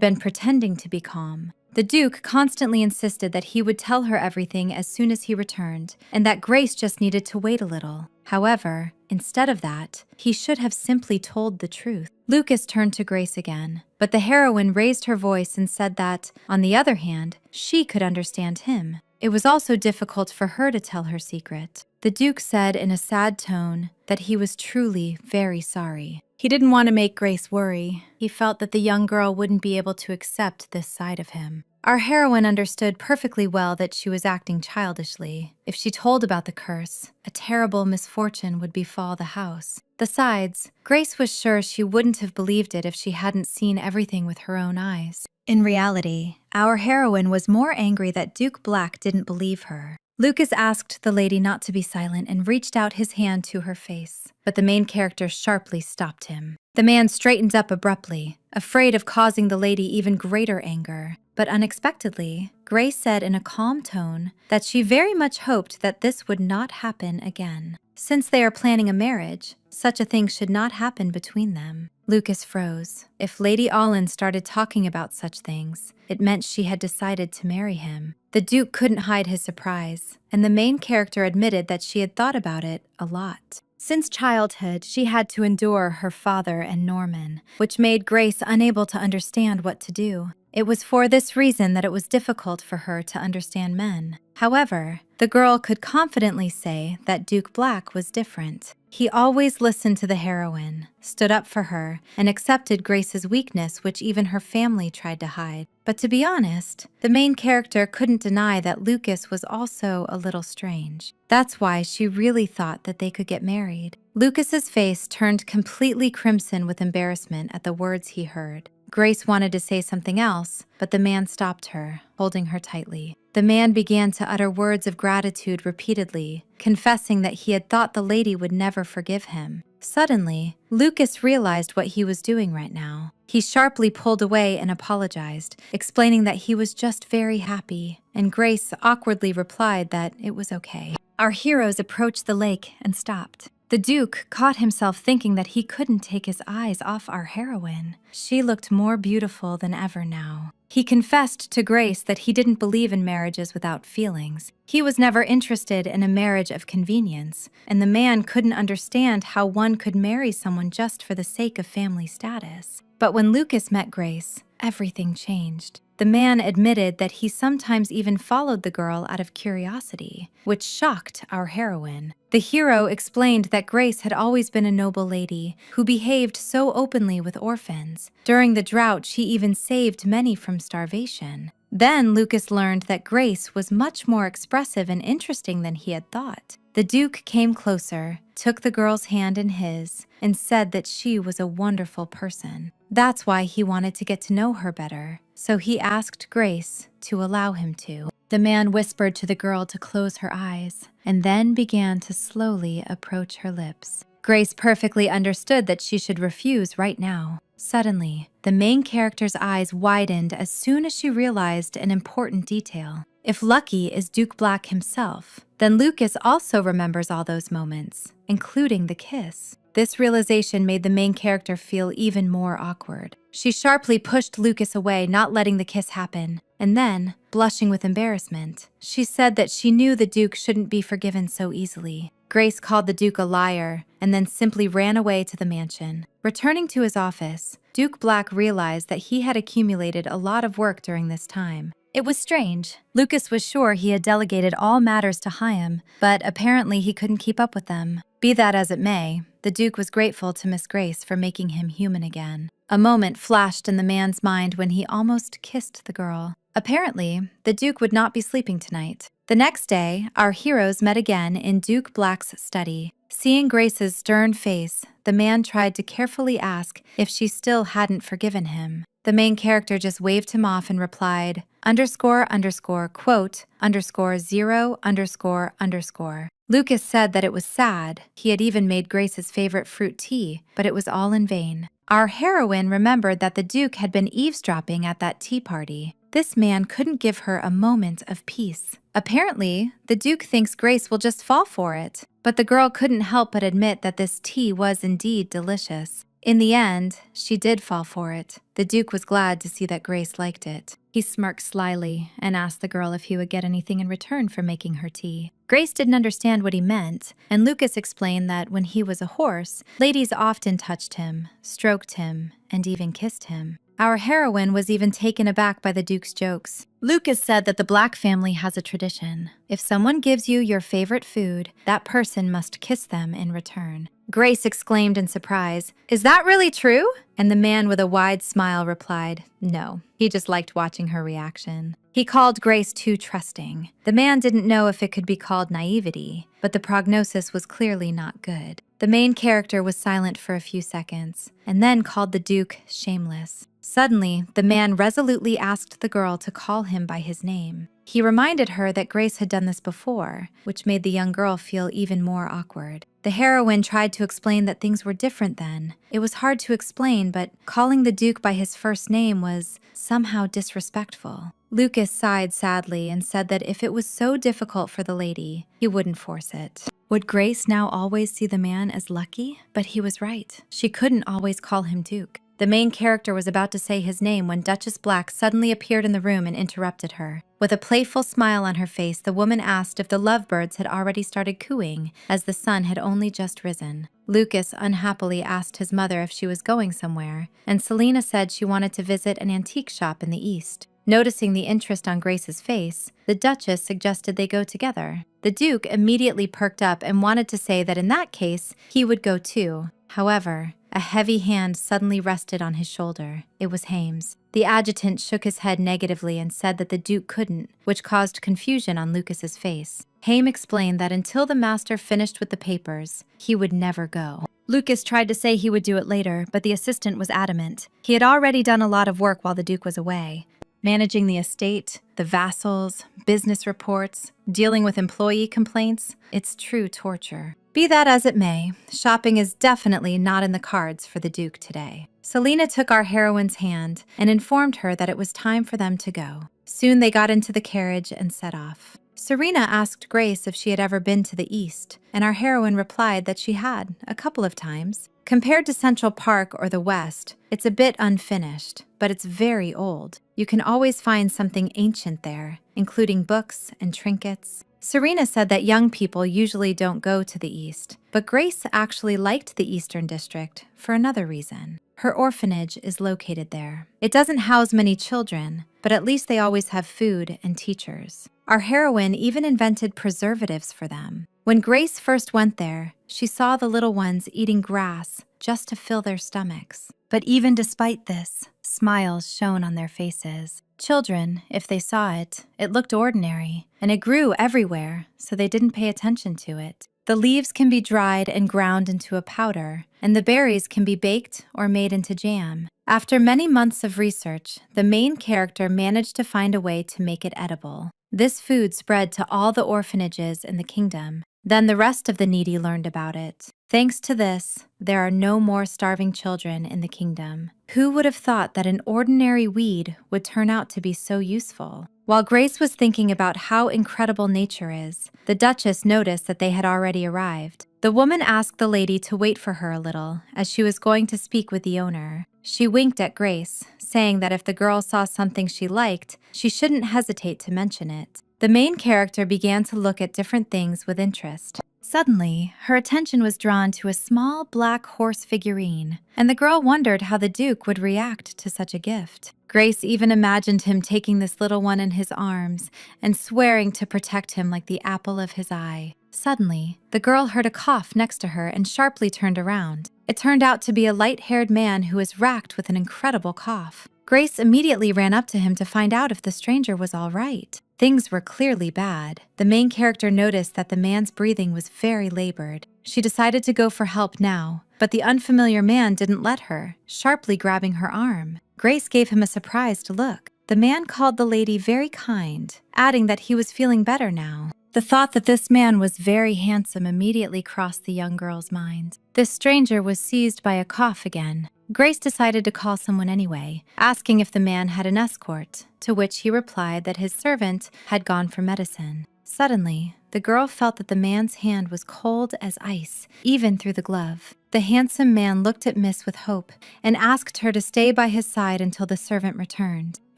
been pretending to be calm. The Duke constantly insisted that he would tell her everything as soon as he returned, and that Grace just needed to wait a little. However, instead of that, he should have simply told the truth. Lucas turned to Grace again, but the heroine raised her voice and said that, on the other hand, she could understand him. It was also difficult for her to tell her secret. The Duke said in a sad tone that he was truly very sorry. He didn't want to make Grace worry. He felt that the young girl wouldn't be able to accept this side of him. Our heroine understood perfectly well that she was acting childishly. If she told about the curse, a terrible misfortune would befall the house. Besides, Grace was sure she wouldn't have believed it if she hadn't seen everything with her own eyes. In reality, our heroine was more angry that Duke Black didn't believe her. Lucas asked the lady not to be silent and reached out his hand to her face, but the main character sharply stopped him. The man straightened up abruptly, afraid of causing the lady even greater anger. But unexpectedly, Grace said in a calm tone that she very much hoped that this would not happen again. Since they are planning a marriage, such a thing should not happen between them. Lucas froze. If Lady Allen started talking about such things, it meant she had decided to marry him. The Duke couldn't hide his surprise, and the main character admitted that she had thought about it a lot. Since childhood, she had to endure her father and Norman, which made Grace unable to understand what to do. It was for this reason that it was difficult for her to understand men. However, the girl could confidently say that Duke Black was different. He always listened to the heroine, stood up for her, and accepted Grace's weakness, which even her family tried to hide. But to be honest, the main character couldn't deny that Lucas was also a little strange. That's why she really thought that they could get married. Lucas's face turned completely crimson with embarrassment at the words he heard. Grace wanted to say something else, but the man stopped her, holding her tightly. The man began to utter words of gratitude repeatedly, confessing that he had thought the lady would never forgive him. Suddenly, Lucas realized what he was doing right now. He sharply pulled away and apologized, explaining that he was just very happy, and Grace awkwardly replied that it was okay. Our heroes approached the lake and stopped. The Duke caught himself thinking that he couldn't take his eyes off our heroine. She looked more beautiful than ever now. He confessed to Grace that he didn't believe in marriages without feelings. He was never interested in a marriage of convenience, and the man couldn't understand how one could marry someone just for the sake of family status. But when Lucas met Grace, everything changed. The man admitted that he sometimes even followed the girl out of curiosity, which shocked our heroine. The hero explained that Grace had always been a noble lady who behaved so openly with orphans. During the drought, she even saved many from starvation. Then Lucas learned that Grace was much more expressive and interesting than he had thought. The Duke came closer, took the girl's hand in his, and said that she was a wonderful person. That's why he wanted to get to know her better, so he asked Grace to allow him to. The man whispered to the girl to close her eyes, and then began to slowly approach her lips. Grace perfectly understood that she should refuse right now. Suddenly, the main character's eyes widened as soon as she realized an important detail. If Lucky is Duke Black himself, then Lucas also remembers all those moments, including the kiss. This realization made the main character feel even more awkward. She sharply pushed Lucas away, not letting the kiss happen. And then, blushing with embarrassment, she said that she knew the Duke shouldn't be forgiven so easily. Grace called the Duke a liar and then simply ran away to the mansion. Returning to his office, Duke Black realized that he had accumulated a lot of work during this time. It was strange. Lucas was sure he had delegated all matters to Chaim, but apparently he couldn't keep up with them. Be that as it may, the Duke was grateful to Miss Grace for making him human again. A moment flashed in the man's mind when he almost kissed the girl. Apparently, the Duke would not be sleeping tonight. The next day, our heroes met again in Duke Black's study. Seeing Grace's stern face, the man tried to carefully ask if she still hadn't forgiven him. The main character just waved him off and replied, quote, _0___. Lucas said that it was sad. He had even made Grace's favorite fruit tea, but it was all in vain. Our heroine remembered that the Duke had been eavesdropping at that tea party. This man couldn't give her a moment of peace. Apparently, the Duke thinks Grace will just fall for it, but the girl couldn't help but admit that this tea was indeed delicious. In the end, she did fall for it. The Duke was glad to see that Grace liked it. He smirked slyly and asked the girl if he would get anything in return for making her tea. Grace didn't understand what he meant, and Lucas explained that when he was a horse, ladies often touched him, stroked him, and even kissed him. Our heroine was even taken aback by the Duke's jokes. Lucas said that the Black family has a tradition. If someone gives you your favorite food, that person must kiss them in return. Grace exclaimed in surprise, "Is that really true?" And the man with a wide smile replied, "No." He just liked watching her reaction. He called Grace too trusting. The man didn't know if it could be called naivety, but the prognosis was clearly not good. The main character was silent for a few seconds, and then called the Duke shameless. Suddenly, the man resolutely asked the girl to call him by his name. He reminded her that Grace had done this before, which made the young girl feel even more awkward. The heroine tried to explain that things were different then. It was hard to explain, but calling the Duke by his first name was somehow disrespectful. Lucas sighed sadly and said that if it was so difficult for the lady, he wouldn't force it. Would Grace now always see the man as Lucky? But he was right. She couldn't always call him Duke. The main character was about to say his name when Duchess Black suddenly appeared in the room and interrupted her. With a playful smile on her face, the woman asked if the lovebirds had already started cooing, as the sun had only just risen. Lucas unhappily asked his mother if she was going somewhere, and Selena said she wanted to visit an antique shop in the east. Noticing the interest on Grace's face, the Duchess suggested they go together. The Duke immediately perked up and wanted to say that in that case, he would go too. However, a heavy hand suddenly rested on his shoulder. It was Hames. The adjutant shook his head negatively and said that the Duke couldn't, which caused confusion on Lucas's face. Hames explained that until the master finished with the papers, he would never go. Lucas tried to say he would do it later, but the assistant was adamant. He had already done a lot of work while the Duke was away. Managing the estate, the vassals, business reports, dealing with employee complaints, it's true torture. Be that as it may, shopping is definitely not in the cards for the Duke today. Selena took our heroine's hand and informed her that it was time for them to go. Soon they got into the carriage and set off. Serena asked Grace if she had ever been to the east, and our heroine replied that she had, a couple of times. Compared to Central Park or the West, it's a bit unfinished, but it's very old. You can always find something ancient there, including books and trinkets. Serena said that young people usually don't go to the East, but Grace actually liked the Eastern District for another reason. Her orphanage is located there. It doesn't house many children, but at least they always have food and teachers. Our heroine even invented preservatives for them. When Grace first went there, she saw the little ones eating grass just to fill their stomachs. But even despite this, smiles shone on their faces. Children, if they saw it, it looked ordinary, and it grew everywhere, so they didn't pay attention to it. The leaves can be dried and ground into a powder, and the berries can be baked or made into jam. After many months of research, the main character managed to find a way to make it edible. This food spread to all the orphanages in the kingdom. Then the rest of the needy learned about it. Thanks to this, there are no more starving children in the kingdom. Who would have thought that an ordinary weed would turn out to be so useful? While Grace was thinking about how incredible nature is, the Duchess noticed that they had already arrived. The woman asked the lady to wait for her a little, as she was going to speak with the owner. She winked at Grace, saying that if the girl saw something she liked, she shouldn't hesitate to mention it. The main character began to look at different things with interest. Suddenly, her attention was drawn to a small black horse figurine, and the girl wondered how the Duke would react to such a gift. Grace even imagined him taking this little one in his arms and swearing to protect him like the apple of his eye. Suddenly, the girl heard a cough next to her and sharply turned around. It turned out to be a light-haired man who was racked with an incredible cough. Grace immediately ran up to him to find out if the stranger was all right. Things were clearly bad. The main character noticed that the man's breathing was very labored. She decided to go for help now, but the unfamiliar man didn't let her, sharply grabbing her arm. Grace gave him a surprised look. The man called the lady very kind, adding that he was feeling better now. The thought that this man was very handsome immediately crossed the young girl's mind. This stranger was seized by a cough again. Grace decided to call someone anyway, asking if the man had an escort, to which he replied that his servant had gone for medicine. Suddenly, the girl felt that the man's hand was cold as ice, even through the glove. The handsome man looked at Miss with hope and asked her to stay by his side until the servant returned.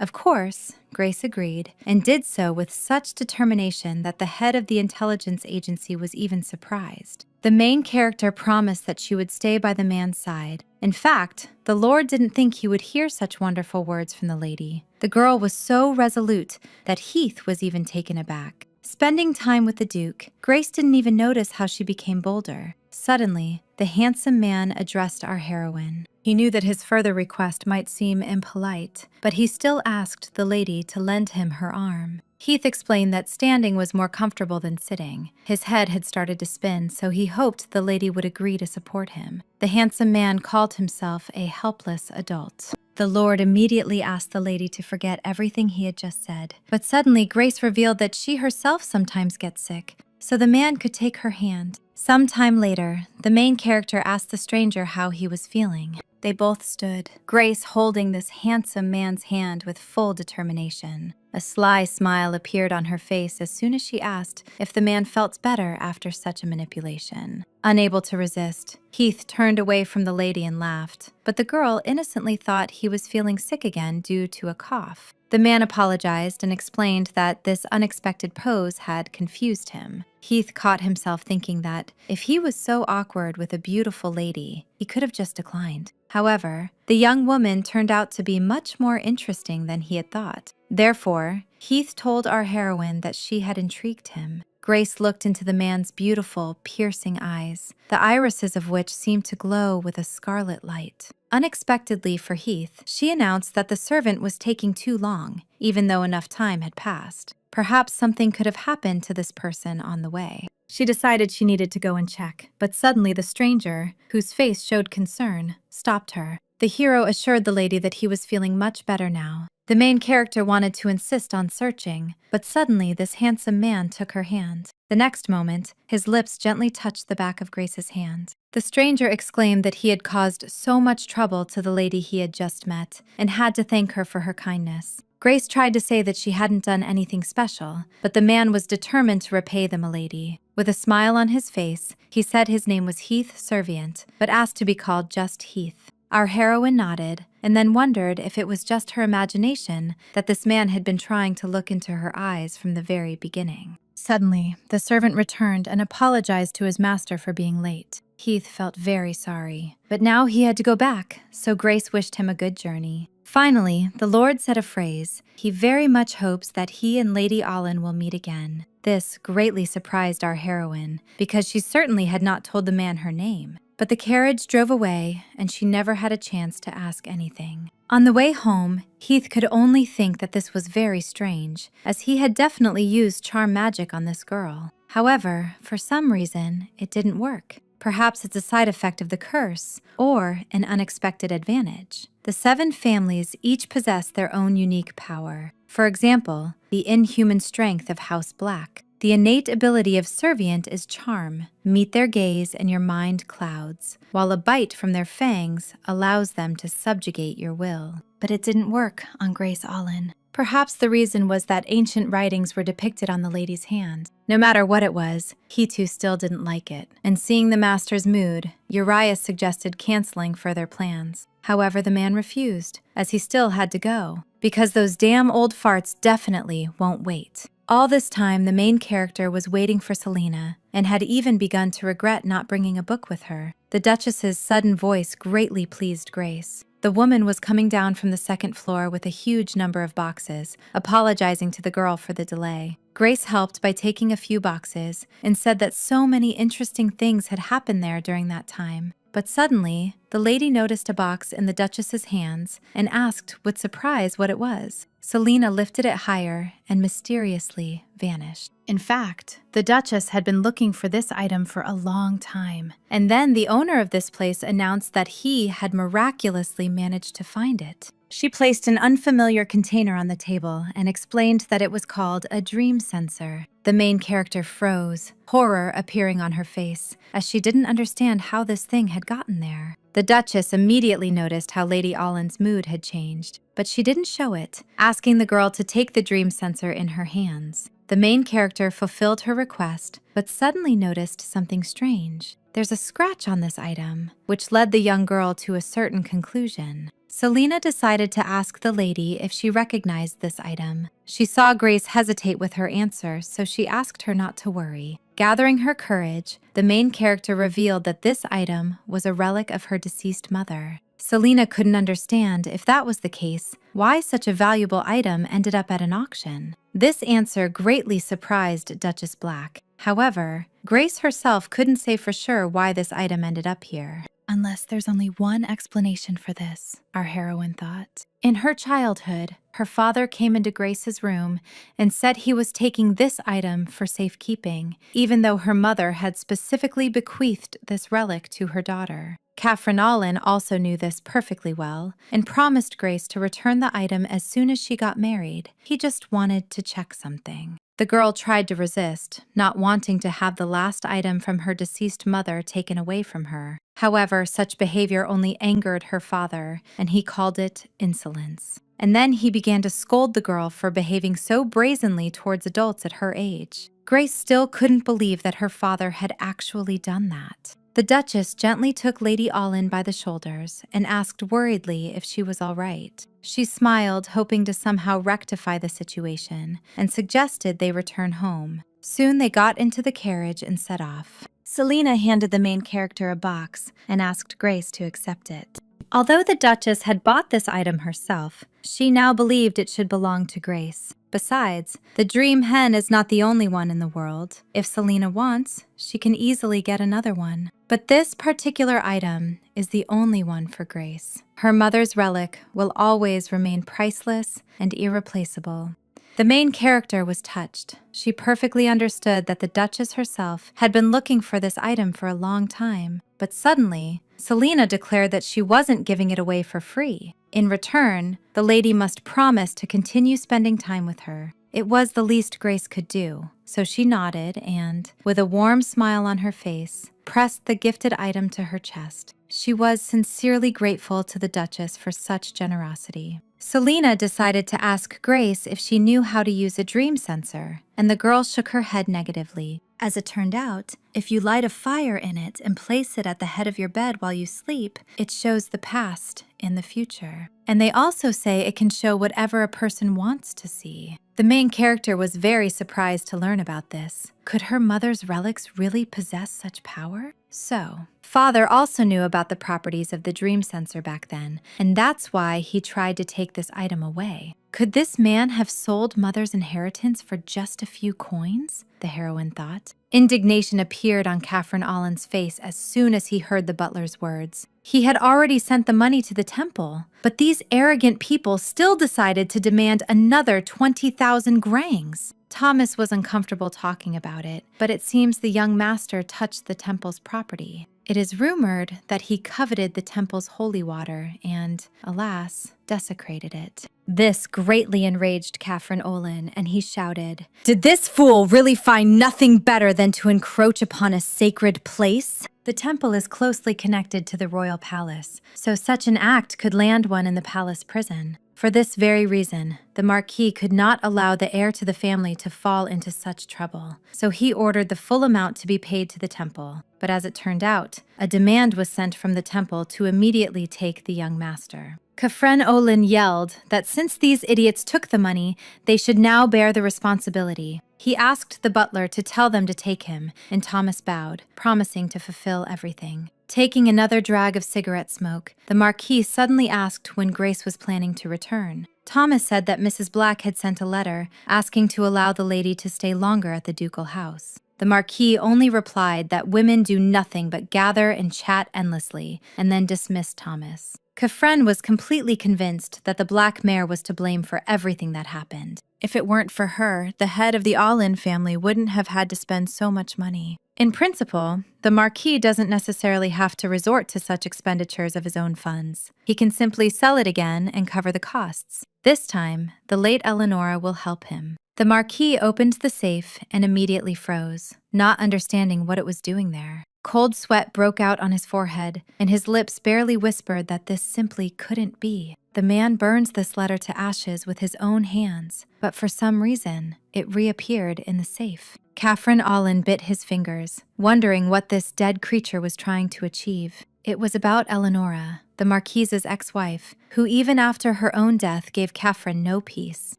Of course, Grace agreed, and did so with such determination that the head of the intelligence agency was even surprised. The main character promised that she would stay by the man's side. In fact, the Lord didn't think he would hear such wonderful words from the lady. The girl was so resolute that Heath was even taken aback. Spending time with the Duke, Grace didn't even notice how she became bolder. Suddenly, the handsome man addressed our heroine. He knew that his further request might seem impolite, but he still asked the lady to lend him her arm. Heath explained that standing was more comfortable than sitting. His head had started to spin, so he hoped the lady would agree to support him. The handsome man called himself a helpless adult. The Lord immediately asked the lady to forget everything he had just said. But suddenly, Grace revealed that she herself sometimes gets sick, so the man could take her hand. Some time later, the main character asked the stranger how he was feeling. They both stood, Grace holding this handsome man's hand with full determination. A sly smile appeared on her face as soon as she asked if the man felt better after such a manipulation. Unable to resist, Heath turned away from the lady and laughed, but the girl innocently thought he was feeling sick again due to a cough. The man apologized and explained that this unexpected pose had confused him. Heath caught himself thinking that if he was so awkward with a beautiful lady, he could have just declined. However, the young woman turned out to be much more interesting than he had thought. Therefore, Heath told our heroine that she had intrigued him. Grace looked into the man's beautiful, piercing eyes, the irises of which seemed to glow with a scarlet light. Unexpectedly for Heath, she announced that the servant was taking too long, even though enough time had passed. Perhaps something could have happened to this person on the way. She decided she needed to go and check, but suddenly the stranger, whose face showed concern, stopped her. The hero assured the lady that he was feeling much better now. The main character wanted to insist on searching, but suddenly this handsome man took her hand. The next moment, his lips gently touched the back of Grace's hand. The stranger exclaimed that he had caused so much trouble to the lady he had just met, and had to thank her for her kindness. Grace tried to say that she hadn't done anything special, but the man was determined to repay the milady. With a smile on his face, he said his name was Heath Servient, but asked to be called just Heath. Our heroine nodded, and then wondered if it was just her imagination that this man had been trying to look into her eyes from the very beginning. Suddenly, the servant returned and apologized to his master for being late. Heath felt very sorry, but now he had to go back, so Grace wished him a good journey. Finally, the Lord said a phrase. He very much hopes that he and Lady Allen will meet again. This greatly surprised our heroine, because she certainly had not told the man her name. But the carriage drove away, and she never had a chance to ask anything. On the way home, Heath could only think that this was very strange, as he had definitely used charm magic on this girl. However, for some reason, it didn't work. Perhaps it's a side effect of the curse, or an unexpected advantage. The 7 families each possess their own unique power. For example, the inhuman strength of House Black, The innate ability of servient is charm. Meet their gaze and your mind clouds, while a bite from their fangs allows them to subjugate your will. But it didn't work on Grace Allen. Perhaps the reason was that ancient writings were depicted on the lady's hand. No matter what it was, he too still didn't like it. And seeing the master's mood, Uriah suggested canceling further plans. However, the man refused, as he still had to go, because those damn old farts definitely won't wait. All this time, the main character was waiting for Selena, and had even begun to regret not bringing a book with her. The Duchess's sudden voice greatly pleased Grace. The woman was coming down from the second floor with a huge number of boxes, apologizing to the girl for the delay. Grace helped by taking a few boxes and said that so many interesting things had happened there during that time. But suddenly, the lady noticed a box in the Duchess's hands and asked with surprise what it was. Selena lifted it higher and mysteriously vanished. In fact, the Duchess had been looking for this item for a long time, and then the owner of this place announced that he had miraculously managed to find it. She placed an unfamiliar container on the table and explained that it was called a dream sensor. The main character froze, horror appearing on her face, as she didn't understand how this thing had gotten there. The Duchess immediately noticed how Lady Allen's mood had changed, but she didn't show it, asking the girl to take the dream sensor in her hands. The main character fulfilled her request, but suddenly noticed something strange. There's a scratch on this item, which led the young girl to a certain conclusion. Selena decided to ask the lady if she recognized this item. She saw Grace hesitate with her answer, so she asked her not to worry. Gathering her courage, the main character revealed that this item was a relic of her deceased mother. Selena couldn't understand, if that was the case, why such a valuable item ended up at an auction. This answer greatly surprised Duchess Black. However, Grace herself couldn't say for sure why this item ended up here. Unless there's only one explanation for this, our heroine thought. In her childhood, her father came into Grace's room and said he was taking this item for safekeeping, even though her mother had specifically bequeathed this relic to her daughter. Catherine Allen also knew this perfectly well and promised Grace to return the item as soon as she got married. He just wanted to check something. The girl tried to resist, not wanting to have the last item from her deceased mother taken away from her. However, such behavior only angered her father, and he called it insolence. And then he began to scold the girl for behaving so brazenly towards adults at her age. Grace still couldn't believe that her father had actually done that. The Duchess gently took Lady Allen by the shoulders and asked worriedly if she was all right. She smiled, hoping to somehow rectify the situation, and suggested they return home. Soon they got into the carriage and set off. Selena handed the main character a box and asked Grace to accept it. Although the Duchess had bought this item herself, she now believed it should belong to Grace. Besides, the dream hen is not the only one in the world. If Selena wants, she can easily get another one. But this particular item is the only one for Grace. Her mother's relic will always remain priceless and irreplaceable. The main character was touched. She perfectly understood that the Duchess herself had been looking for this item for a long time. But suddenly, Selena declared that she wasn't giving it away for free. In return, the lady must promise to continue spending time with her. It was the least Grace could do, so she nodded and, with a warm smile on her face, pressed the gifted item to her chest. She was sincerely grateful to the Duchess for such generosity. Selena decided to ask Grace if she knew how to use a dream sensor, and the girl shook her head negatively. As it turned out, if you light a fire in it and place it at the head of your bed while you sleep, it shows the past and the future. And they also say it can show whatever a person wants to see. The main character was very surprised to learn about this. Could her mother's relics really possess such power? So, Father also knew about the properties of the dream sensor back then, and that's why he tried to take this item away. Could this man have sold Mother's inheritance for just a few coins? The heroine thought. Indignation appeared on Catherine Allen's face as soon as he heard the butler's words. He had already sent the money to the temple, but these arrogant people still decided to demand another 20,000 grangs. Thomas was uncomfortable talking about it, but it seems the young master touched the temple's property. It is rumored that he coveted the temple's holy water and, alas, desecrated it. This greatly enraged Khafren Olin, and he shouted, "Did this fool really find nothing better than to encroach upon a sacred place?" The temple is closely connected to the royal palace, so such an act could land one in the palace prison. For this very reason, the Marquis could not allow the heir to the family to fall into such trouble, so he ordered the full amount to be paid to the temple. But as it turned out, a demand was sent from the temple to immediately take the young master. Khafren Olin yelled that since these idiots took the money, they should now bear the responsibility. He asked the butler to tell them to take him, and Thomas bowed, promising to fulfill everything. Taking another drag of cigarette smoke, the Marquis suddenly asked when Grace was planning to return. Thomas said that Mrs. Black had sent a letter asking to allow the lady to stay longer at the ducal house. The Marquis only replied that women do nothing but gather and chat endlessly, and then dismissed Thomas. Khafren was completely convinced that the Black Mare was to blame for everything that happened. If it weren't for her, the head of the Olin family wouldn't have had to spend so much money. In principle, the Marquis doesn't necessarily have to resort to such expenditures of his own funds. He can simply sell it again and cover the costs. This time, the late Eleonora will help him. The Marquis opened the safe and immediately froze, not understanding what it was doing there. Cold sweat broke out on his forehead, and his lips barely whispered that this simply couldn't be. The man burns this letter to ashes with his own hands, but for some reason, it reappeared in the safe. Khafren Olin bit his fingers, wondering what this dead creature was trying to achieve. It was about Eleonora, the Marquise's ex-wife, who even after her own death gave Khafren no peace.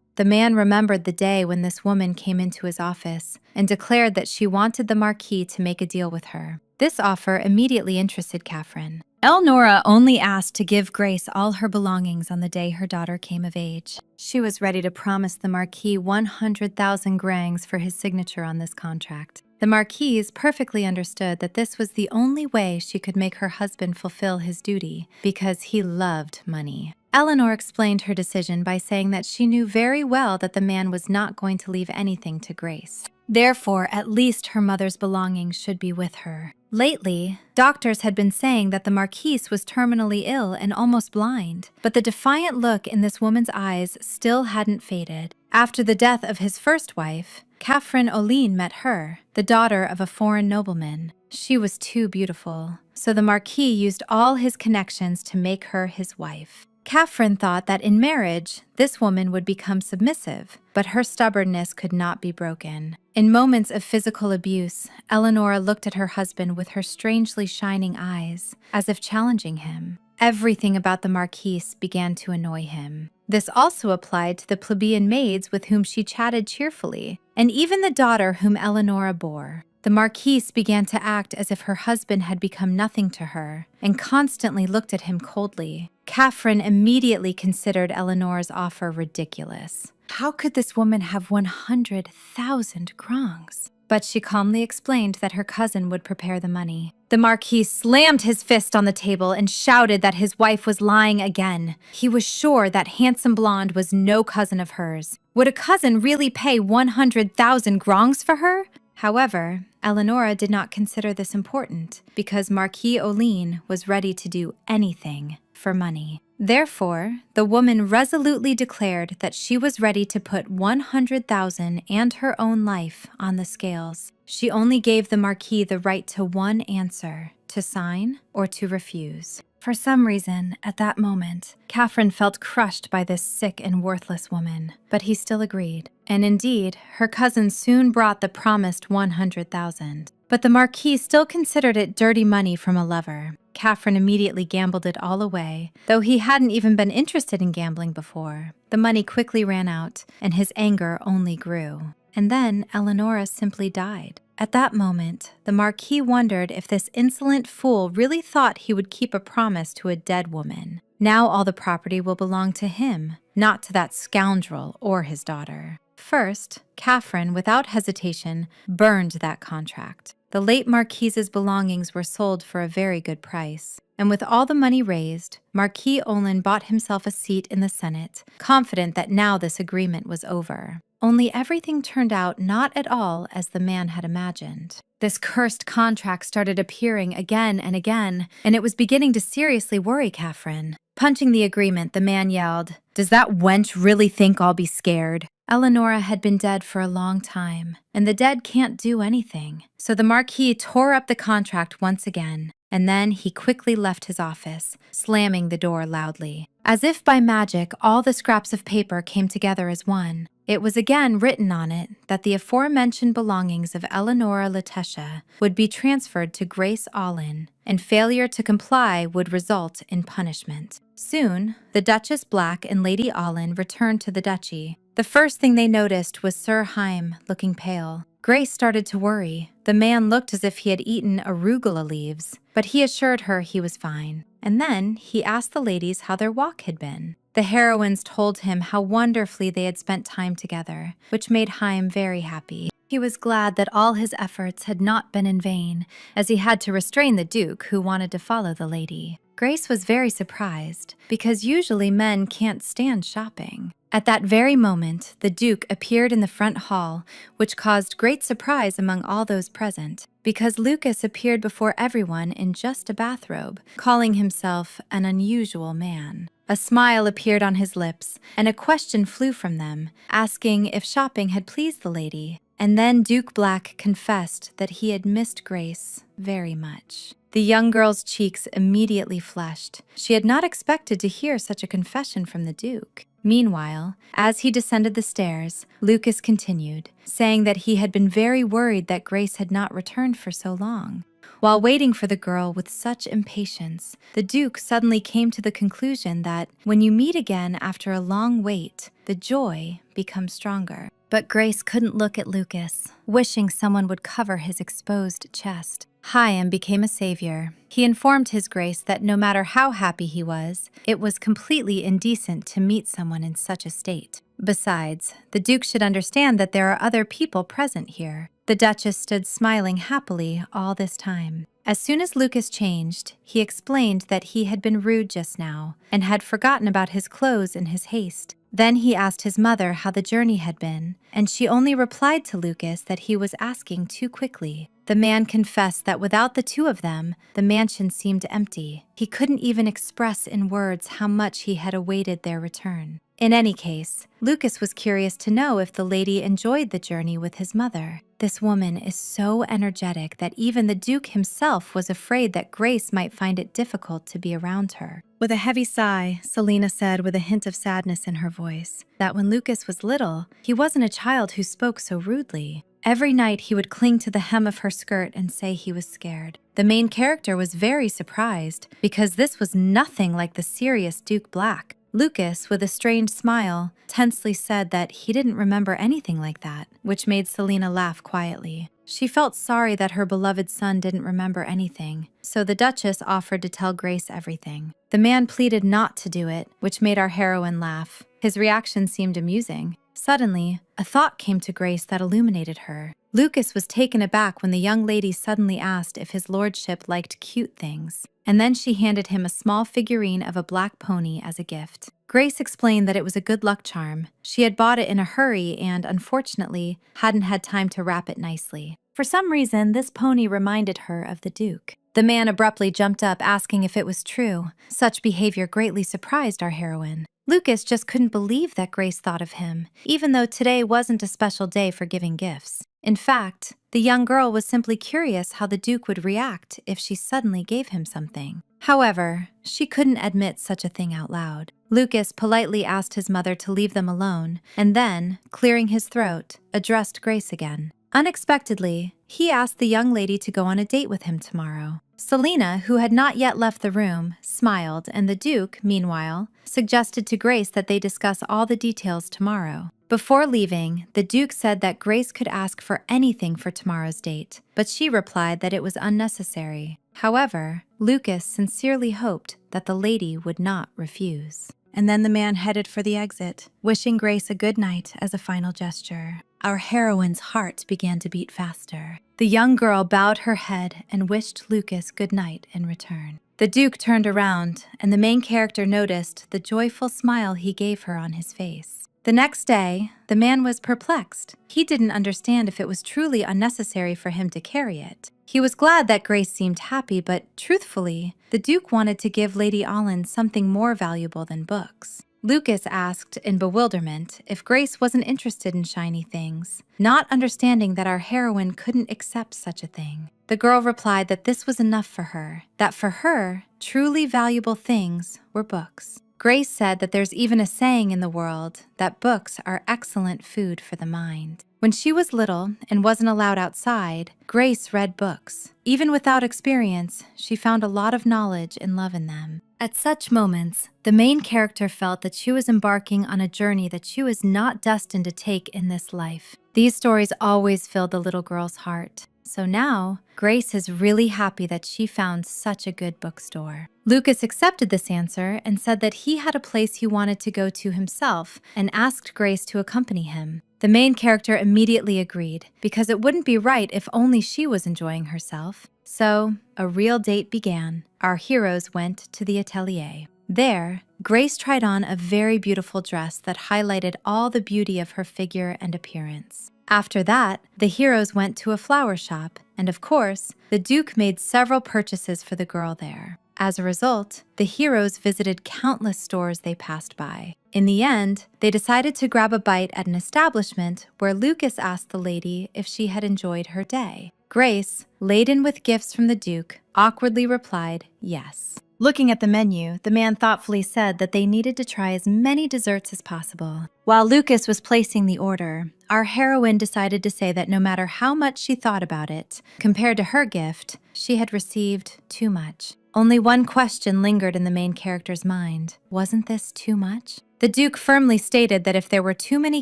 The man remembered the day when this woman came into his office and declared that she wanted the Marquis to make a deal with her. This offer immediately interested Khafren. Eleonora only asked to give Grace all her belongings on the day her daughter came of age. She was ready to promise the Marquis 100,000 grangs for his signature on this contract. The Marquise perfectly understood that this was the only way she could make her husband fulfill his duty, because he loved money. Eleanor explained her decision by saying that she knew very well that the man was not going to leave anything to Grace. Therefore, at least her mother's belongings should be with her. Lately, doctors had been saying that the Marquise was terminally ill and almost blind, but the defiant look in this woman's eyes still hadn't faded. After the death of his first wife, Khafren Olin met her, the daughter of a foreign nobleman. She was too beautiful, so the Marquis used all his connections to make her his wife. Khafren thought that in marriage, this woman would become submissive, but her stubbornness could not be broken. In moments of physical abuse, Eleonora looked at her husband with her strangely shining eyes, as if challenging him. Everything about the Marquise began to annoy him. This also applied to the plebeian maids with whom she chatted cheerfully, and even the daughter whom Eleonora bore. The Marquise began to act as if her husband had become nothing to her, and constantly looked at him coldly. Khafren immediately considered Eleanor's offer ridiculous. How could this woman have 100,000 grangs? But she calmly explained that her cousin would prepare the money. The Marquis slammed his fist on the table and shouted that his wife was lying again. He was sure that handsome blonde was no cousin of hers. Would a cousin really pay 100,000 grangs for her? However, Eleonora did not consider this important, because Marquis Olin was ready to do anything for money. Therefore, the woman resolutely declared that she was ready to put 100,000 and her own life on the scales. She only gave the Marquis the right to one answer: to sign or to refuse. For some reason, at that moment, Khafren felt crushed by this sick and worthless woman, but he still agreed. And indeed, her cousin soon brought the promised 100,000. But the Marquis still considered it dirty money from a lover. Khafren immediately gambled it all away, though he hadn't even been interested in gambling before. The money quickly ran out, and his anger only grew. And then Eleonora simply died. At that moment, the Marquis wondered if this insolent fool really thought he would keep a promise to a dead woman. Now all the property will belong to him, not to that scoundrel or his daughter. First, Khafren, without hesitation, burned that contract. The late Marquise's belongings were sold for a very good price, and with all the money raised, Marquis Olin bought himself a seat in the Senate, confident that now this agreement was over. Only everything turned out not at all as the man had imagined. This cursed contract started appearing again and again, and it was beginning to seriously worry Catherine. Punching the agreement, the man yelled, "Does that wench really think I'll be scared?" Eleonora had been dead for a long time, and the dead can't do anything. So the Marquis tore up the contract once again, and then he quickly left his office, slamming the door loudly. As if by magic, all the scraps of paper came together as one. It was again written on it that the aforementioned belongings of Eleonora Laetitia would be transferred to Grace Allin, and failure to comply would result in punishment. Soon, the Duchess Black and Lady Allin returned to the duchy. The first thing they noticed was Sir Haim looking pale. Grace started to worry. The man looked as if he had eaten arugula leaves, but he assured her he was fine. And then he asked the ladies how their walk had been. The heroines told him how wonderfully they had spent time together, which made Haim very happy. He was glad that all his efforts had not been in vain, as he had to restrain the Duke who wanted to follow the lady. Grace was very surprised, because usually men can't stand shopping. At that very moment, the Duke appeared in the front hall, which caused great surprise among all those present, because Lucas appeared before everyone in just a bathrobe, calling himself an unusual man. A smile appeared on his lips, and a question flew from them, asking if shopping had pleased the lady. And then Duke Black confessed that he had missed Grace very much. The young girl's cheeks immediately flushed. She had not expected to hear such a confession from the Duke. Meanwhile, as he descended the stairs, Lucas continued, saying that he had been very worried that Grace had not returned for so long. While waiting for the girl with such impatience, the Duke suddenly came to the conclusion that when you meet again after a long wait, the joy becomes stronger. But Grace couldn't look at Lucas, wishing someone would cover his exposed chest. Haim became a savior. He informed his Grace that no matter how happy he was, it was completely indecent to meet someone in such a state. Besides, the Duke should understand that there are other people present here. The Duchess stood smiling happily all this time. As soon as Lucas changed, he explained that he had been rude just now and had forgotten about his clothes in his haste. Then he asked his mother how the journey had been, and she only replied to Lucas that he was asking too quickly. The man confessed that without the two of them, the mansion seemed empty. He couldn't even express in words how much he had awaited their return. In any case, Lucas was curious to know if the lady enjoyed the journey with his mother. This woman is so energetic that even the Duke himself was afraid that Grace might find it difficult to be around her. With a heavy sigh, Selena said with a hint of sadness in her voice that when Lucas was little, he wasn't a child who spoke so rudely. Every night he would cling to the hem of her skirt and say he was scared. The main character was very surprised because this was nothing like the serious Duke Black. Lucas, with a strained smile, tensely said that he didn't remember anything like that, which made Selena laugh quietly. She felt sorry that her beloved son didn't remember anything, so the Duchess offered to tell Grace everything. The man pleaded not to do it, which made our heroine laugh. His reaction seemed amusing. Suddenly, a thought came to Grace that illuminated her. Lucas was taken aback when the young lady suddenly asked if his lordship liked cute things, and then she handed him a small figurine of a black pony as a gift. Grace explained that it was a good luck charm. She had bought it in a hurry and, unfortunately, hadn't had time to wrap it nicely. For some reason, this pony reminded her of the Duke. The man abruptly jumped up, asking if it was true. Such behavior greatly surprised our heroine. Lucas just couldn't believe that Grace thought of him, even though today wasn't a special day for giving gifts. In fact, the young girl was simply curious how the Duke would react if she suddenly gave him something. However, she couldn't admit such a thing out loud. Lucas politely asked his mother to leave them alone, and then, clearing his throat, addressed Grace again. Unexpectedly, he asked the young lady to go on a date with him tomorrow. Selena, who had not yet left the room, smiled, and the Duke, meanwhile, suggested to Grace that they discuss all the details tomorrow. Before leaving, the Duke said that Grace could ask for anything for tomorrow's date, but she replied that it was unnecessary. However, Lucas sincerely hoped that the lady would not refuse. And then the man headed for the exit, wishing Grace a good night as a final gesture. Our heroine's heart began to beat faster. The young girl bowed her head and wished Lucas good night in return. The Duke turned around, and the main character noticed the joyful smile he gave her on his face. The next day, the man was perplexed. He didn't understand if it was truly unnecessary for him to carry it. He was glad that Grace seemed happy, but truthfully, the Duke wanted to give Lady Allen something more valuable than books. Lucas asked in bewilderment if Grace wasn't interested in shiny things, not understanding that our heroine couldn't accept such a thing. The girl replied that this was enough for her, that for her, truly valuable things were books. Grace said that there's even a saying in the world that books are excellent food for the mind. When she was little and wasn't allowed outside, Grace read books. Even without experience, she found a lot of knowledge and love in them. At such moments, the main character felt that she was embarking on a journey that she was not destined to take in this life. These stories always filled the little girl's heart. So now, Grace is really happy that she found such a good bookstore. Lucas accepted this answer and said that he had a place he wanted to go to himself and asked Grace to accompany him. The main character immediately agreed, because it wouldn't be right if only she was enjoying herself. So, a real date began. Our heroes went to the atelier. There, Grace tried on a very beautiful dress that highlighted all the beauty of her figure and appearance. After that, the heroes went to a flower shop, and of course, the Duke made several purchases for the girl there. As a result, the heroes visited countless stores they passed by. In the end, they decided to grab a bite at an establishment where Lucas asked the lady if she had enjoyed her day. Grace, laden with gifts from the Duke, awkwardly replied yes. Looking at the menu, the man thoughtfully said that they needed to try as many desserts as possible. While Lucas was placing the order, our heroine decided to say that no matter how much she thought about it, compared to her gift, she had received too much. Only one question lingered in the main character's mind. Wasn't this too much? The Duke firmly stated that if there were too many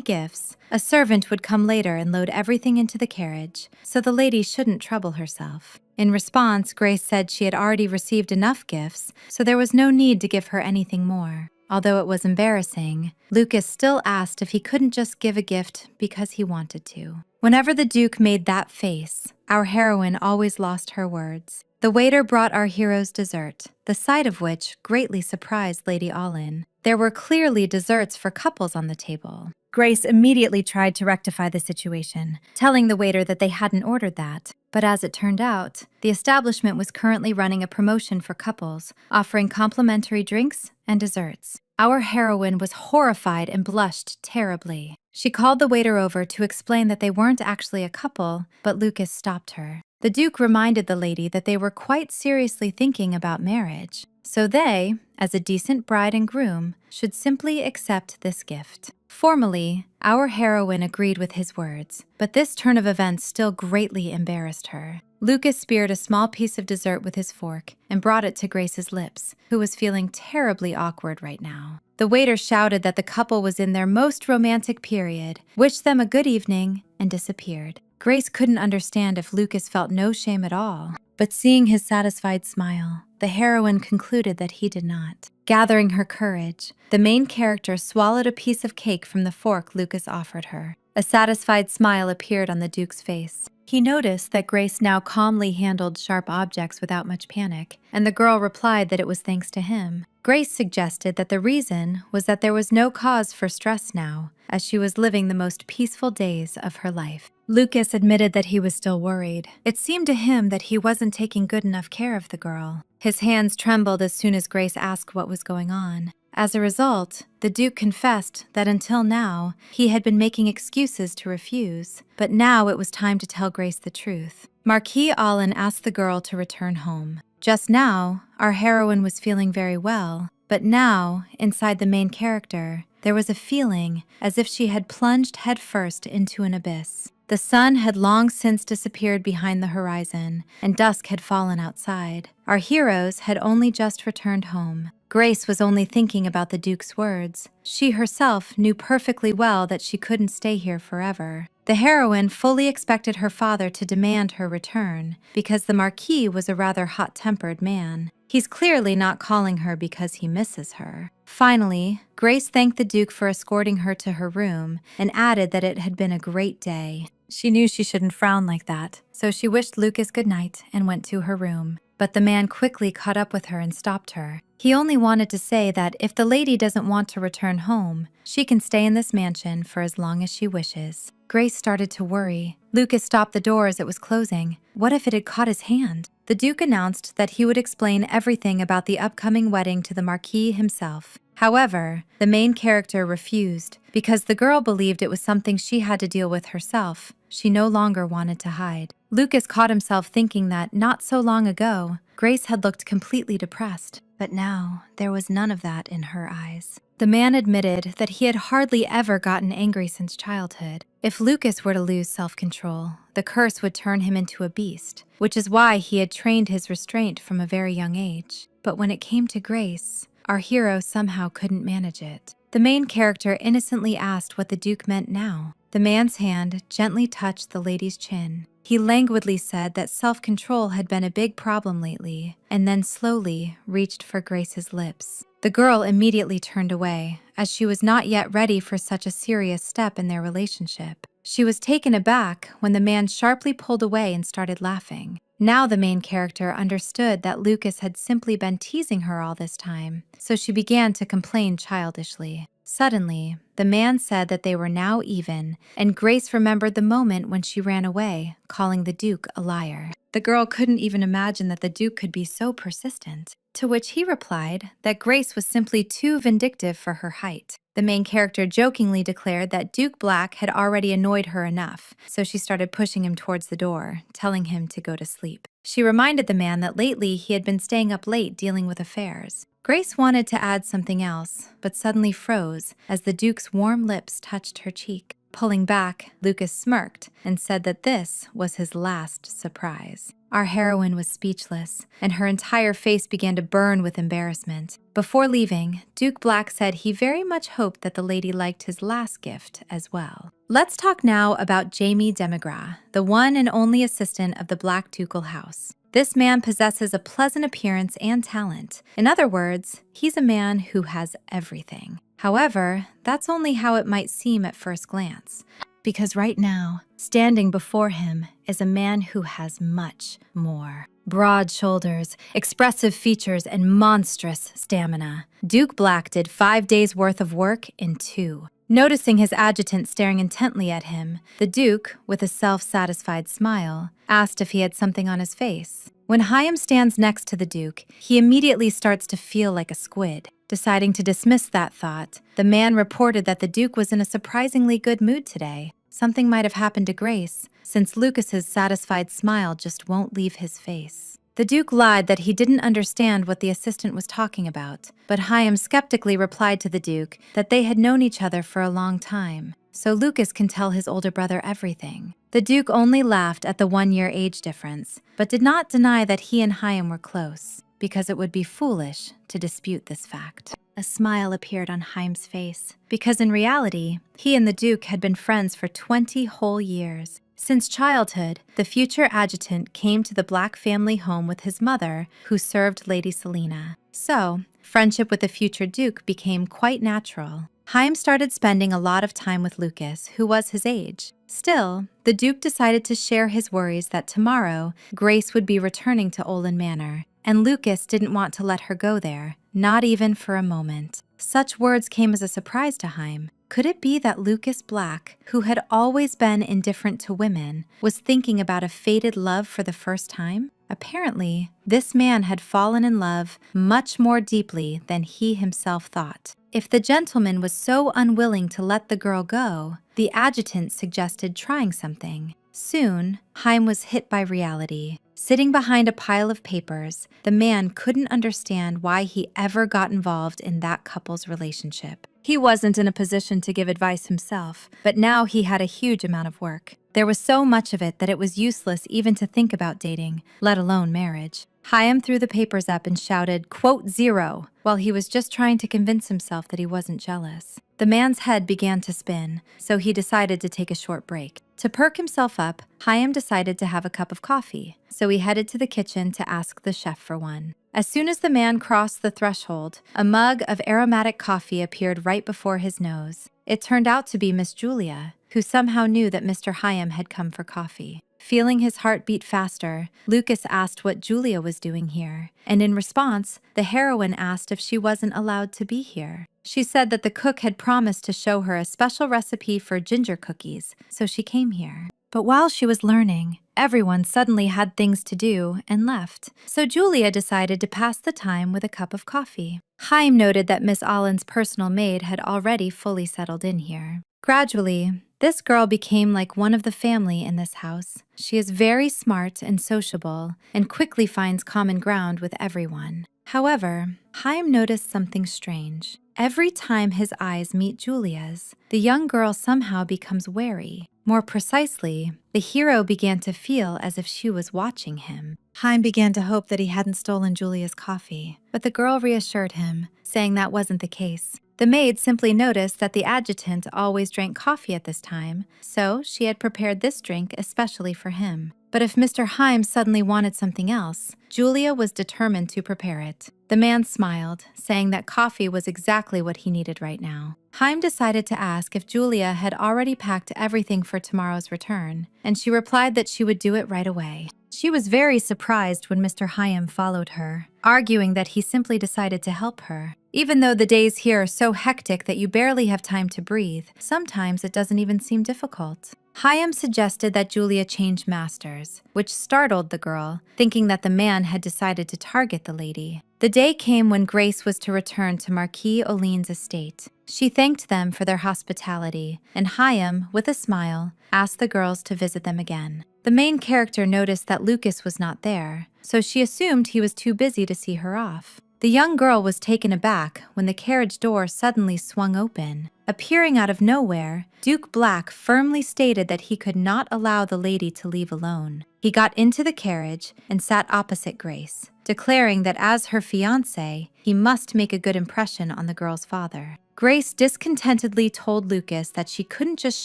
gifts, a servant would come later and load everything into the carriage, so the lady shouldn't trouble herself. In response, Grace said she had already received enough gifts, so there was no need to give her anything more. Although it was embarrassing, Lucas still asked if he couldn't just give a gift because he wanted to. Whenever the Duke made that face, our heroine always lost her words. The waiter brought our heroes dessert, the sight of which greatly surprised Lady Allen. There were clearly desserts for couples on the table. Grace immediately tried to rectify the situation, telling the waiter that they hadn't ordered that. But as it turned out, the establishment was currently running a promotion for couples, offering complimentary drinks and desserts. Our heroine was horrified and blushed terribly. She called the waiter over to explain that they weren't actually a couple, but Lucas stopped her. The Duke reminded the lady that they were quite seriously thinking about marriage, so they, as a decent bride and groom, should simply accept this gift. Formally, our heroine agreed with his words, but this turn of events still greatly embarrassed her. Lucas speared a small piece of dessert with his fork and brought it to Grace's lips, who was feeling terribly awkward right now. The waiter shouted that the couple was in their most romantic period, wished them a good evening, and disappeared. Grace couldn't understand if Lucas felt no shame at all, but seeing his satisfied smile, the heroine concluded that he did not. Gathering her courage, the main character swallowed a piece of cake from the fork Lucas offered her. A satisfied smile appeared on the Duke's face. He noticed that Grace now calmly handled sharp objects without much panic, and the girl replied that it was thanks to him. Grace suggested that the reason was that there was no cause for stress now, as she was living the most peaceful days of her life. Lucas admitted that he was still worried. It seemed to him that he wasn't taking good enough care of the girl. His hands trembled as soon as Grace asked what was going on. As a result, the Duke confessed that until now, he had been making excuses to refuse, but now it was time to tell Grace the truth. Marquis Allen asked the girl to return home. Just now, our heroine was feeling very well, but now, inside the main character, there was a feeling as if she had plunged headfirst into an abyss. The sun had long since disappeared behind the horizon, and dusk had fallen outside. Our heroes had only just returned home. Grace was only thinking about the Duke's words. She herself knew perfectly well that she couldn't stay here forever. The heroine fully expected her father to demand her return, because the Marquis was a rather hot-tempered man. He's clearly not calling her because he misses her. Finally, Grace thanked the Duke for escorting her to her room and added that it had been a great day. She knew she shouldn't frown like that, so she wished Lucas good night and went to her room. but the man quickly caught up with her and stopped her. He only wanted to say that if the lady doesn't want to return home, she can stay in this mansion for as long as she wishes. Grace started to worry. Lucas stopped the door as it was closing. What if it had caught his hand? The Duke announced that he would explain everything about the upcoming wedding to the Marquis himself. However, the main character refused because the girl believed it was something she had to deal with herself. She no longer wanted to hide. Lucas caught himself thinking that not so long ago, Grace had looked completely depressed, but now there was none of that in her eyes. The man admitted that he had hardly ever gotten angry since childhood. If Lucas were to lose self-control, the curse would turn him into a beast, which is why he had trained his restraint from a very young age. But when it came to Grace, our hero somehow couldn't manage it. The main character innocently asked what the Duke meant now. The man's hand gently touched the lady's chin. He languidly said that self-control had been a big problem lately, and then slowly reached for Grace's lips. The girl immediately turned away, as she was not yet ready for such a serious step in their relationship. She was taken aback when the man sharply pulled away and started laughing. Now the main character understood that Lucas had simply been teasing her all this time, so she began to complain childishly. Suddenly, the man said that they were now even, and Grace remembered the moment when she ran away, calling the Duke a liar. The girl couldn't even imagine that the Duke could be so persistent, to which he replied that Grace was simply too vindictive for her height. The main character jokingly declared that Duke Black had already annoyed her enough, so she started pushing him towards the door, telling him to go to sleep. She reminded the man that lately he had been staying up late dealing with affairs. Grace wanted to add something else, but suddenly froze as the Duke's warm lips touched her cheek. Pulling back, Lucas smirked and said that this was his last surprise. Our heroine was speechless, and her entire face began to burn with embarrassment. Before leaving, Duke Black said he very much hoped that the lady liked his last gift as well. Let's talk now about Jamie Demigras, the one and only assistant of the Black Ducal House. This man possesses a pleasant appearance and talent. In other words, he's a man who has everything. However, that's only how it might seem at first glance. Because right now, standing before him is a man who has much more. Broad shoulders, expressive features, and monstrous stamina. Duke Black did 5 days' worth of work in 2. Noticing his adjutant staring intently at him, the Duke, with a self-satisfied smile, asked if he had something on his face. When Chaim stands next to the Duke, he immediately starts to feel like a squid. Deciding to dismiss that thought, the man reported that the Duke was in a surprisingly good mood today. Something might have happened to Grace, since Lucas's satisfied smile just won't leave his face. The Duke lied that he didn't understand what the assistant was talking about, but Chaim skeptically replied to the Duke that they had known each other for a long time, so Lucas can tell his older brother everything. The Duke only laughed at the 1-year age difference, but did not deny that he and Chaim were close, because it would be foolish to dispute this fact. A smile appeared on Chaim's face, because in reality, he and the Duke had been friends for 20 whole years. Since childhood, the future adjutant came to the Black family home with his mother, who served Lady Selena. So, friendship with the future Duke became quite natural. Chaim started spending a lot of time with Lucas, who was his age. Still, the Duke decided to share his worries that tomorrow, Grace would be returning to Olin Manor, and Lucas didn't want to let her go there, not even for a moment. Such words came as a surprise to Chaim. Could it be that Lucas Black, who had always been indifferent to women, was thinking about a fated love for the first time? Apparently, this man had fallen in love much more deeply than he himself thought. If the gentleman was so unwilling to let the girl go, the adjutant suggested trying something. Soon, Chaim was hit by reality. Sitting behind a pile of papers, the man couldn't understand why he ever got involved in that couple's relationship. He wasn't in a position to give advice himself, but now he had a huge amount of work. There was so much of it that it was useless even to think about dating, let alone marriage. Chaim threw the papers up and shouted, "Quote 0," while he was just trying to convince himself that he wasn't jealous. The man's head began to spin, so he decided to take a short break. To perk himself up, Chaim decided to have a cup of coffee, so he headed to the kitchen to ask the chef for one. As soon as the man crossed the threshold, a mug of aromatic coffee appeared right before his nose. It turned out to be Miss Julia, who somehow knew that Mr. Chaim had come for coffee. Feeling his heart beat faster, Lucas asked what Julia was doing here, and in response, the heroine asked if she wasn't allowed to be here. She said that the cook had promised to show her a special recipe for ginger cookies, so she came here. But while she was learning, everyone suddenly had things to do and left, so Julia decided to pass the time with a cup of coffee. Chaim noted that Miss Allen's personal maid had already fully settled in here. Gradually, this girl became like one of the family in this house. She is very smart and sociable and quickly finds common ground with everyone. However, Chaim noticed something strange. Every time his eyes meet Julia's, the young girl somehow becomes wary. More precisely, the hero began to feel as if she was watching him. Chaim began to hope that he hadn't stolen Julia's coffee, but the girl reassured him, saying that wasn't the case. The maid simply noticed that the adjutant always drank coffee at this time, so she had prepared this drink especially for him. But if Mr. Chaim suddenly wanted something else, Julia was determined to prepare it. The man smiled, saying that coffee was exactly what he needed right now. Chaim decided to ask if Julia had already packed everything for tomorrow's return, and she replied that she would do it right away. She was very surprised when Mr. Chaim followed her, arguing that he simply decided to help her. Even though the days here are so hectic that you barely have time to breathe, sometimes it doesn't even seem difficult. Chaim suggested that Julia change masters, which startled the girl, thinking that the man had decided to target the lady. The day came when Grace was to return to Marquis Oline's estate. She thanked them for their hospitality, and Chaim, with a smile, asked the girls to visit them again. The main character noticed that Lucas was not there, so she assumed he was too busy to see her off. The young girl was taken aback when the carriage door suddenly swung open. Appearing out of nowhere, Duke Black firmly stated that he could not allow the lady to leave alone. He got into the carriage and sat opposite Grace, declaring that as her fiancé, he must make a good impression on the girl's father. Grace discontentedly told Lucas that she couldn't just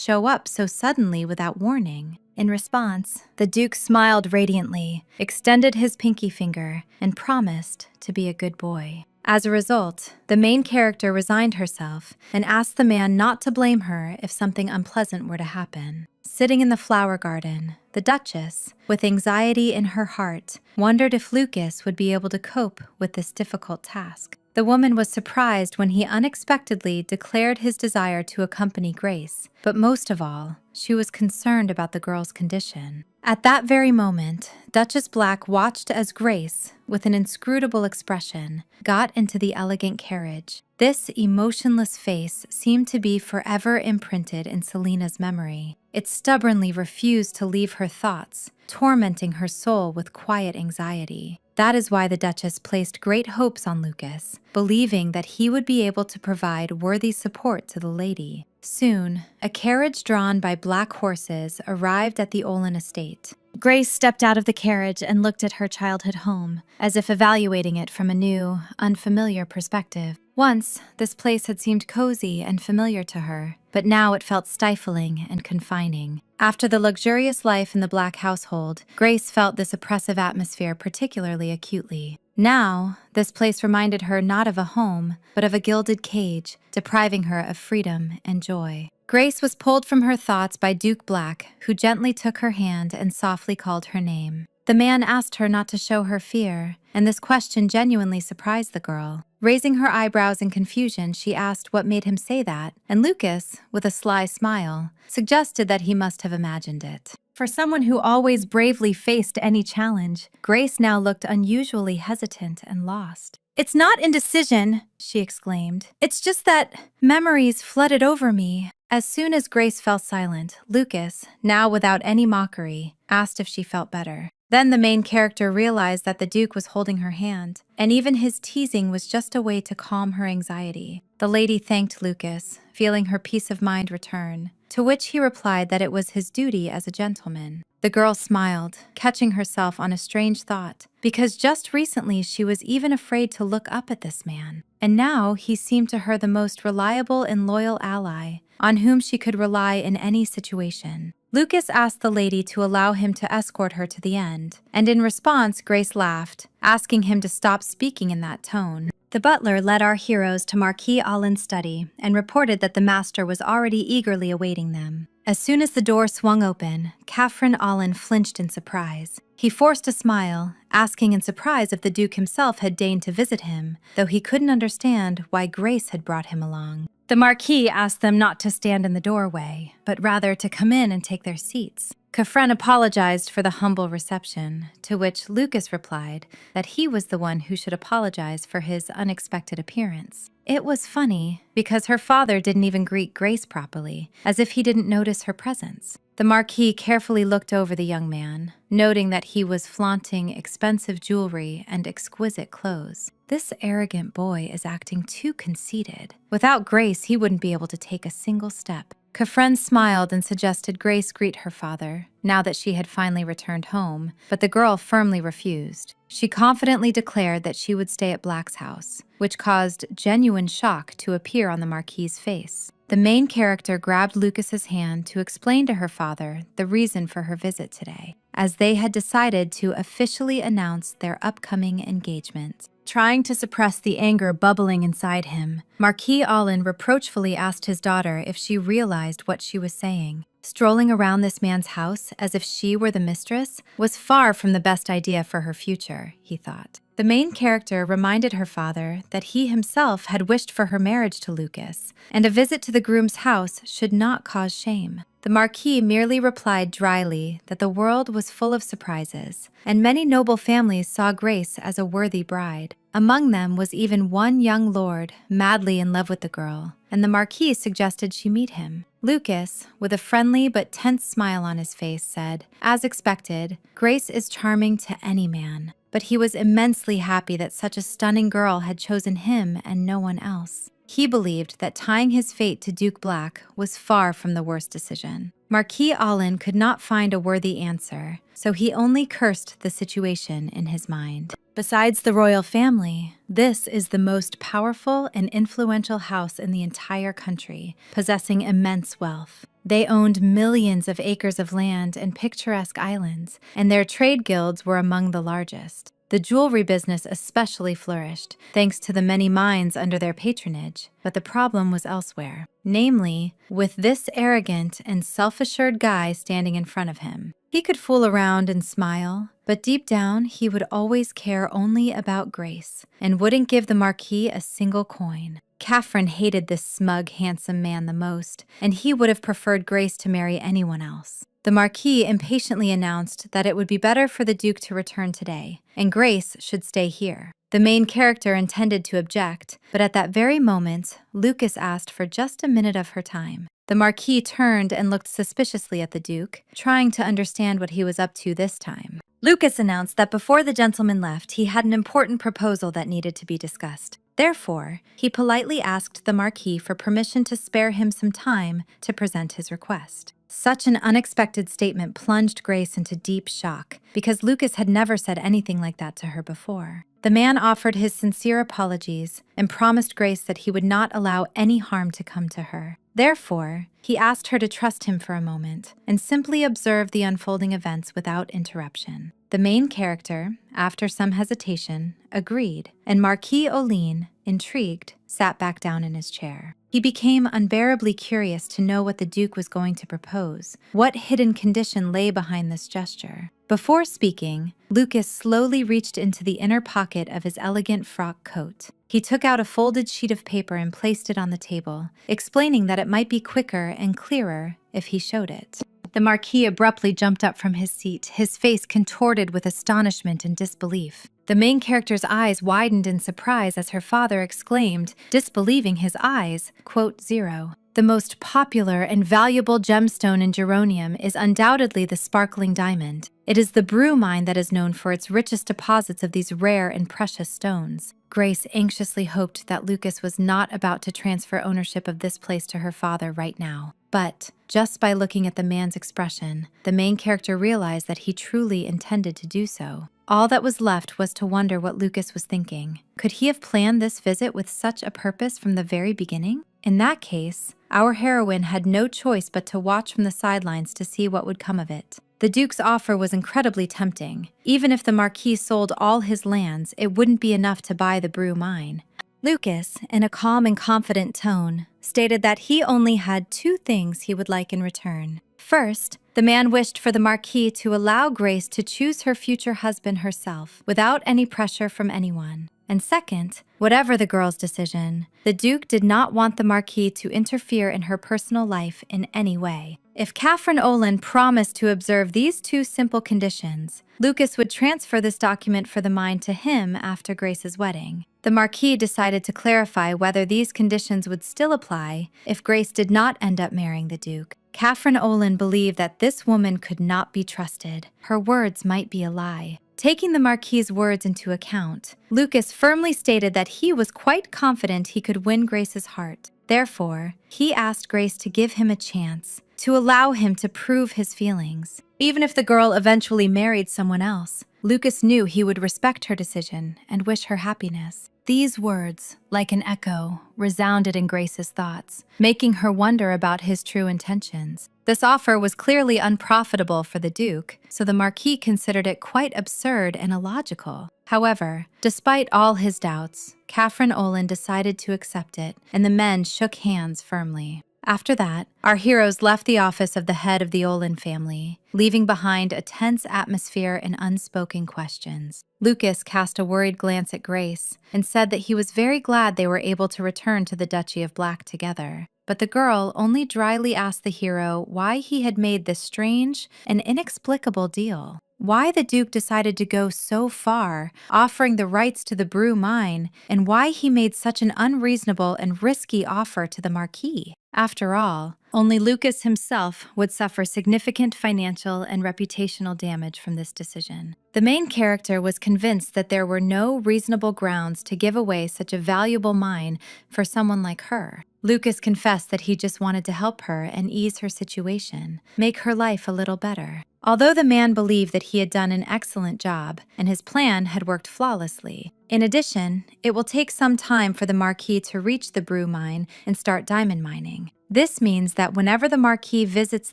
show up so suddenly without warning. In response, the Duke smiled radiantly, extended his pinky finger, and promised to be a good boy. As a result, the main character resigned herself and asked the man not to blame her if something unpleasant were to happen. Sitting in the flower garden, the Duchess, with anxiety in her heart, wondered if Lucas would be able to cope with this difficult task. The woman was surprised when he unexpectedly declared his desire to accompany Grace, but most of all, she was concerned about the girl's condition. At that very moment, Duchess Black watched as Grace, with an inscrutable expression, got into the elegant carriage. This emotionless face seemed to be forever imprinted in Selena's memory. It stubbornly refused to leave her thoughts, tormenting her soul with quiet anxiety. That is why the Duchess placed great hopes on Lucas, believing that he would be able to provide worthy support to the lady. Soon, a carriage drawn by black horses arrived at the Olin estate. Grace stepped out of the carriage and looked at her childhood home, as if evaluating it from a new, unfamiliar perspective. Once, this place had seemed cozy and familiar to her, but now it felt stifling and confining. After the luxurious life in the Black household, Grace felt this oppressive atmosphere particularly acutely. Now, this place reminded her not of a home, but of a gilded cage, depriving her of freedom and joy. Grace was pulled from her thoughts by Duke Black, who gently took her hand and softly called her name. The man asked her not to show her fear, and this question genuinely surprised the girl. Raising her eyebrows in confusion, she asked what made him say that, and Lucas, with a sly smile, suggested that he must have imagined it. For someone who always bravely faced any challenge, Grace now looked unusually hesitant and lost. "It's not indecision," she exclaimed. "It's just that memories flooded over me." As soon as Grace fell silent, Lucas, now without any mockery, asked if she felt better. Then the main character realized that the Duke was holding her hand, and even his teasing was just a way to calm her anxiety. The lady thanked Lucas, feeling her peace of mind return, to which he replied that it was his duty as a gentleman. The girl smiled, catching herself on a strange thought, because just recently she was even afraid to look up at this man. And now he seemed to her the most reliable and loyal ally, on whom she could rely in any situation. Lucas asked the lady to allow him to escort her to the end, and in response, Grace laughed, asking him to stop speaking in that tone. The butler led our heroes to Marquis Allen's study and reported that the master was already eagerly awaiting them. As soon as the door swung open, Catherine Allen flinched in surprise. He forced a smile, asking in surprise if the Duke himself had deigned to visit him, though he couldn't understand why Grace had brought him along. The Marquis asked them not to stand in the doorway, but rather to come in and take their seats. Catherine apologized for the humble reception, to which Lucas replied that he was the one who should apologize for his unexpected appearance. It was funny, because her father didn't even greet Grace properly, as if he didn't notice her presence. The Marquis carefully looked over the young man, noting that he was flaunting expensive jewelry and exquisite clothes. This arrogant boy is acting too conceited. Without Grace, he wouldn't be able to take a single step. Catherine smiled and suggested Grace greet her father, now that she had finally returned home, but the girl firmly refused. She confidently declared that she would stay at Black's house, which caused genuine shock to appear on the Marquis's face. The main character grabbed Lucas's hand to explain to her father the reason for her visit today, as they had decided to officially announce their upcoming engagement. Trying to suppress the anger bubbling inside him, Marquis Allen reproachfully asked his daughter if she realized what she was saying. Strolling around this man's house as if she were the mistress was far from the best idea for her future, he thought. The main character reminded her father that he himself had wished for her marriage to Lucas, and a visit to the groom's house should not cause shame. The Marquis merely replied dryly that the world was full of surprises, and many noble families saw Grace as a worthy bride. Among them was even one young lord madly in love with the girl, and the Marquis suggested she meet him. Lucas, with a friendly but tense smile on his face, said, as expected, Grace is charming to any man. But he was immensely happy that such a stunning girl had chosen him and no one else. He believed that tying his fate to Duke Black was far from the worst decision. Marquis Allen could not find a worthy answer, so he only cursed the situation in his mind. Besides the royal family, this is the most powerful and influential house in the entire country, possessing immense wealth. They owned millions of acres of land and picturesque islands, and their trade guilds were among the largest. The jewelry business especially flourished, thanks to the many mines under their patronage, but the problem was elsewhere. Namely, with this arrogant and self-assured guy standing in front of him. He could fool around and smile, but deep down he would always care only about Grace, and wouldn't give the Marquis a single coin. Catherine hated this smug, handsome man the most, and he would have preferred Grace to marry anyone else. The Marquis impatiently announced that it would be better for the Duke to return today, and Grace should stay here. The main character intended to object, but at that very moment, Lucas asked for just a minute of her time. The Marquis turned and looked suspiciously at the Duke, trying to understand what he was up to this time. Lucas announced that before the gentleman left, he had an important proposal that needed to be discussed. Therefore, he politely asked the Marquis for permission to spare him some time to present his request. Such an unexpected statement plunged Grace into deep shock, because Lucas had never said anything like that to her before. The man offered his sincere apologies and promised Grace that he would not allow any harm to come to her. Therefore, he asked her to trust him for a moment and simply observe the unfolding events without interruption. The main character, after some hesitation, agreed, and Marquis Olin, intrigued, sat back down in his chair. He became unbearably curious to know what the Duke was going to propose. What hidden condition lay behind this gesture? Before speaking, Lucas slowly reached into the inner pocket of his elegant frock coat. He took out a folded sheet of paper and placed it on the table, explaining that it might be quicker and clearer if he showed it. The Marquis abruptly jumped up from his seat, his face contorted with astonishment and disbelief. The main character's eyes widened in surprise as her father exclaimed, disbelieving his eyes, quote, "0. The most popular and valuable gemstone in Geronium is undoubtedly the sparkling diamond. It is the Brew mine that is known for its richest deposits of these rare and precious stones." Grace anxiously hoped that Lucas was not about to transfer ownership of this place to her father right now. But, just by looking at the man's expression, the main character realized that he truly intended to do so. All that was left was to wonder what Lucas was thinking. Could he have planned this visit with such a purpose from the very beginning? In that case, our heroine had no choice but to watch from the sidelines to see what would come of it. The Duke's offer was incredibly tempting. Even if the Marquis sold all his lands, it wouldn't be enough to buy the Brew mine. Lucas, in a calm and confident tone, stated that he only had 2 things he would like in return. First, the man wished for the Marquis to allow Grace to choose her future husband herself, without any pressure from anyone. And second, whatever the girl's decision, the Duke did not want the Marquis to interfere in her personal life in any way. If Catherine Olin promised to observe these 2 simple conditions, Lucas would transfer this document for the mine to him after Grace's wedding. The Marquis decided to clarify whether these conditions would still apply if Grace did not end up marrying the Duke. Catherine Olin believed that this woman could not be trusted. Her words might be a lie. Taking the Marquis's words into account, Lucas firmly stated that he was quite confident he could win Grace's heart. Therefore, he asked Grace to give him a chance, to allow him to prove his feelings. Even if the girl eventually married someone else, Lucas knew he would respect her decision and wish her happiness. These words, like an echo, resounded in Grace's thoughts, making her wonder about his true intentions. This offer was clearly unprofitable for the Duke, so the Marquis considered it quite absurd and illogical. However, despite all his doubts, Catherine Olin decided to accept it, and the men shook hands firmly. After that, our heroes left the office of the head of the Olin family, leaving behind a tense atmosphere and unspoken questions. Lucas cast a worried glance at Grace and said that he was very glad they were able to return to the Duchy of Black together. But the girl only dryly asked the hero why he had made this strange and inexplicable deal. Why the Duke decided to go so far, offering the rights to the Brew mine, and why he made such an unreasonable and risky offer to the Marquis. After all, only Lucas himself would suffer significant financial and reputational damage from this decision. The main character was convinced that there were no reasonable grounds to give away such a valuable mine for someone like her. Lucas confessed that he just wanted to help her and ease her situation, make her life a little better. Although the man believed that he had done an excellent job and his plan had worked flawlessly. In addition, it will take some time for the Marquis to reach the Brew mine and start diamond mining. This means that whenever the Marquis visits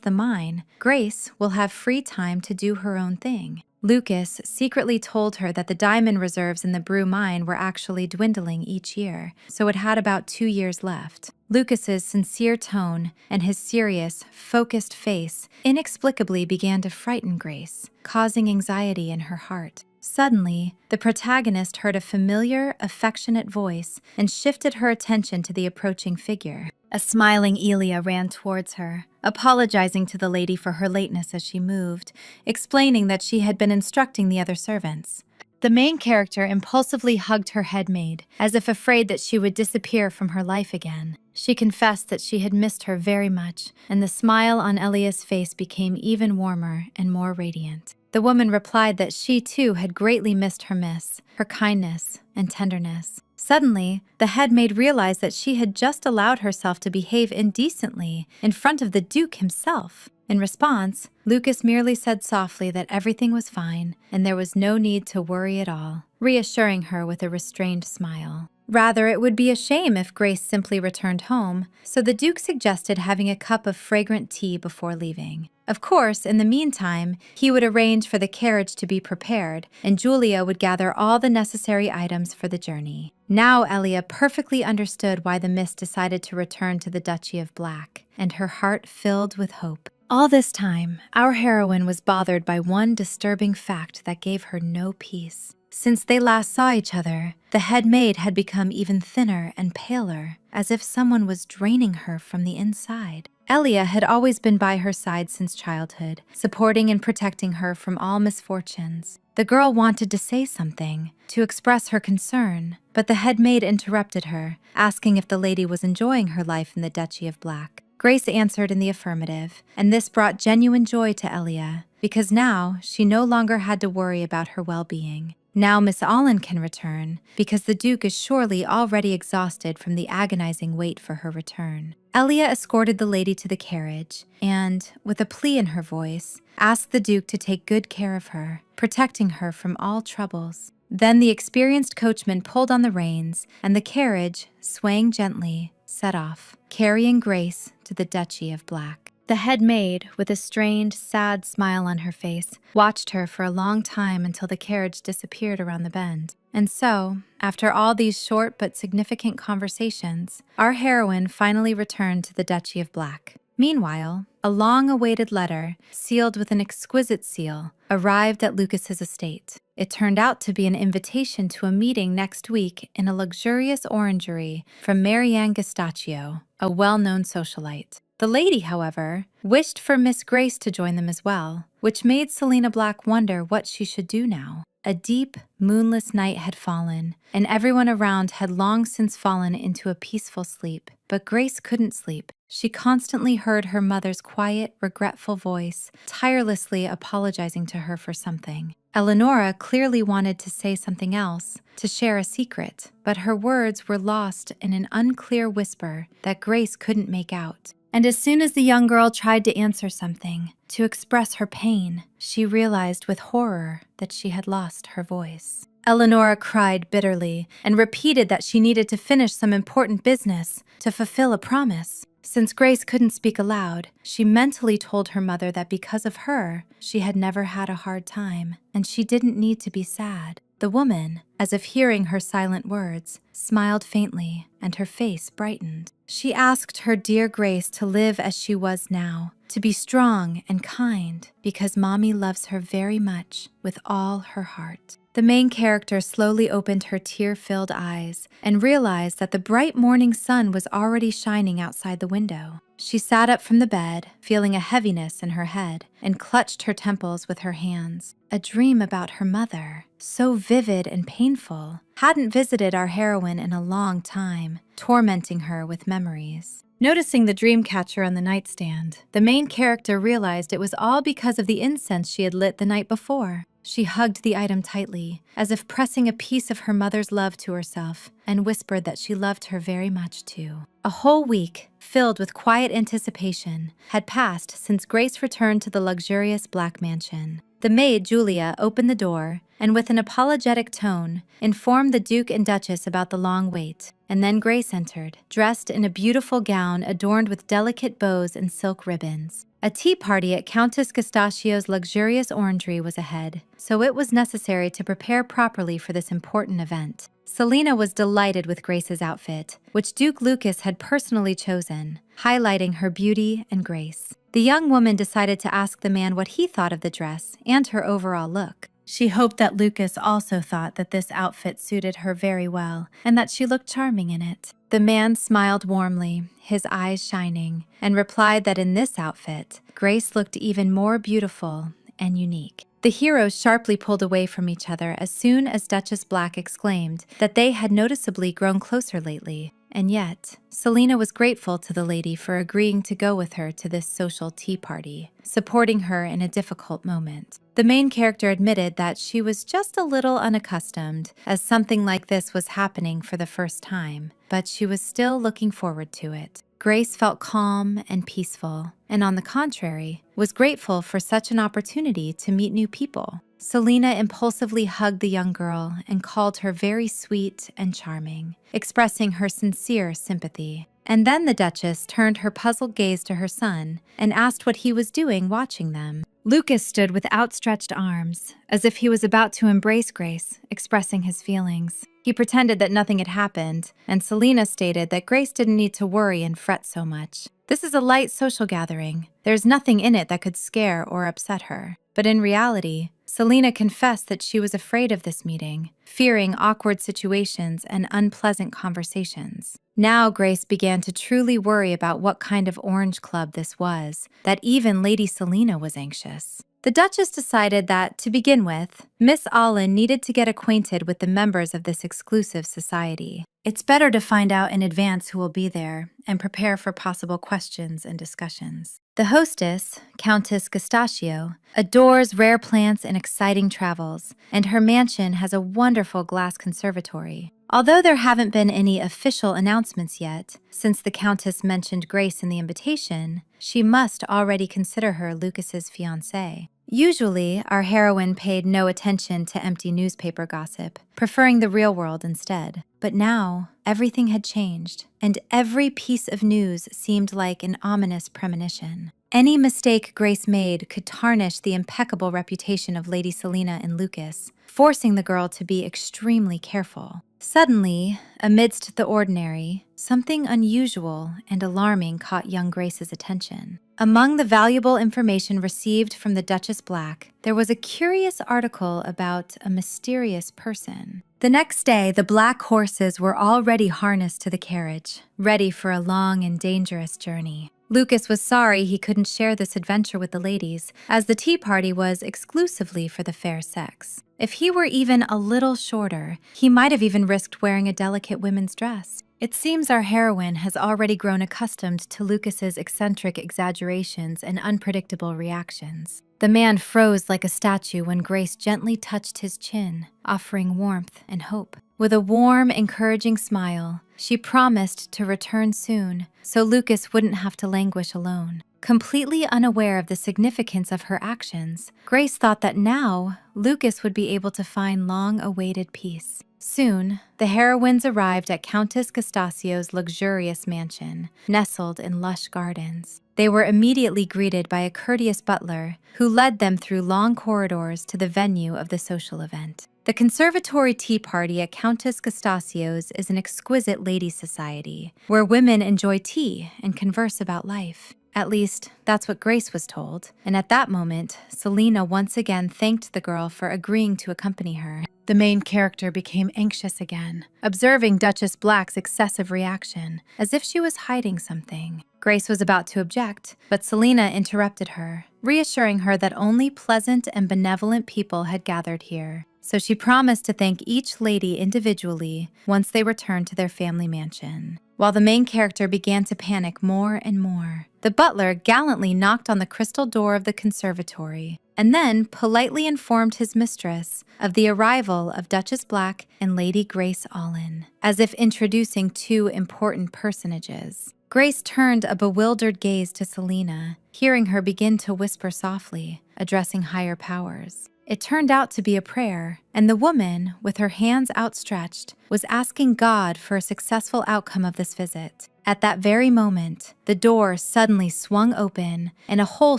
the mine, Grace will have free time to do her own thing. Lucas secretly told her that the diamond reserves in the Brew mine were actually dwindling each year, so it had about 2 years left. Lucas's sincere tone and his serious, focused face inexplicably began to frighten Grace, causing anxiety in her heart. Suddenly, the protagonist heard a familiar, affectionate voice and shifted her attention to the approaching figure. A smiling Elia ran towards her, apologizing to the lady for her lateness as she moved, explaining that she had been instructing the other servants. The main character impulsively hugged her headmaid, as if afraid that she would disappear from her life again. She confessed that she had missed her very much, and the smile on Elia's face became even warmer and more radiant. The woman replied that she too had greatly missed her miss, her kindness and tenderness. Suddenly, the headmaid realized that she had just allowed herself to behave indecently in front of the Duke himself. In response, Lucas merely said softly that everything was fine and there was no need to worry at all, reassuring her with a restrained smile. Rather, it would be a shame if Grace simply returned home, so the Duke suggested having a cup of fragrant tea before leaving. Of course, in the meantime, he would arrange for the carriage to be prepared, and Julia would gather all the necessary items for the journey. Now Elia perfectly understood why the Mist decided to return to the Duchy of Black, and her heart filled with hope. All this time, our heroine was bothered by one disturbing fact that gave her no peace. Since they last saw each other, the head maid had become even thinner and paler, as if someone was draining her from the inside. Elia had always been by her side since childhood, supporting and protecting her from all misfortunes. The girl wanted to say something, to express her concern, but the head maid interrupted her, asking if the lady was enjoying her life in the Duchy of Black. Grace answered in the affirmative, and this brought genuine joy to Elia, because now she no longer had to worry about her well-being. Now Miss Allen can return, because the Duke is surely already exhausted from the agonizing wait for her return. Elia escorted the lady to the carriage and, with a plea in her voice, asked the Duke to take good care of her, protecting her from all troubles. Then the experienced coachman pulled on the reins, and the carriage, swaying gently, set off, carrying Grace to the Duchy of Black. The head maid, with a strained, sad smile on her face, watched her for a long time until the carriage disappeared around the bend. And so, after all these short but significant conversations, our heroine finally returned to the Duchy of Black. Meanwhile, a long-awaited letter, sealed with an exquisite seal, arrived at Lucas's estate. It turned out to be an invitation to a meeting next week in a luxurious orangery from Marianne Gastaccio, a well-known socialite. The lady, however, wished for Miss Grace to join them as well, which made Selena Black wonder what she should do now. A deep, moonless night had fallen, and everyone around had long since fallen into a peaceful sleep. But Grace couldn't sleep. She constantly heard her mother's quiet, regretful voice, tirelessly apologizing to her for something. Eleonora clearly wanted to say something else, to share a secret, but her words were lost in an unclear whisper that Grace couldn't make out. And as soon as the young girl tried to answer something, to express her pain, she realized with horror that she had lost her voice. Eleonora cried bitterly and repeated that she needed to finish some important business to fulfill a promise. Since Grace couldn't speak aloud, she mentally told her mother that because of her, she had never had a hard time, and she didn't need to be sad. The woman, as if hearing her silent words, smiled faintly, and her face brightened. She asked her dear Grace to live as she was now, to be strong and kind, because Mommy loves her very much with all her heart. The main character slowly opened her tear-filled eyes and realized that the bright morning sun was already shining outside the window. She sat up from the bed, feeling a heaviness in her head, and clutched her temples with her hands. A dream about her mother, so vivid and painful, hadn't visited our heroine in a long time, tormenting her with memories. Noticing the dream catcher on the nightstand, the main character realized it was all because of the incense she had lit the night before. She hugged the item tightly, as if pressing a piece of her mother's love to herself, and whispered that she loved her very much too. A whole week, filled with quiet anticipation, had passed since Grace returned to the luxurious Black mansion. The maid, Julia, opened the door, and with an apologetic tone, informed the Duke and Duchess about the long wait. And then Grace entered, dressed in a beautiful gown adorned with delicate bows and silk ribbons. A tea party at Countess Gastaccio's luxurious orangery was ahead, so it was necessary to prepare properly for this important event. Selena was delighted with Grace's outfit, which Duke Lucas had personally chosen, highlighting her beauty and grace. The young woman decided to ask the man what he thought of the dress and her overall look. She hoped that Lucas also thought that this outfit suited her very well and that she looked charming in it. The man smiled warmly, his eyes shining, and replied that in this outfit, Grace looked even more beautiful and unique. The heroes sharply pulled away from each other as soon as Duchess Black exclaimed that they had noticeably grown closer lately. And yet, Selena was grateful to the lady for agreeing to go with her to this social tea party, supporting her in a difficult moment. The main character admitted that she was just a little unaccustomed, as something like this was happening for the first time, but she was still looking forward to it. Grace felt calm and peaceful, and on the contrary, was grateful for such an opportunity to meet new people. Selena impulsively hugged the young girl and called her very sweet and charming, expressing her sincere sympathy. And then the Duchess turned her puzzled gaze to her son and asked what he was doing watching them. Lucas stood with outstretched arms, as if he was about to embrace Grace, expressing his feelings. He pretended that nothing had happened, and Selena stated that Grace didn't need to worry and fret so much. This is a light social gathering. There's nothing in it that could scare or upset her. But in reality, Selena confessed that she was afraid of this meeting, fearing awkward situations and unpleasant conversations. Now Grace began to truly worry about what kind of orange club this was, that even Lady Selena was anxious. The Duchess decided that, to begin with, Miss Allen needed to get acquainted with the members of this exclusive society. It's better to find out in advance who will be there and prepare for possible questions and discussions. The hostess, Countess Gastaccio, adores rare plants and exciting travels, and her mansion has a wonderful glass conservatory. Although there haven't been any official announcements yet, since the Countess mentioned Grace in the invitation, she must already consider her Lucas's fiancée. Usually, our heroine paid no attention to empty newspaper gossip, preferring the real world instead. But now, everything had changed, and every piece of news seemed like an ominous premonition. Any mistake Grace made could tarnish the impeccable reputation of Lady Selena and Lucas, forcing the girl to be extremely careful. Suddenly, amidst the ordinary, something unusual and alarming caught young Grace's attention. Among the valuable information received from the Duchess Black, there was a curious article about a mysterious person. The next day, the black horses were already harnessed to the carriage, ready for a long and dangerous journey. Lucas was sorry he couldn't share this adventure with the ladies, as the tea party was exclusively for the fair sex. If he were even a little shorter, he might have even risked wearing a delicate women's dress. It seems our heroine has already grown accustomed to Lucas's eccentric exaggerations and unpredictable reactions. The man froze like a statue when Grace gently touched his chin, offering warmth and hope. With a warm, encouraging smile, she promised to return soon, so Lucas wouldn't have to languish alone. Completely unaware of the significance of her actions, Grace thought that now Lucas would be able to find long-awaited peace. Soon, the heroines arrived at Countess Gastacio's luxurious mansion, nestled in lush gardens. They were immediately greeted by a courteous butler who led them through long corridors to the venue of the social event. The conservatory tea party at Countess Gastacio's is an exquisite ladies' society where women enjoy tea and converse about life. At least, that's what Grace was told, and at that moment, Selena once again thanked the girl for agreeing to accompany her. The main character became anxious again, observing Duchess Black's excessive reaction, as if she was hiding something. Grace was about to object, but Selena interrupted her, reassuring her that only pleasant and benevolent people had gathered here. So she promised to thank each lady individually once they returned to their family mansion. While the main character began to panic more and more, the butler gallantly knocked on the crystal door of the conservatory and then politely informed his mistress of the arrival of Duchess Black and Lady Grace Allen, as if introducing two important personages. Grace turned a bewildered gaze to Selena, hearing her begin to whisper softly, addressing higher powers. It turned out to be a prayer, and the woman, with her hands outstretched, was asking God for a successful outcome of this visit. At that very moment, the door suddenly swung open, and a whole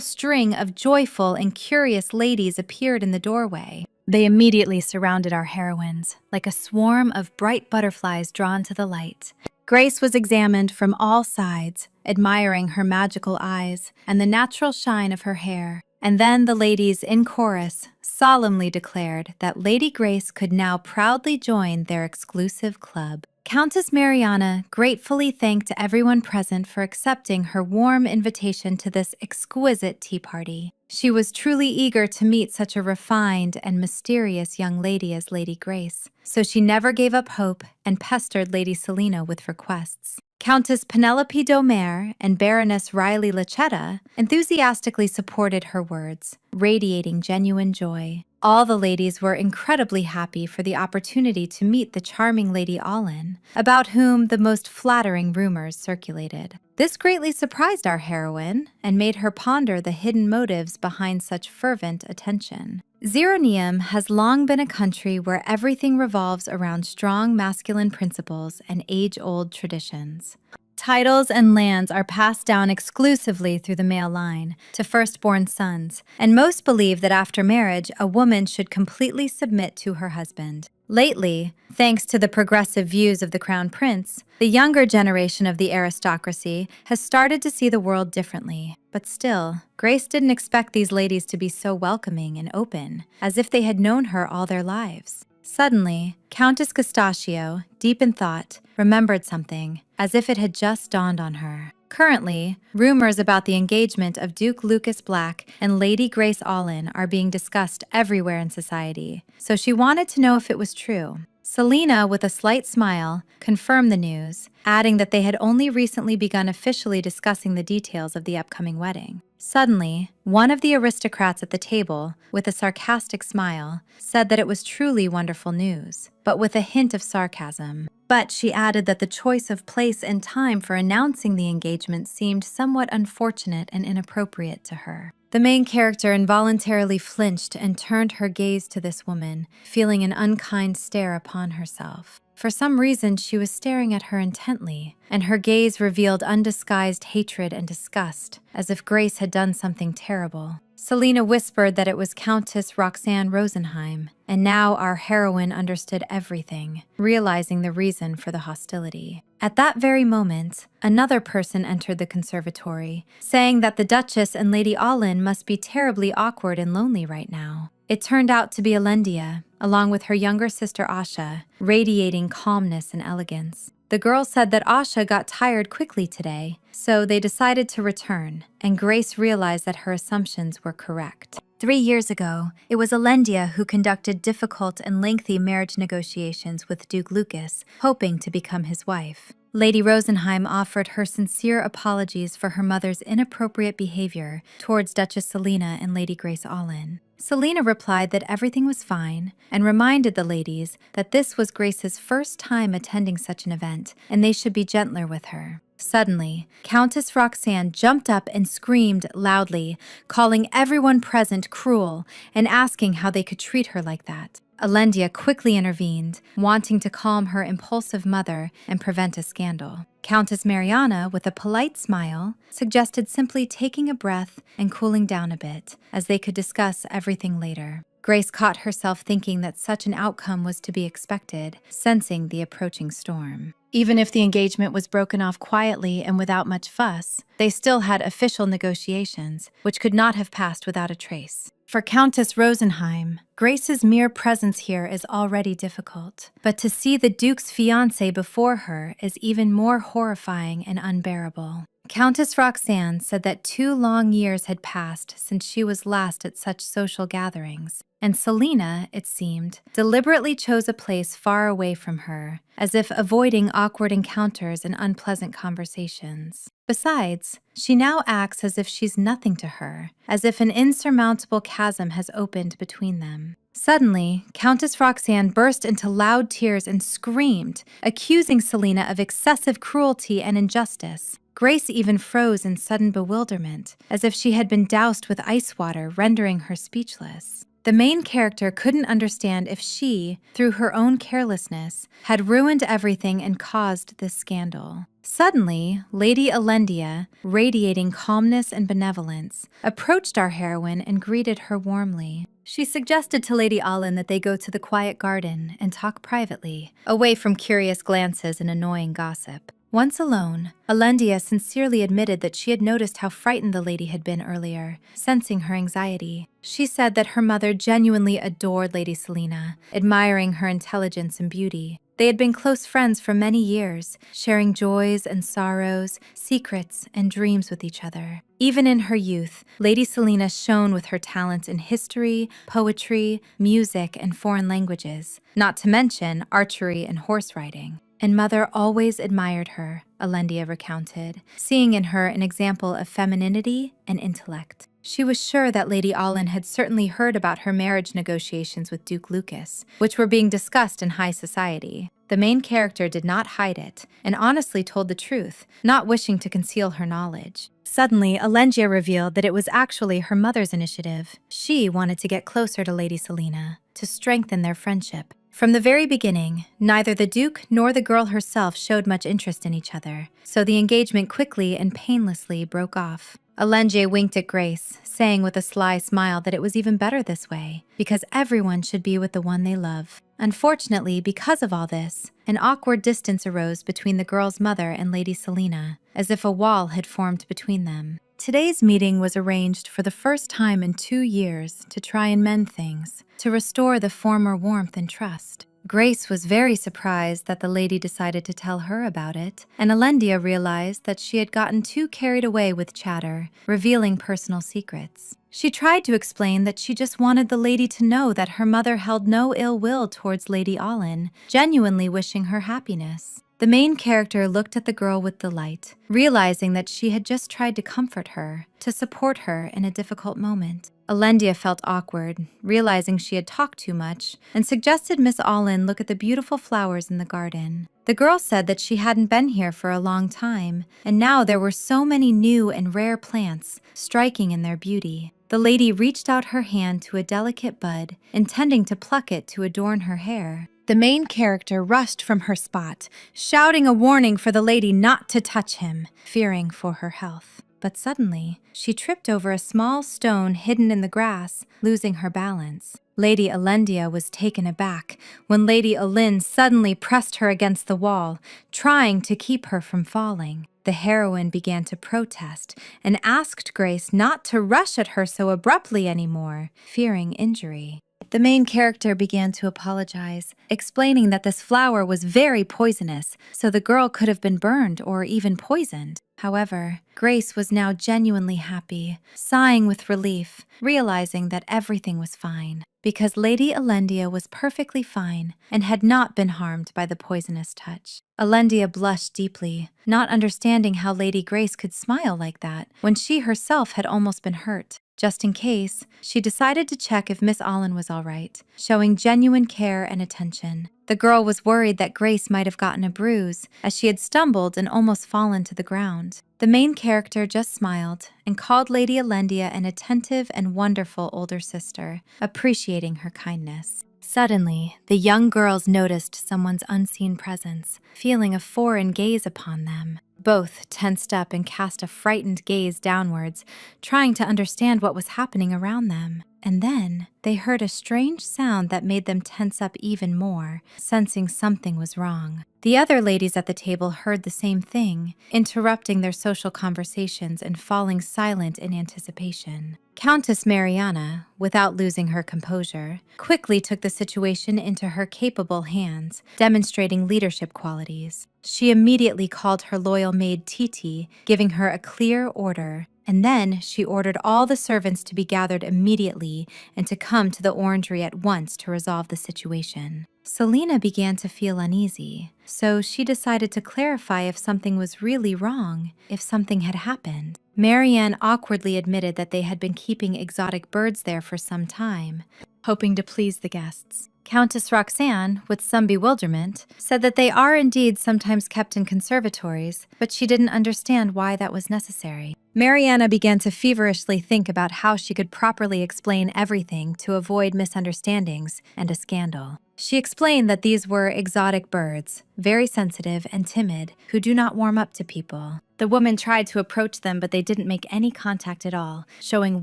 string of joyful and curious ladies appeared in the doorway. They immediately surrounded our heroines, like a swarm of bright butterflies drawn to the light. Grace was examined from all sides, admiring her magical eyes and the natural shine of her hair. And then the ladies in chorus solemnly declared that Lady Grace could now proudly join their exclusive club. Countess Mariana gratefully thanked everyone present for accepting her warm invitation to this exquisite tea party. She was truly eager to meet such a refined and mysterious young lady as Lady Grace, so she never gave up hope and pestered Lady Selena with requests. Countess Penelope Domer and Baroness Riley Lachetta enthusiastically supported her words, radiating genuine joy. All the ladies were incredibly happy for the opportunity to meet the charming Lady Allen, about whom the most flattering rumors circulated. This greatly surprised our heroine and made her ponder the hidden motives behind such fervent attention. Zeronium has long been a country where everything revolves around strong masculine principles and age-old traditions. Titles and lands are passed down exclusively through the male line to firstborn sons, and most believe that after marriage, a woman should completely submit to her husband. Lately, thanks to the progressive views of the Crown Prince, the younger generation of the aristocracy has started to see the world differently. But still, Grace didn't expect these ladies to be so welcoming and open, as if they had known her all their lives. Suddenly, Countess Gastaccio, deep in thought, remembered something, as if it had just dawned on her. Currently, rumors about the engagement of Duke Lucas Black and Lady Grace Allen are being discussed everywhere in society, so she wanted to know if it was true. Selena, with a slight smile, confirmed the news, adding that they had only recently begun officially discussing the details of the upcoming wedding. Suddenly, one of the aristocrats at the table, with a sarcastic smile, said that it was truly wonderful news, but with a hint of sarcasm. But she added that the choice of place and time for announcing the engagement seemed somewhat unfortunate and inappropriate to her. The main character involuntarily flinched and turned her gaze to this woman, feeling an unkind stare upon herself. For some reason, she was staring at her intently, and her gaze revealed undisguised hatred and disgust, as if Grace had done something terrible. Selena whispered that it was Countess Roxanne Rosenheim, and now our heroine understood everything, realizing the reason for the hostility. At that very moment, another person entered the conservatory, saying that the Duchess and Lady Alin must be terribly awkward and lonely right now. It turned out to be Alendia, along with her younger sister Asha, radiating calmness and elegance. The girls said that Asha got tired quickly today, so they decided to return, and Grace realized that her assumptions were correct. 3 years ago, it was Alendia who conducted difficult and lengthy marriage negotiations with Duke Lucas, hoping to become his wife. Lady Rosenheim offered her sincere apologies for her mother's inappropriate behavior towards Duchess Selena and Lady Grace Allen. Selena replied that everything was fine and reminded the ladies that this was Grace's first time attending such an event and they should be gentler with her. Suddenly, Countess Roxanne jumped up and screamed loudly, calling everyone present cruel and asking how they could treat her like that. Alendia quickly intervened, wanting to calm her impulsive mother and prevent a scandal. Countess Mariana, with a polite smile, suggested simply taking a breath and cooling down a bit, as they could discuss everything later. Grace caught herself thinking that such an outcome was to be expected, sensing the approaching storm. Even if the engagement was broken off quietly and without much fuss, they still had official negotiations, which could not have passed without a trace. For Countess Rosenheim, Grace's mere presence here is already difficult, but to see the Duke's fiancé before her is even more horrifying and unbearable. Countess Roxanne said that 2 long years had passed since she was last at such social gatherings, and Selena, it seemed, deliberately chose a place far away from her, as if avoiding awkward encounters and unpleasant conversations. Besides, she now acts as if she's nothing to her, as if an insurmountable chasm has opened between them. Suddenly, Countess Roxanne burst into loud tears and screamed, accusing Selena of excessive cruelty and injustice. Grace even froze in sudden bewilderment, as if she had been doused with ice water, rendering her speechless. The main character couldn't understand if she, through her own carelessness, had ruined everything and caused this scandal. Suddenly, Lady Alendia, radiating calmness and benevolence, approached our heroine and greeted her warmly. She suggested to Lady Allen that they go to the quiet garden and talk privately, away from curious glances and annoying gossip. Once alone, Alendia sincerely admitted that she had noticed how frightened the lady had been earlier, sensing her anxiety. She said that her mother genuinely adored Lady Selena, admiring her intelligence and beauty. They had been close friends for many years, sharing joys and sorrows, secrets and dreams with each other. Even in her youth, Lady Selena shone with her talent in history, poetry, music, and foreign languages, not to mention archery and horse riding. And Mother always admired her, Alendia recounted, seeing in her an example of femininity and intellect. She was sure that Lady Allen had certainly heard about her marriage negotiations with Duke Lucas, which were being discussed in high society. The main character did not hide it, and honestly told the truth, not wishing to conceal her knowledge. Suddenly, Alendia revealed that it was actually her mother's initiative. She wanted to get closer to Lady Selena, to strengthen their friendship. From the very beginning, neither the Duke nor the girl herself showed much interest in each other, so the engagement quickly and painlessly broke off. Alendia winked at Grace, saying with a sly smile that it was even better this way, because everyone should be with the one they love. Unfortunately, because of all this, an awkward distance arose between the girl's mother and Lady Selena, as if a wall had formed between them. Today's meeting was arranged for the first time in 2 years to try and mend things, to restore the former warmth and trust. Grace was very surprised that the lady decided to tell her about it, and Alendia realized that she had gotten too carried away with chatter, revealing personal secrets. She tried to explain that she just wanted the lady to know that her mother held no ill will towards Lady Allen, genuinely wishing her happiness. The main character looked at the girl with delight, realizing that she had just tried to comfort her, to support her in a difficult moment. Alendia felt awkward, realizing she had talked too much, and suggested Miss Allen look at the beautiful flowers in the garden. The girl said that she hadn't been here for a long time, and now there were so many new and rare plants, striking in their beauty. The lady reached out her hand to a delicate bud, intending to pluck it to adorn her hair. The main character rushed from her spot, shouting a warning for the lady not to touch him, fearing for her health. But suddenly, she tripped over a small stone hidden in the grass, losing her balance. Lady Alendia was taken aback when Lady Alin suddenly pressed her against the wall, trying to keep her from falling. The heroine began to protest and asked Grace not to rush at her so abruptly anymore, fearing injury. The main character began to apologize, explaining that this flower was very poisonous, so the girl could have been burned or even poisoned. However, Grace was now genuinely happy, sighing with relief, realizing that everything was fine, because Lady Alendia was perfectly fine and had not been harmed by the poisonous touch. Alendia blushed deeply, not understanding how Lady Grace could smile like that when she herself had almost been hurt. Just in case, she decided to check if Miss Allen was all right, showing genuine care and attention. The girl was worried that Grace might have gotten a bruise, as she had stumbled and almost fallen to the ground. The main character just smiled and called Lady Alendia an attentive and wonderful older sister, appreciating her kindness. Suddenly, the young girls noticed someone's unseen presence, feeling a foreign gaze upon them. Both tensed up and cast a frightened gaze downwards, trying to understand what was happening around them. And then, they heard a strange sound that made them tense up even more, sensing something was wrong. The other ladies at the table heard the same thing, interrupting their social conversations and falling silent in anticipation. Countess Mariana, without losing her composure, quickly took the situation into her capable hands, demonstrating leadership qualities. She immediately called her loyal maid Titi, giving her a clear order, and then she ordered all the servants to be gathered immediately and to come to the orangery at once to resolve the situation. Selena began to feel uneasy, so she decided to clarify if something was really wrong, if something had happened. Marianne awkwardly admitted that they had been keeping exotic birds there for some time, hoping to please the guests. Countess Roxanne, with some bewilderment, said that they are indeed sometimes kept in conservatories, but she didn't understand why that was necessary. Mariana began to feverishly think about how she could properly explain everything to avoid misunderstandings and a scandal. She explained that these were exotic birds, very sensitive and timid, who do not warm up to people. The woman tried to approach them, but they didn't make any contact at all, showing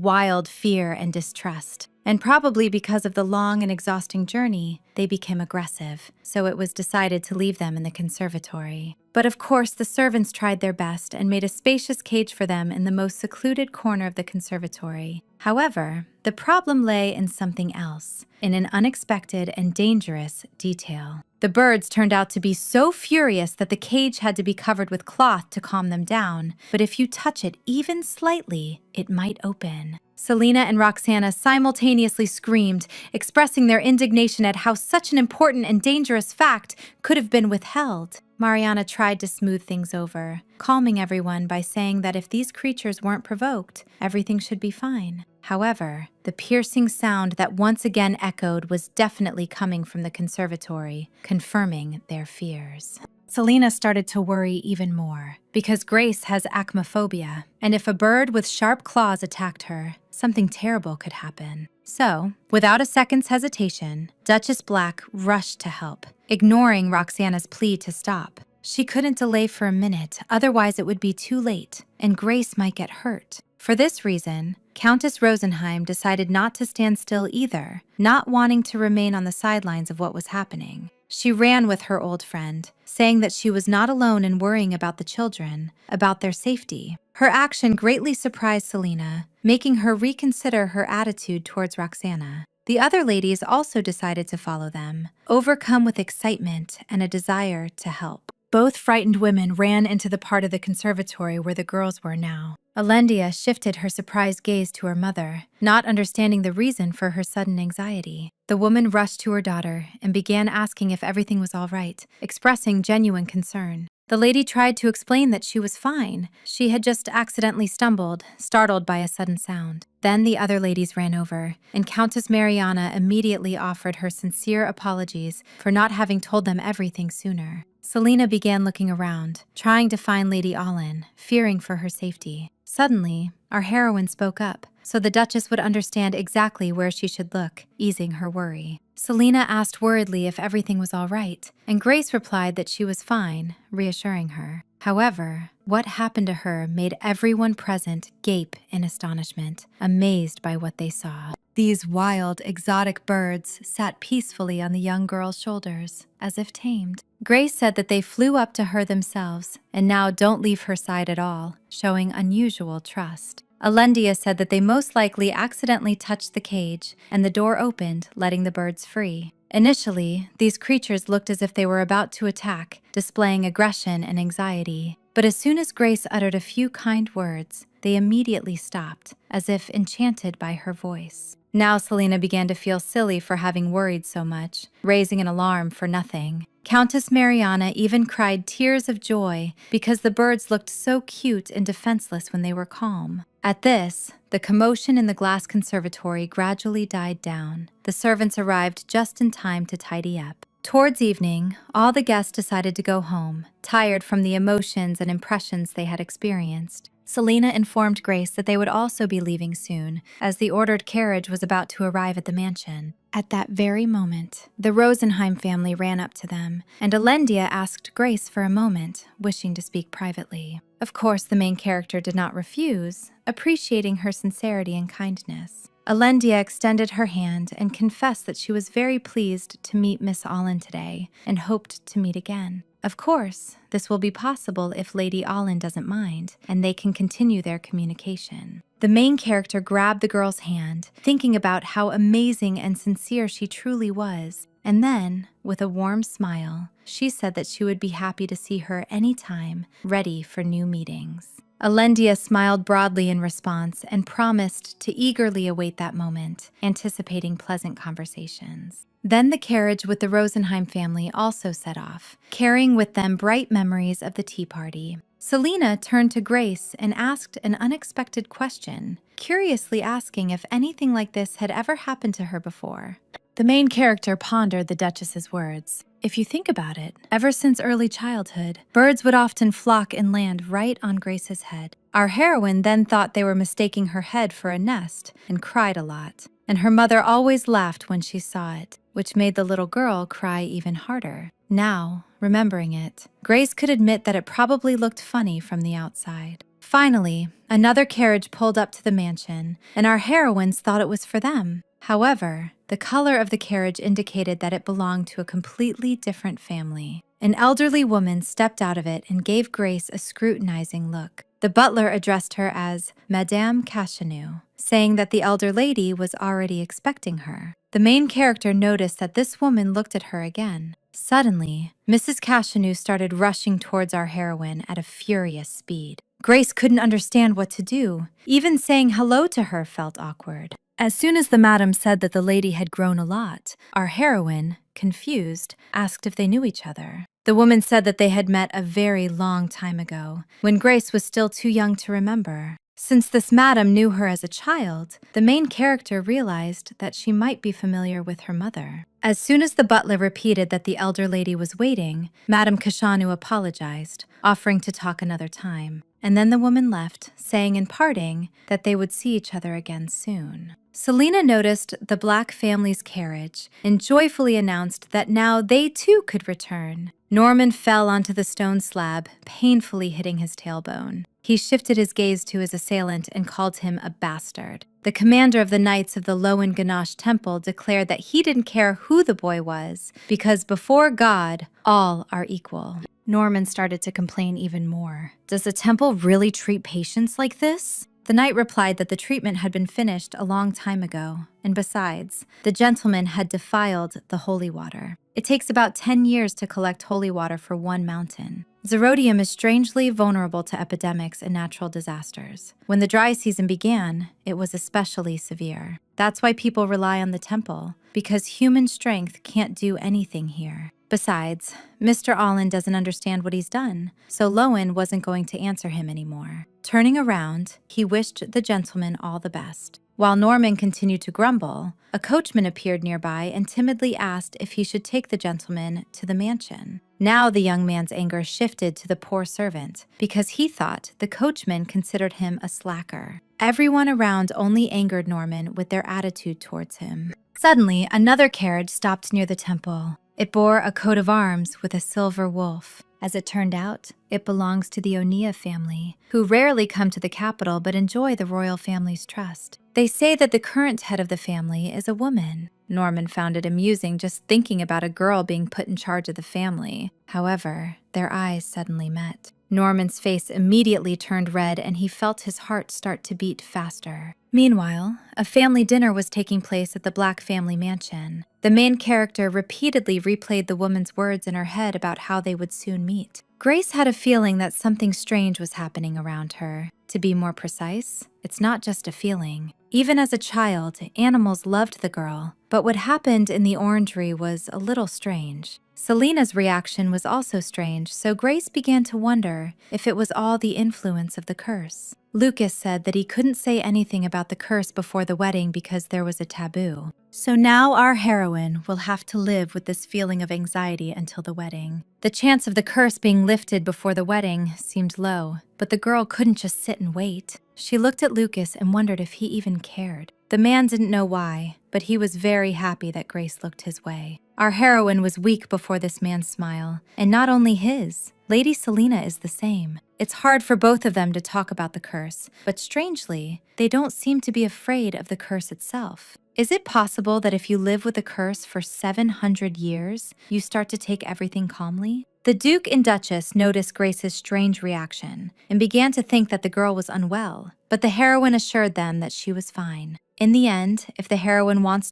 wild fear and distrust. And probably because of the long and exhausting journey, they became aggressive, so it was decided to leave them in the conservatory. But of course, the servants tried their best and made a spacious cage for them in the most secluded corner of the conservatory. However, the problem lay in something else, in an unexpected and dangerous detail. The birds turned out to be so furious that the cage had to be covered with cloth to calm them down, but if you touch it even slightly, it might open. Selena and Roxana simultaneously screamed, expressing their indignation at how such an important and dangerous fact could have been withheld. Mariana tried to smooth things over, calming everyone by saying that if these creatures weren't provoked, everything should be fine. However, the piercing sound that once again echoed was definitely coming from the conservatory, confirming their fears. Selena started to worry even more, because Grace has acmephobia, and if a bird with sharp claws attacked her, something terrible could happen. So, without a second's hesitation, Duchess Black rushed to help, ignoring Roxana's plea to stop. She couldn't delay for a minute, otherwise it would be too late, and Grace might get hurt. For this reason, Countess Rosenheim decided not to stand still either, not wanting to remain on the sidelines of what was happening. She ran with her old friend, saying that she was not alone in worrying about the children, about their safety. Her action greatly surprised Selena, making her reconsider her attitude towards Roxana. The other ladies also decided to follow them, overcome with excitement and a desire to help. Both frightened women ran into the part of the conservatory where the girls were now. Alendia shifted her surprised gaze to her mother, not understanding the reason for her sudden anxiety. The woman rushed to her daughter and began asking if everything was all right, expressing genuine concern. The lady tried to explain that she was fine. She had just accidentally stumbled, startled by a sudden sound. Then the other ladies ran over, and Countess Mariana immediately offered her sincere apologies for not having told them everything sooner. Selena began looking around, trying to find Lady Allen, fearing for her safety. Suddenly, our heroine spoke up, so the Duchess would understand exactly where she should look, easing her worry. Selena asked worriedly if everything was all right, and Grace replied that she was fine, reassuring her. However, what happened to her made everyone present gape in astonishment, amazed by what they saw. These wild, exotic birds sat peacefully on the young girl's shoulders, as if tamed. Grace said that they flew up to her themselves, and now don't leave her side at all, showing unusual trust. Alendia said that they most likely accidentally touched the cage, and the door opened, letting the birds free. Initially, these creatures looked as if they were about to attack, displaying aggression and anxiety. But as soon as Grace uttered a few kind words, they immediately stopped, as if enchanted by her voice. Now Selena began to feel silly for having worried so much, raising an alarm for nothing. Countess Mariana even cried tears of joy because the birds looked so cute and defenseless when they were calm. At this, the commotion in the glass conservatory gradually died down. The servants arrived just in time to tidy up. Towards evening, all the guests decided to go home, tired from the emotions and impressions they had experienced. Selena informed Grace that they would also be leaving soon, as the ordered carriage was about to arrive at the mansion. At that very moment, the Rosenheim family ran up to them, and Alendia asked Grace for a moment, wishing to speak privately. Of course, the main character did not refuse, appreciating her sincerity and kindness. Alendia extended her hand and confessed that she was very pleased to meet Miss Allen today and hoped to meet again. Of course, this will be possible if Lady Allen doesn't mind, and they can continue their communication. The main character grabbed the girl's hand, thinking about how amazing and sincere she truly was, and then, with a warm smile, she said that she would be happy to see her anytime, ready for new meetings. Alendia smiled broadly in response and promised to eagerly await that moment, anticipating pleasant conversations. Then the carriage with the Rosenheim family also set off, carrying with them bright memories of the tea party. Selena turned to Grace and asked an unexpected question, curiously asking if anything like this had ever happened to her before. The main character pondered the Duchess's words. If you think about it, ever since early childhood, birds would often flock and land right on Grace's head. Our heroine then thought they were mistaking her head for a nest and cried a lot. And her mother always laughed when she saw it, which made the little girl cry even harder. Now, remembering it, Grace could admit that it probably looked funny from the outside. Finally, another carriage pulled up to the mansion, and our heroines thought it was for them. However, the color of the carriage indicated that it belonged to a completely different family. An elderly woman stepped out of it and gave Grace a scrutinizing look. The butler addressed her as Madame Cachenou, saying that the elder lady was already expecting her. The main character noticed that this woman looked at her again. Suddenly, Mrs. Cachenou started rushing towards our heroine at a furious speed. Grace couldn't understand what to do. Even saying hello to her felt awkward. As soon as the madam said that the lady had grown a lot, our heroine, confused, asked if they knew each other. The woman said that they had met a very long time ago, when Grace was still too young to remember. Since this madam knew her as a child, the main character realized that she might be familiar with her mother. As soon as the butler repeated that the elder lady was waiting, Madame Cachenou apologized, offering to talk another time. And then the woman left, saying in parting that they would see each other again soon. Selena noticed the Black family's carriage and joyfully announced that now they too could return. Norman fell onto the stone slab, painfully hitting his tailbone. He shifted his gaze to his assailant and called him a bastard. The commander of the Knights of the Lowen Ganache Temple declared that he didn't care who the boy was, because before God, all are equal. Norman started to complain even more. Does the temple really treat patients like this? The knight replied that the treatment had been finished a long time ago, and besides, the gentleman had defiled the holy water. It takes about 10 years to collect holy water for one mountain. Zerodium is strangely vulnerable to epidemics and natural disasters. When the dry season began, it was especially severe. That's why people rely on the temple, because human strength can't do anything here. Besides, Mr. Allen doesn't understand what he's done, so Lowen wasn't going to answer him anymore. Turning around, he wished the gentleman all the best. While Norman continued to grumble, a coachman appeared nearby and timidly asked if he should take the gentleman to the mansion. Now the young man's anger shifted to the poor servant because he thought the coachman considered him a slacker. Everyone around only angered Norman with their attitude towards him. Suddenly, another carriage stopped near the temple. It bore a coat of arms with a silver wolf. As it turned out, it belongs to the Oniya family, who rarely come to the capital but enjoy the royal family's trust. They say that the current head of the family is a woman. Norman found it amusing just thinking about a girl being put in charge of the family. However, their eyes suddenly met. Norman's face immediately turned red and he felt his heart start to beat faster. Meanwhile, a family dinner was taking place at the Black family mansion. The main character repeatedly replayed the woman's words in her head about how they would soon meet. Grace had a feeling that something strange was happening around her. To be more precise, it's not just a feeling. Even as a child, animals loved the girl, but what happened in the orangery was a little strange. Selena's reaction was also strange, so Grace began to wonder if it was all the influence of the curse. Lucas said that he couldn't say anything about the curse before the wedding because there was a taboo. So now our heroine will have to live with this feeling of anxiety until the wedding. The chance of the curse being lifted before the wedding seemed low, but the girl couldn't just sit and wait. She looked at Lucas and wondered if he even cared. The man didn't know why, but he was very happy that Grace looked his way. Our heroine was weak before this man's smile, and not only his. Lady Selena is the same. It's hard for both of them to talk about the curse, but strangely, they don't seem to be afraid of the curse itself. Is it possible that if you live with a curse for 700 years, you start to take everything calmly? The Duke and Duchess noticed Grace's strange reaction and began to think that the girl was unwell, but the heroine assured them that she was fine. In the end, if the heroine wants